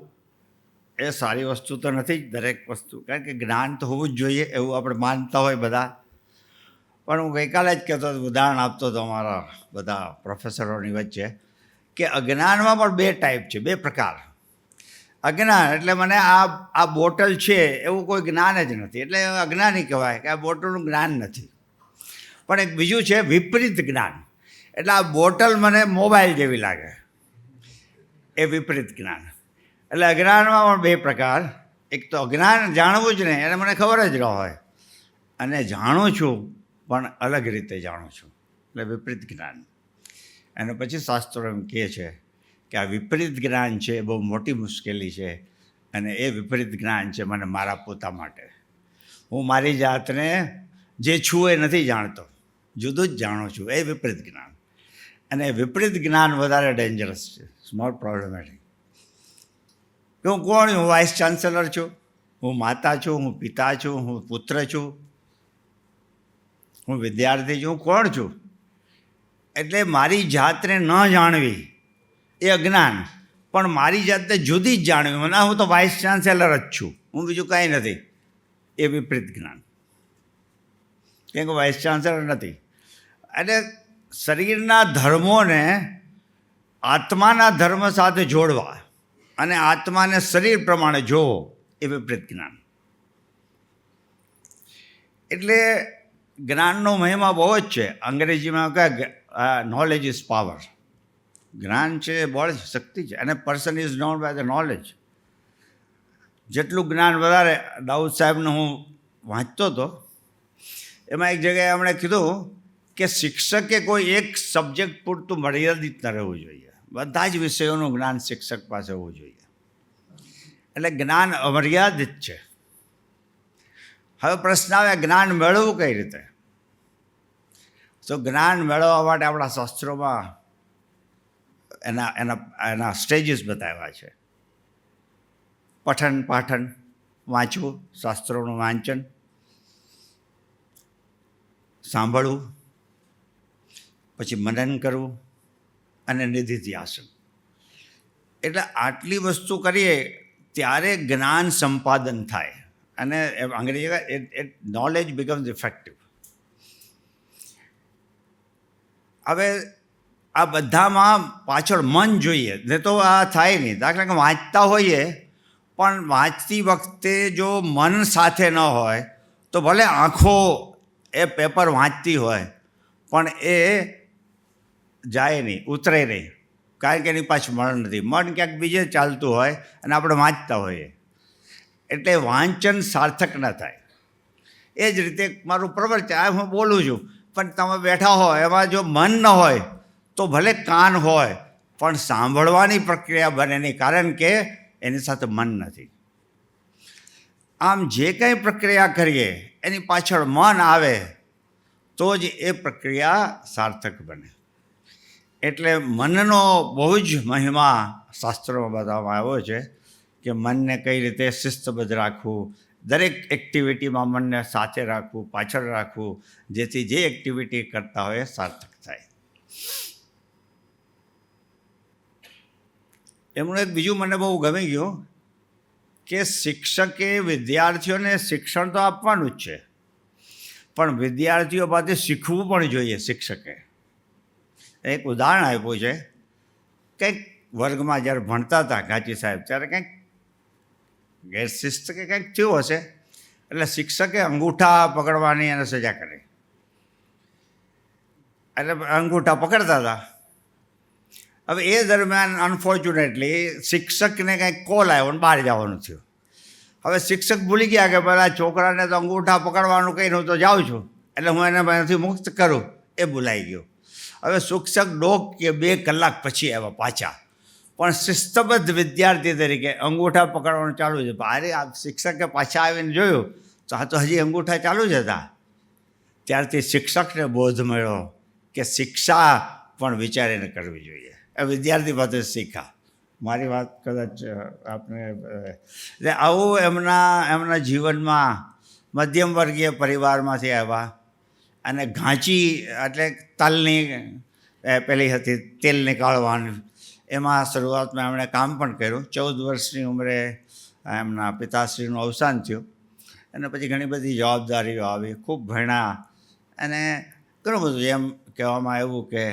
Speaker 9: એ સારી વસ્તુ તો નથી જ દરેક વસ્તુ, કારણ કે જ્ઞાન તો હોવું જ જોઈએ એવું આપણે માનતા હોય બધા. પણ હું ગઈકાલે જ કહેતો હતો, ઉદાહરણ આપતો હતો અમારા બધા પ્રોફેસરોની વચ્ચે, કે અજ્ઞાનમાં પણ 2 ટાઈપ છે, 2 પ્રકાર. અજ્ઞાન એટલે મને આ બોટલ છે એવું કોઈ જ્ઞાન જ નથી, એટલે અજ્ઞાની કહેવાય કે આ બોટલનું જ્ઞાન નથી. પણ એક બીજું છે વિપરીત જ્ઞાન, એટલે આ બોટલ મને મોબાઈલ જેવી લાગે, એ વિપરીત જ્ઞાન. એટલે અજ્ઞાનમાં પણ 2 પ્રકાર. એક તો અજ્ઞાન જાણવું જ નહીં, એને મને ખબર જ ન હોય, અને જાણું છું પણ અલગ રીતે જાણું છું, એટલે વિપરીત જ્ઞાન. અને પછી શાસ્ત્રો એમ કહે છે કે આ વિપરીત જ્ઞાન છે એ બહુ મોટી મુશ્કેલી છે, અને એ વિપરીત જ્ઞાન છે મને મારા પોતા માટે. હું મારી જાતને જે છું એ નથી જાણતો, જુદું જ જાણું છું, એ વિપરીત જ્ઞાન. અને વિપરીત જ્ઞાન વધારે ડેન્જરસ છે, સ્મોલ પ્રોબ્લેમેટિક. કે હું કોણ છું? હું વાઇસ ચાન્સેલર છું, હું માતા છું, હું પિતા છું, હું પુત્ર છું, હું વિદ્યાર્થી છું, હું કોણ છું? એટલે મારી જાતને ન જાણવી એ અજ્ઞાન. પણ મારી જાતને જુદી જ જાણવી, મને હું તો વાઇસ ચાન્સેલર જ છું, હું બીજું કાંઈ નથી, એ વિપરીત જ્ઞાન. કેમ કે વાઇસ ચાન્સેલર નથી. એટલે શરીરના ધર્મોને આત્માના ધર્મ સાથે જોડવા અને આત્માને શરીર પ્રમાણે જોવો એ વિપરીત જ્ઞાન. એટલે જ્ઞાનનો મહિમા બહુ જ છે. અંગ્રેજીમાં કહે નોલેજ ઇઝ પાવર. જ્ઞાન છે એ બળ છે, શક્તિ છે, અને person is known by the knowledge. જેટલું જ્ઞાન વધારે, દાઉદ સાહેબને હું વાંચતો હતો, એમાં એક જગ્યાએ એમણે કીધું કે શિક્ષકે કોઈ એક સબ્જેક્ટ પૂરતું મર્યાદિત ન રહેવું જોઈએ. બધા જ વિષયોનું જ્ઞાન શિક્ષક પાસે હોવું જોઈએ. એટલે જ્ઞાન અમર્યાદિત છે. હવે પ્રશ્ન આવે, જ્ઞાન મેળવવું કઈ રીતે? તો જ્ઞાન મેળવવા માટે આપણા શાસ્ત્રોમાં એના એના એના સ્ટેજીસ બતાવ્યા છે. પઠન પાઠન, વાંચવું, શાસ્ત્રોનું વાંચન, સાંભળવું, પછી મનન કરવું અને નિધિધ્યાસન. એટલે આટલી વસ્તુ કરીએ ત્યારે જ્ઞાન સંપાદન થાય અને અંગ્રેજી ઇટ નોલેજ બિકમ્સ ઇફેક્ટિવ. હવે આ બધામાં પાછળ મન જોઈએ, ને તો આ થાય નહીં. દાખલા કે વાંચતા હોઈએ પણ વાંચતી વખતે જો મન સાથે ન હોય તો ભલે આંખો એ પેપર વાંચતી હોય પણ એ જાય નહીં, ઉતરે નહીં, કારણ કે એની પાછું મન નથી. મન ક્યાંક બીજે ચાલતું હોય અને આપણે વાંચતા હોઈએ એટલે વાંચન સાર્થક ન થાય. એ જ રીતે મારું પ્રવચન હું બોલું છું પણ તમે બેઠા હો એમાં જો મન ન હોય તો ભલે કાન હોય પણ સાંભળવાની પ્રક્રિયા બને નહીં, કારણ કે એની સાથે મન નથી. આમ જે કંઈ પ્રક્રિયા કરીએ એની પાછળ મન આવે તો જ એ પ્રક્રિયા સાર્થક બને. એટલે મનનો બહુ જ મહિમા શાસ્ત્રોમાં બતાવવામાં આવ્યો છે કે મનને કઈ રીતે શિસ્તબદ્ધ રાખવું, દરેક એક્ટિવિટીમાં મનને સાથે રાખવું, પાછળ રાખવું, જેથી જે એક્ટિવિટી કરતા હોય એ સાર્થક થાય. એમનું એક બીજું મને બહુ ગમી ગયું કે શિક્ષકે વિદ્યાર્થીઓને શિક્ષણ તો આપવાનું જ છે પણ વિદ્યાર્થીઓ પાસે શીખવું પણ જોઈએ. શિક્ષકે એક ઉદાહરણ આપ્યું છે. કંઈક વર્ગમાં જ્યારે ભણતા હતા ગાંચી સાહેબ, ત્યારે કંઈક ગેરશિસ્ત કે કંઈક થયું હશે એટલે શિક્ષકે અંગૂઠા પકડવાની એને સજા કરી. એટલે અંગૂઠા પકડતા હતા. હવે એ દરમિયાન અનફોર્ચ્યુનેટલી શિક્ષકને કંઈક કોલ આવ્યો અને બહાર જવાનું થયું. હવે શિક્ષક ભૂલી ગયા કે પેલા છોકરાને તો અંગૂઠા પકડવાનું કંઈ હું તો જાઉં છું એટલે હું એને એનાથી મુક્ત કરું, એ ભૂલાઈ ગયું. હવે શિક્ષક 1.5 કે 2 કલાક પછી આવ્યા પાછા, પણ શિસ્તબદ્ધ વિદ્યાર્થી તરીકે અંગૂઠા પકડવાનું ચાલુ છે. અરે આ શિક્ષકે પાછા આવીને જોયું તો આ તો હજી અંગૂઠા ચાલુ જ હતા. ત્યારથી શિક્ષકને બોધ મળ્યો કે શિક્ષા પણ વિચારીને કરવી જોઈએ. એ વિદ્યાર્થી પાસે શીખા. મારી વાત કદાચ આપણે એટલે આવું એમના જીવનમાં મધ્યમ વર્ગીય પરિવારમાંથી આવ્યા અને ઘાંચી એટલે તલની પેલી હતી તેલ નીકાળવાની, એમાં શરૂઆતમાં એમણે કામ પણ કર્યું. 14 વર્ષની ઉંમરે એમના પિતાશ્રીનું અવસાન થયું અને પછી ઘણી બધી જવાબદારીઓ આવી. ખૂબ ભણ્યા અને ઘણું બધું. એમ કહેવામાં આવ્યું કે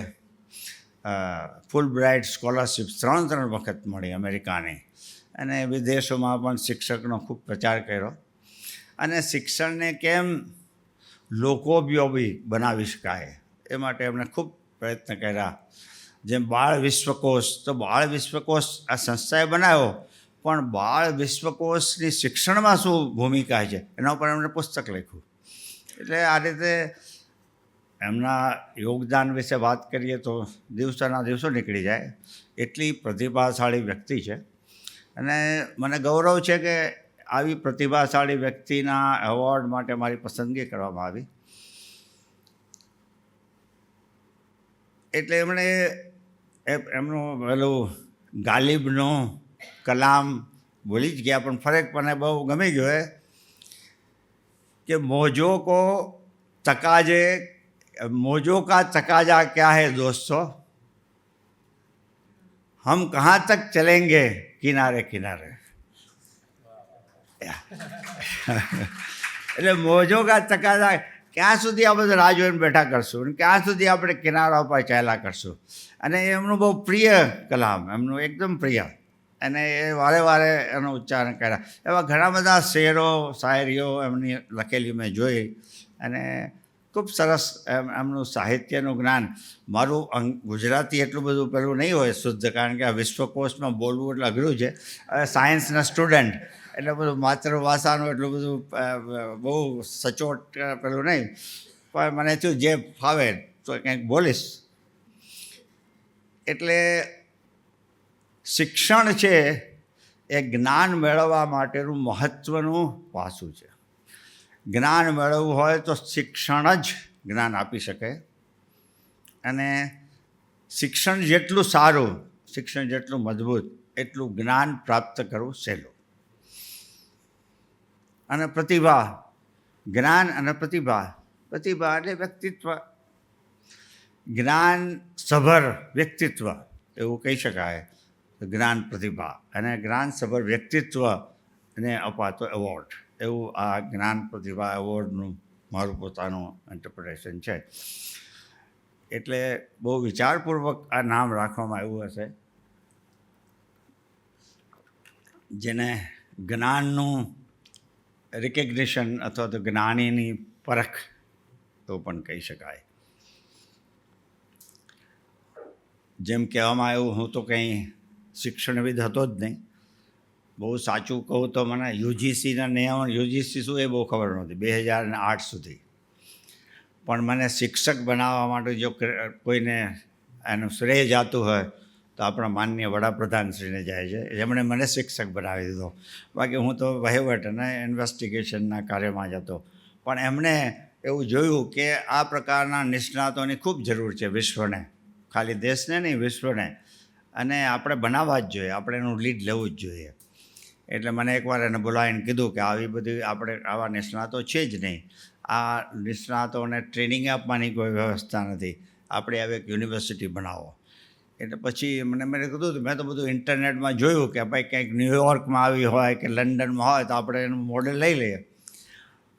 Speaker 9: ફૂલ બ્રાઇટ સ્કોલરશિપ 3 વખત મળી અમેરિકાની, અને વિદેશોમાં પણ શિક્ષકનો ખૂબ પ્રચાર કર્યો. અને શિક્ષણને કેમ લોકોપયોગી બનાવી શકાય એ માટે એમણે ખૂબ પ્રયત્ન કર્યા. જેમ બાળ વિશ્વકોશ, તો બાળ વિશ્વકોશ આ સંસ્થાએ બનાવ્યો પણ બાળ વિશ્વકોશની શિક્ષણમાં શું ભૂમિકા છે એના ઉપર એમણે પુસ્તક લખ્યું. એટલે આ રીતે એમના યોગદાન વિશે વાત કરીએ તો દિવસોના દિવસો નીકળી જાય. એટલી પ્રતિભાશાળી વ્યક્તિ છે અને મને ગૌરવ છે કે આવી પ્રતિભાશાળી વ્યક્તિના એવોર્ડ માટે મારી પસંદગી કરવામાં આવી. એટલે એમણે એમનું પેલું ગાલિબનો કલામ ભૂલી જ ગયા પણ ફરક મને બહુ ગમી ગયો કે મોજો का तकाजा क्या है दोस्तों, हम कहाँ तक चलेंगे किनारे किनारे. એટલે મોજો કા તકાજા ક્યાં સુધી આ બધું રાહ જોઈને બેઠા કરશું અને ક્યાં સુધી આપણે કિનારા પર ચાલ્યા કરશું. અને એમનું બહુ પ્રિય કલામ, એમનું એકદમ પ્રિય, અને એ વારે વારે એનું ઉચ્ચારણ કર્યા. એવા ઘણા બધા શેરો શાયરીઓ એમની લખેલી મેં જોઈ, અને ખૂબ સરસ એમનું સાહિત્યનું જ્ઞાન. મારું ગુજરાતી એટલું બધું પેલું નહીં હોય શુદ્ધ, કારણ કે આ વિશ્વકોશમાં બોલવું એટલે અઘરું છે. હવે સાયન્સના સ્ટુડન્ટ એટલે બધું માતૃભાષાનું એટલું બધું બહુ સચોટ પેલું નહીં, પણ મને થયું જે ફાવે તો કંઈક બોલીશ. એટલે શિક્ષણ છે એ જ્ઞાન મેળવવા માટેનું મહત્ત્વનું પાસું છે. જ્ઞાન મેળવવું હોય તો શિક્ષણ જ જ્ઞાન આપી શકે, અને શિક્ષણ જેટલું સારું, શિક્ષણ જેટલું મજબૂત, એટલું જ્ઞાન પ્રાપ્ત કરવું સહેલું. અને પ્રતિભા, જ્ઞાન અને પ્રતિભા, પ્રતિભા એટલે વ્યક્તિત્વ, જ્ઞાન સભર વ્યક્તિત્વ એવું કહી શકાય. જ્ઞાન પ્રતિભા અને જ્ઞાન સભર વ્યક્તિત્વને અપાતો એવોર્ડ, એવું આ જ્ઞાન પ્રતિભા એવોર્ડનું મારું પોતાનું ઇન્ટરપ્રિટેશન છે. એટલે બહુ વિચારપૂર્વક આ નામ રાખવામાં આવ્યું હશે, જેને જ્ઞાનનું રિકગ્નિશન અથવા તો જ્ઞાનીની પરખ તો પણ કહી શકાય. જેમ કહેવામાં આવ્યું, હું તો કંઈ શિક્ષણવિદ હતો જ નહીં. બહુ સાચું કહું તો મને યુજીસીના નિયમન, યુજીસી શું એ બહુ ખબર નહોતી 2008 સુધી. પણ મને શિક્ષક બનાવવા માટે જો કોઈને એનું શ્રેય જાતું હોય તો આપણા માનનીય વડાપ્રધાનશ્રીને જાય છે, જેમણે મને શિક્ષક બનાવી દીધો. બાકી હું તો વહીવટ અને ઇન્વેસ્ટિગેશનના કાર્યમાં જ હતો. પણ એમણે એવું જોયું કે આ પ્રકારના નિષ્ણાતોની ખૂબ જરૂર છે વિશ્વને, ખાલી દેશને નહીં વિશ્વને, અને આપણે બનાવવા જ જોઈએ, આપણે એનું લીડ લેવું જ જોઈએ. એટલે મને એકવાર એને બોલાવીને કીધું કે આવી બધી આપણે આવા નિષ્ણાતો છે જ નહીં, આ નિષ્ણાતોને ટ્રેનિંગ આપવાની કોઈ વ્યવસ્થા નથી, આપણે હવે એક યુનિવર્સિટી બનાવો. એટલે પછી મેં કીધું મેં તો બધું ઇન્ટરનેટમાં જોયું કે ભાઈ કંઈક ન્યૂયોર્કમાં આવી હોય કે લંડનમાં હોય તો આપણે એનું મોડેલ લઈ લઈએ.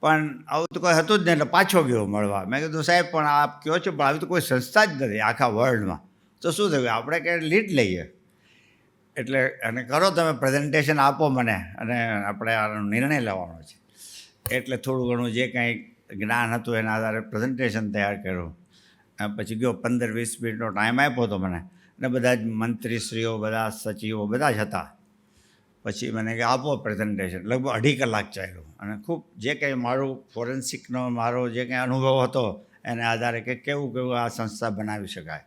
Speaker 9: પણ આવું તો કોઈ હતું જ નહીં, એટલે પાછો ગયો મળવા. મેં કીધું સાહેબ પણ આપ કહો છો, પણ આવી તો કોઈ સંસ્થા જ નથી આખા વર્લ્ડમાં, તો શું થયું, આપણે કંઈ લીડ લઈએ. એટલે અને કરો તમે પ્રેઝન્ટેશન આપો મને, અને આપણે આનો નિર્ણય લેવાનો છે. એટલે થોડું ઘણું જે કાંઈ જ્ઞાન હતું એના આધારે પ્રેઝન્ટેશન તૈયાર કર્યું. પછી ગયો 15-20 મિનિટનો ટાઈમ આપ્યો હતો મને, અને બધા જ મંત્રીશ્રીઓ, બધા સચિવો બધા જ હતા. પછી મને કે આપો પ્રેઝન્ટેશન. લગભગ 2.5 કલાક ચાલ્યું, અને ખૂબ જે કંઈ મારું ફોરેન્સિકનો મારો જે કંઈ અનુભવ હતો એના આધારે કે કેવું કેવું આ સંસ્થા બનાવી શકાય,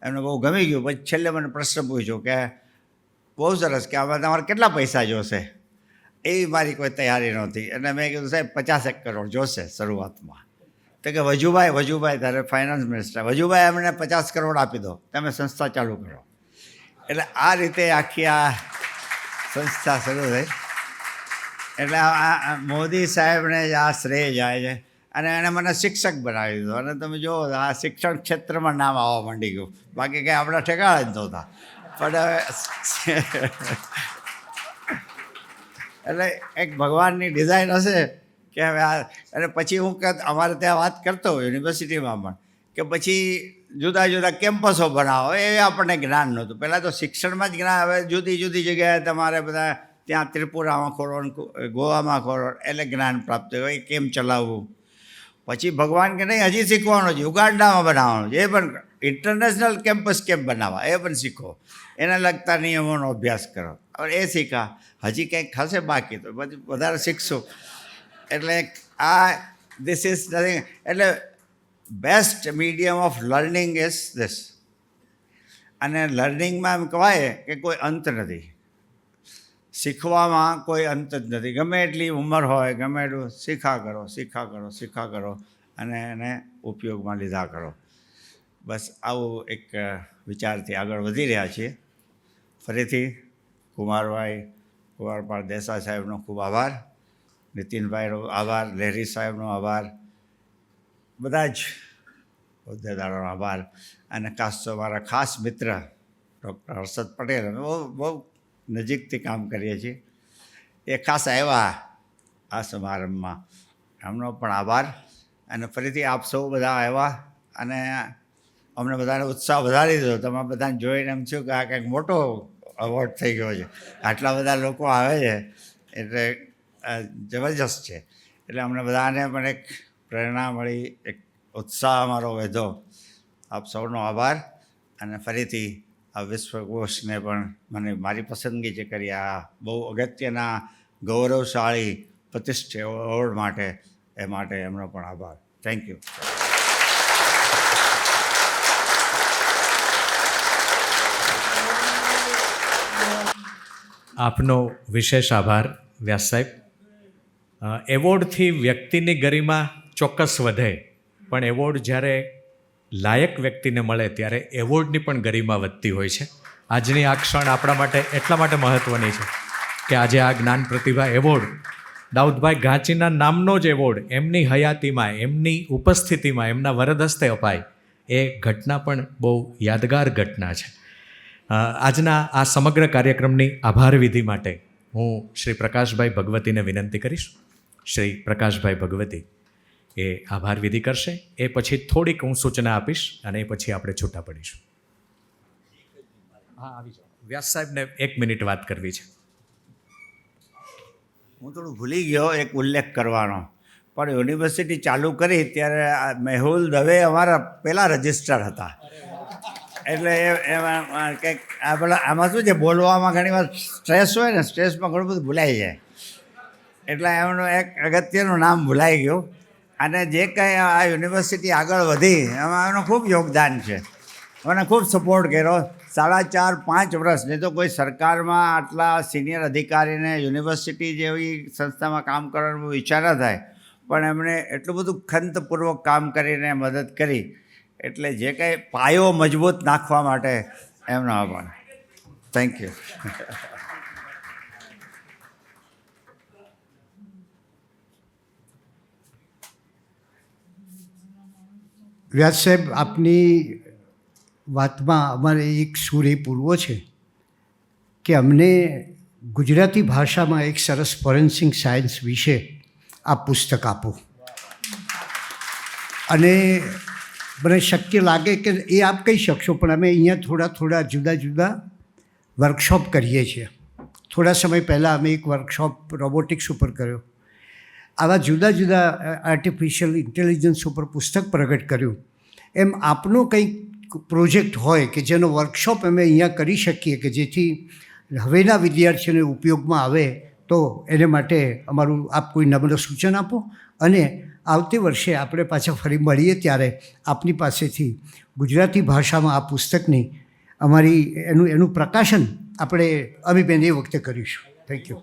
Speaker 9: એમને બહુ ગમી ગયું. પછી છેલ્લે મને પ્રશ્ન પૂછ્યો કે બહુ સરસ, કે આમાં તમારે કેટલા પૈસા જોશે? એવી મારી કોઈ તૈયારી નહોતી. એટલે મેં કીધું સાહેબ 50 કરોડ જોશે શરૂઆતમાં. તો કે વજુભાઈ તારે ફાઇનાન્સ મિનિસ્ટર, વજુભાઈ અમને 50 કરોડ આપી દો, તમે સંસ્થા ચાલુ કરો. એટલે આ રીતે આખી આ સંસ્થા શરૂ થઈ. એટલે આ મોદી સાહેબને જ આ શ્રેય જાય છે, અને એણે મને શિક્ષક બનાવી દીધો. અને તમે જુઓ આ શિક્ષણ ક્ષેત્રમાં નામ આવવા માંડી ગયું, બાકી કંઈ આપણા ઠેકાણા જ નહોતા. પણ હવે એટલે એક ભગવાનની ડિઝાઇન હશે કે હવે આ. અને પછી હું અમારે ત્યાં વાત કરતો યુનિવર્સિટીમાં પણ કે પછી જુદા જુદા કેમ્પસો બનાવો, એ આપણને જ્ઞાન નહોતું. પહેલાં તો શિક્ષણમાં જ જ્ઞાન, હવે જુદી જુદી જગ્યાએ તમારે બધા ત્યાં ત્રિપુરામાં ખોરો, ગોવામાં ખોરો, એટલે જ્ઞાન પ્રાપ્ત હોય એ કેમ ચલાવવું. પછી ભગવાન કે નહીં હજી શીખવાનું છે, યુગાન્ડામાં બનાવવાનું છે, એ પણ ઇન્ટરનેશનલ કેમ્પસ કેમ બનાવવા એ પણ શીખો, એના લગતા નિયમોનો અભ્યાસ કરો. હવે એ શીખા, હજી કંઈક હશે બાકી તો પછી વધારે શીખશું. એટલે આ ધીસ ઇઝ નથિંગ. એટલે best medium of learning is this. અને લર્નિંગમાં એમ કહેવાય કે કોઈ અંત નથી, શીખવામાં કોઈ અંત જ નથી. ગમે એટલી ઉંમર હોય, ગમે એટલું શીખા કરો અને એને ઉપયોગમાં લીધા કરો. બસ આવું એક વિચારથી આગળ વધી રહ્યા છીએ. ફરીથી કુમારપાળ દેસાઈ સાહેબનો ખૂબ આભાર, નીતિનભાઈનો આભાર, લહેરી સાહેબનો આભાર, બધા જ હોદ્દેદારોનો આભાર. અને ખાસ તો મારા ખાસ મિત્ર ડૉક્ટર હર્ષદ પટેલ, અમે બહુ નજીકથી કામ કરીએ છીએ, એ ખાસ આવ્યા આ સમારંભમાં, એમનો પણ આભાર. અને ફરીથી આપ સૌ બધા આવ્યા અને અમને બધાને ઉત્સાહ વધારી દીધો. તમે બધાને જોઈને એમ થયું કે આ કંઈક મોટો એવોર્ડ થઈ ગયો છે. આટલા બધા લોકો આવે છે એટલે જબરજસ્ત છે. એટલે અમને બધાને પણ એક પ્રેરણા મળી, એક ઉત્સાહ અમારો વધ્યો. આપ સૌનો આભાર. અને ફરીથી આ વિશ્વકોશને પણ મારી પસંદગી જે કરી આ બહુ અગત્યના ગૌરવશાળી પ્રતિષ્ઠિત એવોર્ડ માટે એ માટે એમનો પણ આભાર. Thank you.
Speaker 1: આપનો વિશેષ આભાર વ્યાસ સાહેબ. એવોર્ડથી વ્યક્તિની ગરિમા ચોક્કસ વધે, પણ એવોર્ડ જ્યારે લાયક વ્યક્તિને મળે ત્યારે એવોર્ડની પણ ગરિમા વધતી હોય છે. આજની આ ક્ષણ આપણા માટે એટલા માટે મહત્ત્વની છે કે આજે આ જ્ઞાન પ્રતિભા એવોર્ડ દાઉદભાઈ ઘાંચીના નામનો જ એવોર્ડ એમની હયાતીમાં, એમની ઉપસ્થિતિમાં, એમના વરદ હસ્તે અપાય, એ ઘટના પણ બહુ યાદગાર ઘટના છે. આજના આ સમગ્ર કાર્યક્રમની આભાર વિધિ માટે હું શ્રી પ્રકાશભાઈ ભગવતીને વિનંતી કરીશ. શ્રી પ્રકાશભાઈ ભગવતી એ આભાર વિધિ કરશે. એ પછી થોડીક હું સૂચના આપીશ અને એ પછી આપણે છૂટા પડીશું. હા, આવી જાઓ. વ્યાસ સાહેબને 1 મિનિટ વાત કરવી છે.
Speaker 9: હું થોડું ભૂલી ગયો એક ઉલ્લેખ કરવાનો, પણ યુનિવર્સિટી ચાલુ કરી ત્યારે મેહુલ દવે અમારા પહેલાં રજિસ્ટ્રાર હતા. એટલે એમાં કંઈક આમાં શું છે, બોલવામાં ઘણી વાર સ્ટ્રેસ હોય ને, સ્ટ્રેસમાં ઘણું બધું ભૂલાઈ જાય. એટલે એમનું એક અગત્યનું નામ ભૂલાઈ ગયું. અને જે કંઈ આ યુનિવર્સિટી આગળ વધી એમાં એનું ખૂબ યોગદાન છે. મને ખૂબ સપોર્ટ કર્યો. 4.5-5 વર્ષ, નહીં તો કોઈ સરકારમાં આટલા સિનિયર અધિકારીને યુનિવર્સિટી જેવી સંસ્થામાં કામ કરવાનો વિચાર ન થાય, પણ એમણે એટલું બધું ખંતપૂર્વક કામ કરીને મદદ કરી. એટલે જે કંઈ પાયો મજબૂત નાખવા માટે એમનો આભાર. Thank you.
Speaker 5: વ્યાસ સાહેબ, આપની વાતમાં અમારે એક સૂર એ પૂરવો છે કે અમને ગુજરાતી ભાષામાં એક સરસ ફોરેન્સિક સાયન્સ વિશે આ પુસ્તક આપો. અને મને શક્ય લાગે કે એ આપ કહી શકશો, પણ અમે અહીંયા થોડા જુદા જુદા વર્કશોપ કરીએ છીએ. થોડા સમય પહેલાં અમે એક વર્કશોપ રોબોટિક્સ ઉપર કર્યો. આવા જુદા જુદા આર્ટિફિશિયલ ઇન્ટેલિજન્સ ઉપર પુસ્તક પ્રગટ કર્યું. એમ આપનો કંઈક પ્રોજેક્ટ હોય કે જેનો વર્કશોપ અમે અહીંયા કરી શકીએ કે જેથી હવેના વિદ્યાર્થીઓને ઉપયોગમાં આવે, તો એને માટે અમારું આપ કોઈ નમ્ર સૂચન આપો. અને આવતી વર્ષે આપણે પાછા ફરી મળીએ ત્યારે આપની પાસેથી ગુજરાતી ભાષામાં આ પુસ્તકની એનું પ્રકાશન આપણે અમીબેન એ વખતે કરીશું. Thank you.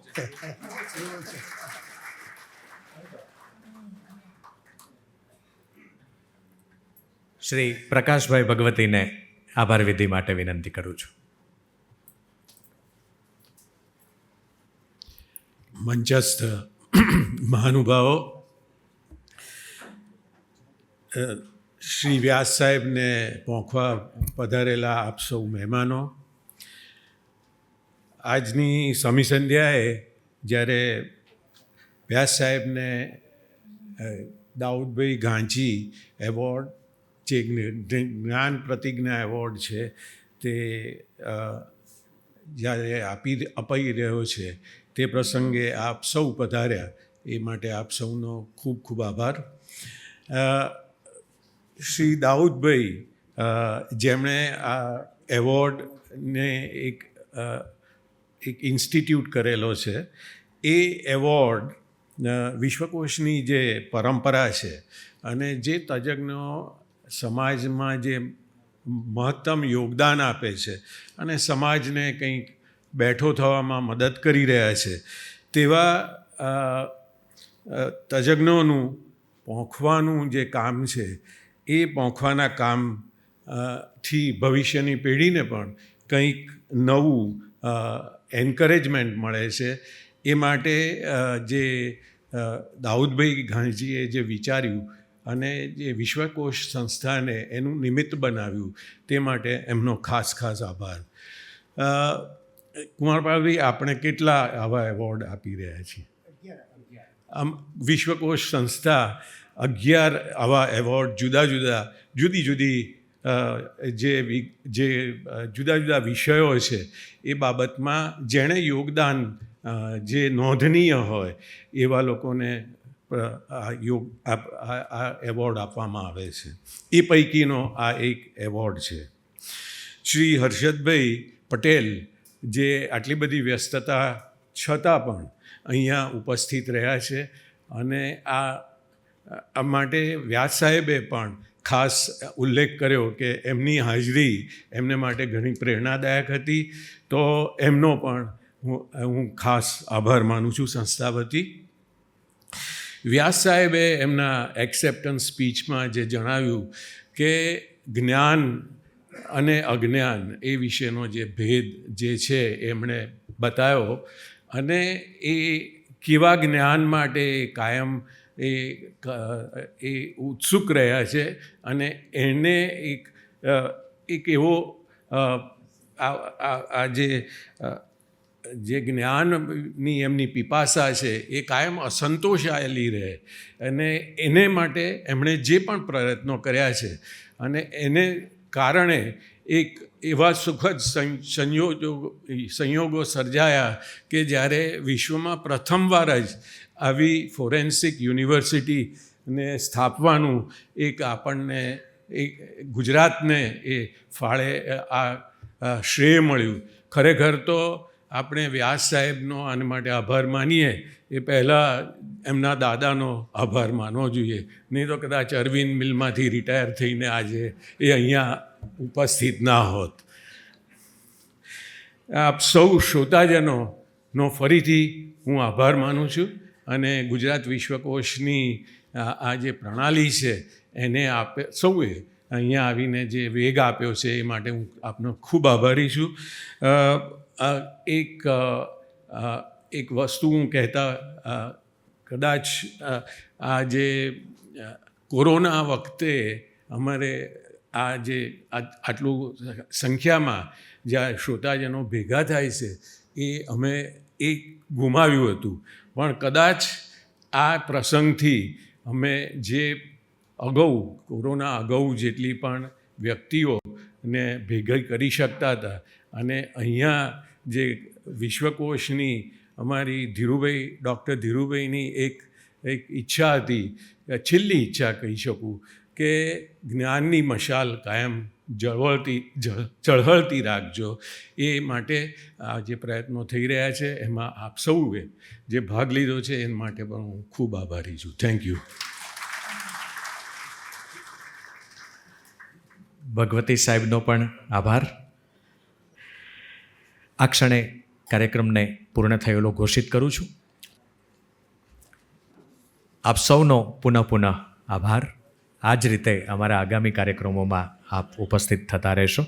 Speaker 1: શ્રી પ્રકાશભાઈ ભગવતીને આભાર વિધિ માટે વિનંતી કરું છું.
Speaker 10: મંચસ્થ મહાનુભાવો, શ્રી વ્યાસ સાહેબને પહોંચવા પધારેલા આપ સૌ મહેમાનો, આજની સમી સંધ્યાએ જ્યારે વ્યાસ સાહેબને દાઉદભાઈ ઘાંચી એવોર્ડ, જે જ્ઞાન પ્રતિજ્ઞા એવોર્ડ છે, તે જ્યારે અપાઈ રહ્યો છે, તે પ્રસંગે આપ સૌ પધાર્યા એ માટે આપ સૌનો ખૂબ ખૂબ આભાર. શ્રી દાઉદભાઈ જેમણે આ એવોર્ડને એક ઇન્સ્ટિટ્યૂટ કરેલો છે, એ એવોર્ડ વિશ્વકોશની જે પરંપરા છે અને જે તજજ્ઞો સમાજમાં જે મહત્તમ યોગદાન આપે છે અને સમાજને કંઈક બેઠો થવામાં મદદ કરી રહ્યા છે, તેવા તજજ્ઞોનું પહોંચવાનું જે કામ છે, એ પહોંચવાના કામથી ભવિષ્યની પેઢીને પણ કંઈક નવું એન્કરેજમેન્ટ મળે છે. એ માટે જે દાઉદભાઈ ઘાંચીએ જે વિચાર્યું અને જે વિશ્વકોશ સંસ્થાને એનું નિમિત્ત બનાવ્યું, તે માટે એમનો ખાસ આભાર. કુમારપાલભાઈ, આપણે કેટલા આવા એવોર્ડ આપી રહ્યા છીએ? આમ વિશ્વકોશ સંસ્થા 11 આવા એવોર્ડ જુદી જુદી જે જુદા જુદા વિષયો છે એ બાબતમાં જેણે યોગદાન જે નોંધનીય હોય એવા લોકોને આ એવોર્ડ આપવામાં આવે છે. એ પૈકીનો આ એક એવોર્ડ છે. શ્રી હર્ષદભાઈ પટેલ જે આટલી બધી વ્યસ્તતા છતાં પણ અહીંયા ઉપસ્થિત રહ્યા છે અને આ માટે વ્યાસ સાહેબે પણ ખાસ ઉલ્લેખ કર્યો કે એમની હાજરી એમને માટે ઘણી પ્રેરણાદાયક હતી. તો એમનો પણ હું ખાસ આભાર માનું છું સંસ્થા વતી. વ્યાસ સાહેબે એમના એક્સેપ્ટન્સ સ્પીચમાં જે જણાવ્યું કે જ્ઞાન અને અજ્ઞાન એ વિશેનો જે ભેદ જે છે એમણે બતાવ્યો અને એ કેવા જ્ઞાન માટે કાયમ એ ઉત્સુક રહ્યા છે અને એને એક એવો આ જે જ્ઞાનની એમની પીપાસા છે એ કાયમ અસંતોષાયેલી રહે અને એને માટે એમણે જે પણ પ્રયત્નો કર્યા છે અને એને કારણે એક એવા સુખદ સંયોગો સર્જાયા કે જ્યારે વિશ્વમાં પ્રથમવાર જ આવી ફોરેન્સિક યુનિવર્સિટીને સ્થાપવાનું એક આપણને એક ગુજરાતને એ ફાળે આ શ્રેય મળ્યું. ખરેખર તો આપણે વ્યાસ સાહેબનો આના માટે આભાર માનીએ એ પહેલાં એમના દાદાનો આભાર માનવો જોઈએ. નહીં તો કદાચ અરવિંદ મિલમાંથી રિટાયર થઈને આજે એ અહીંયા ઉપસ્થિત ના હોત. આપ સૌ શ્રોતાજનોનો ફરીથી હું આભાર માનું છું અને ગુજરાત વિશ્વકોશની આ જે પ્રણાલી છે એને સૌએ અહીંયા આવીને જે વેગ આપ્યો છે એ માટે હું આપનો ખૂબ આભારી છું. એક વસ્તુ હું કહેતા કદાચ આ જે કોરોના વખતે અમારે આ જે આટલું સંખ્યામાં જ્યાં શ્રોતાજનો ભેગા થાય છે એ અમે એક ગુમાવ્યું હતું. પણ કદાચ આ પ્રસંગથી અમે જે અગાઉ કોરોના અગાઉ જેટલી પણ વ્યક્તિઓને ભેગા કરી શકતા હતા અને અહીંયા જે વિશ્વકોશની અમારી ડૉક્ટર ધીરુભાઈની એક ઈચ્છા હતી, છેલ્લી ઈચ્છા કહી શકું કે જ્ઞાનની મશાલ કાયમ ઝળહળતી રાખજો. એ માટે આ જે પ્રયત્નો થઈ રહ્યા છે એમાં આપ સૌએ જે ભાગ લીધો છે એ માટે પણ હું ખૂબ આભારી છું. Thank you.
Speaker 1: ભગવતી સાહેબનો પણ આભાર. આ ક્ષણે કાર્યક્રમને પૂર્ણ થયેલો ઘોષિત કરું છું. આપ સૌનો પુનઃ આભાર. આ જ રીતે અમારા આગામી કાર્યક્રમોમાં આપ ઉપસ્થિત થતા રહેશો.